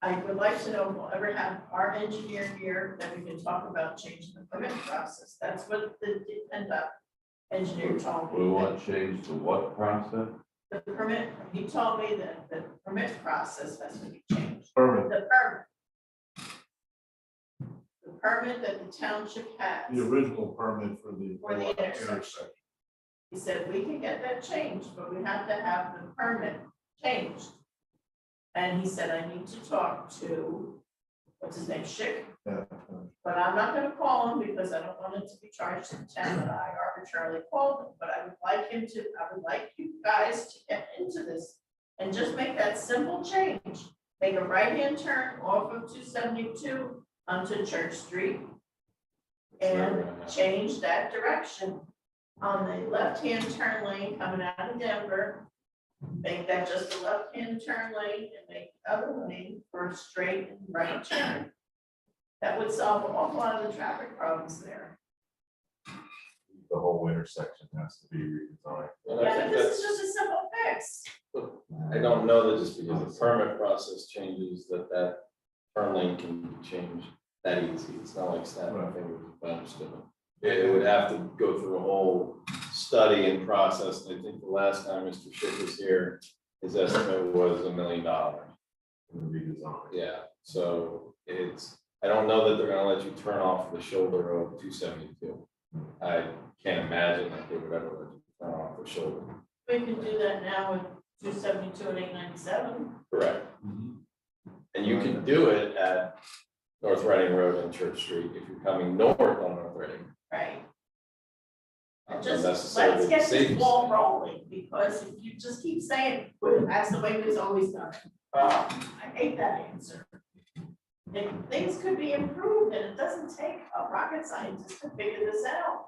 I would like to know if we'll ever have our engineer here that we can talk about changing the permit process. That's what the PennDOT engineer told me. We want to change the what process? The permit, he told me that the permit process has to be changed. Permit, The permit. The permit that the township has. the original permit for the For the intersection. intersection. He said, we can get that changed, but we have to have the permit changed. And he said, I need to talk to, what's his name, Schick? Yeah. But I'm not gonna call him because I don't want it to be charged to the town that I arbitrarily called him, but I would like him to, I would like you guys to get into this and just make that simple change. Make a right-hand turn off of 272 onto Church Street and change that direction. On the left-hand turn lane coming out of Denver, make that just a left-hand turn lane and make the other lane for a straight and right turn. That would solve an awful lot of the traffic problems there. The whole intersection has to be redesigned. And I Yeah, think but this that's, is just a simple fix. I don't know that just because the permit process changes that turn lane can be changed that easy. It's not like snapping fingers, if I understood it. It would have to go through a whole study and process. And I think the last time Mr. Schick was here, his estimate was $1 million. Redesign. Yeah, so it's, I don't know that they're gonna let you turn off the shoulder of 272. I can't imagine that they would ever let you turn off the shoulder. We can do that now with 272 and 897. Correct. And you can do it at North Reading Road and Church Street if you're coming north on North Reading. Right. And Not just, necessarily let's the get this safest. ball rolling, because if you just keep saying, well, that's the way it's always done. I hate that answer. And things could be improved, and it doesn't take a rocket scientist to figure this out.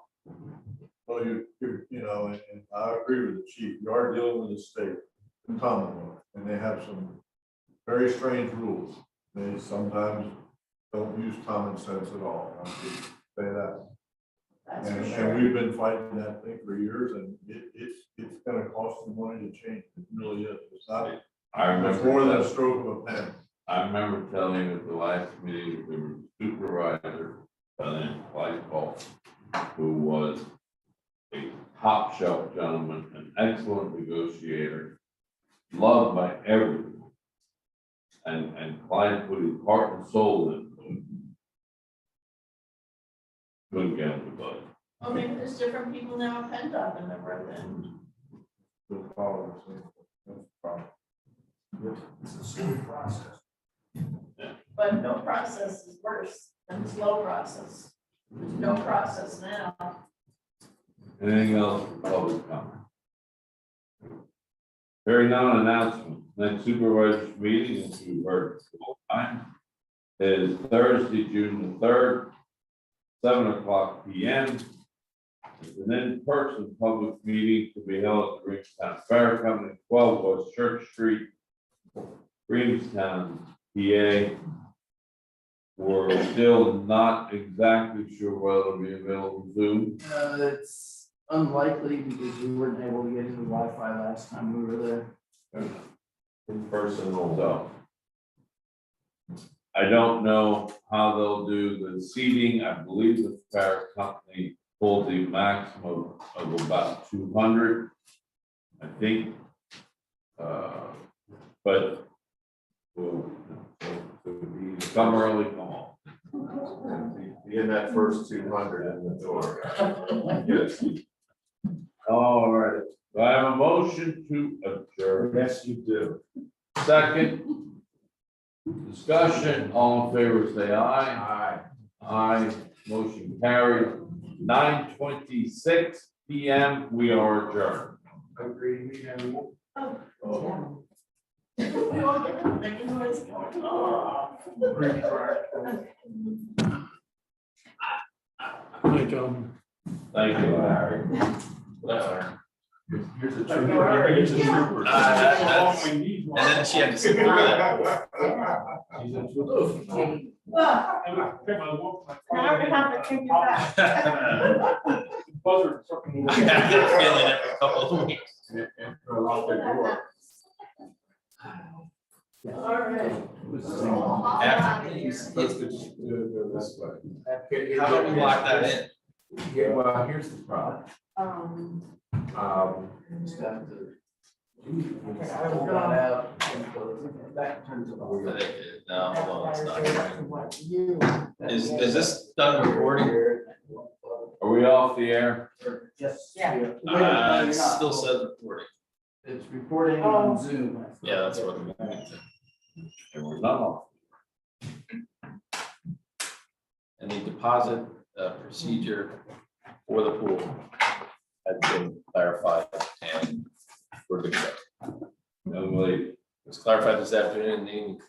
Well, you know, and I agree with the chief, you are dealing with the state, the Commonwealth, and they have some very strange rules. They sometimes don't use common sense at all, I'll just say that. That's for And sure. we've been fighting that thing for years, and it's gonna cost them money to change, it really is, it's not, I it's more than a remember, stroke of a pen. I remember telling at the last meeting, there was a supervisor, Cocalico, who was a top shelf gentleman, an excellent negotiator, loved by everyone. And Clyde put his heart and soul into it. Couldn't get him to budge. Well, maybe there's different people now at PennDOT than there were then. The problem, that's the problem. It's a slow process. But no process is worse than slow process. There's no process now. Anything else for public comment? Hearing none, announcement. Next supervisor's meeting is to work full time. Is Thursday, June the 3rd, 7:00 p.m. It's an in-person public meeting to be held at the Reevestown Fire Company, 12 West Church Street, Reevestown, PA. We're still not exactly sure whether it'll be available Zoom. It's unlikely because we weren't able to get into Wi-Fi last time we were there. In person also. I don't know how they'll do the seating. I believe the fire company pulled the maximum of about 200. I think. But we'll come early, come on. Be in that first 200 in the door. Yes. All right. Do I have a motion to adjourn? Yes, you do. Second. Discussion, all in favor, say aye. Aye. Aye, motion carried. 9:26 p.m. We are adjourned. Agree, we have. Oh. We all get to make a noise going. Oh. Thank you, Larry. Here's a trooper. And then she had to sit through that. Now we have to take it back. buzzer. I got that feeling every couple of weeks. All right. Let's go this way. How about we lock that in? Yeah, well, here's the problem. Just have to. Pull that out and close it. That turns it off. I think it- No, hold on, it's not. Is this done recording? Are we off the air? Yes. Yeah. Wait, no, you're It not. still says recording. It's recording on Zoom. Yeah, that's what we meant to. And we're not off. And the deposit procedure for the pool has been clarified and we're good to go. No, wait. It was clarified this afternoon, and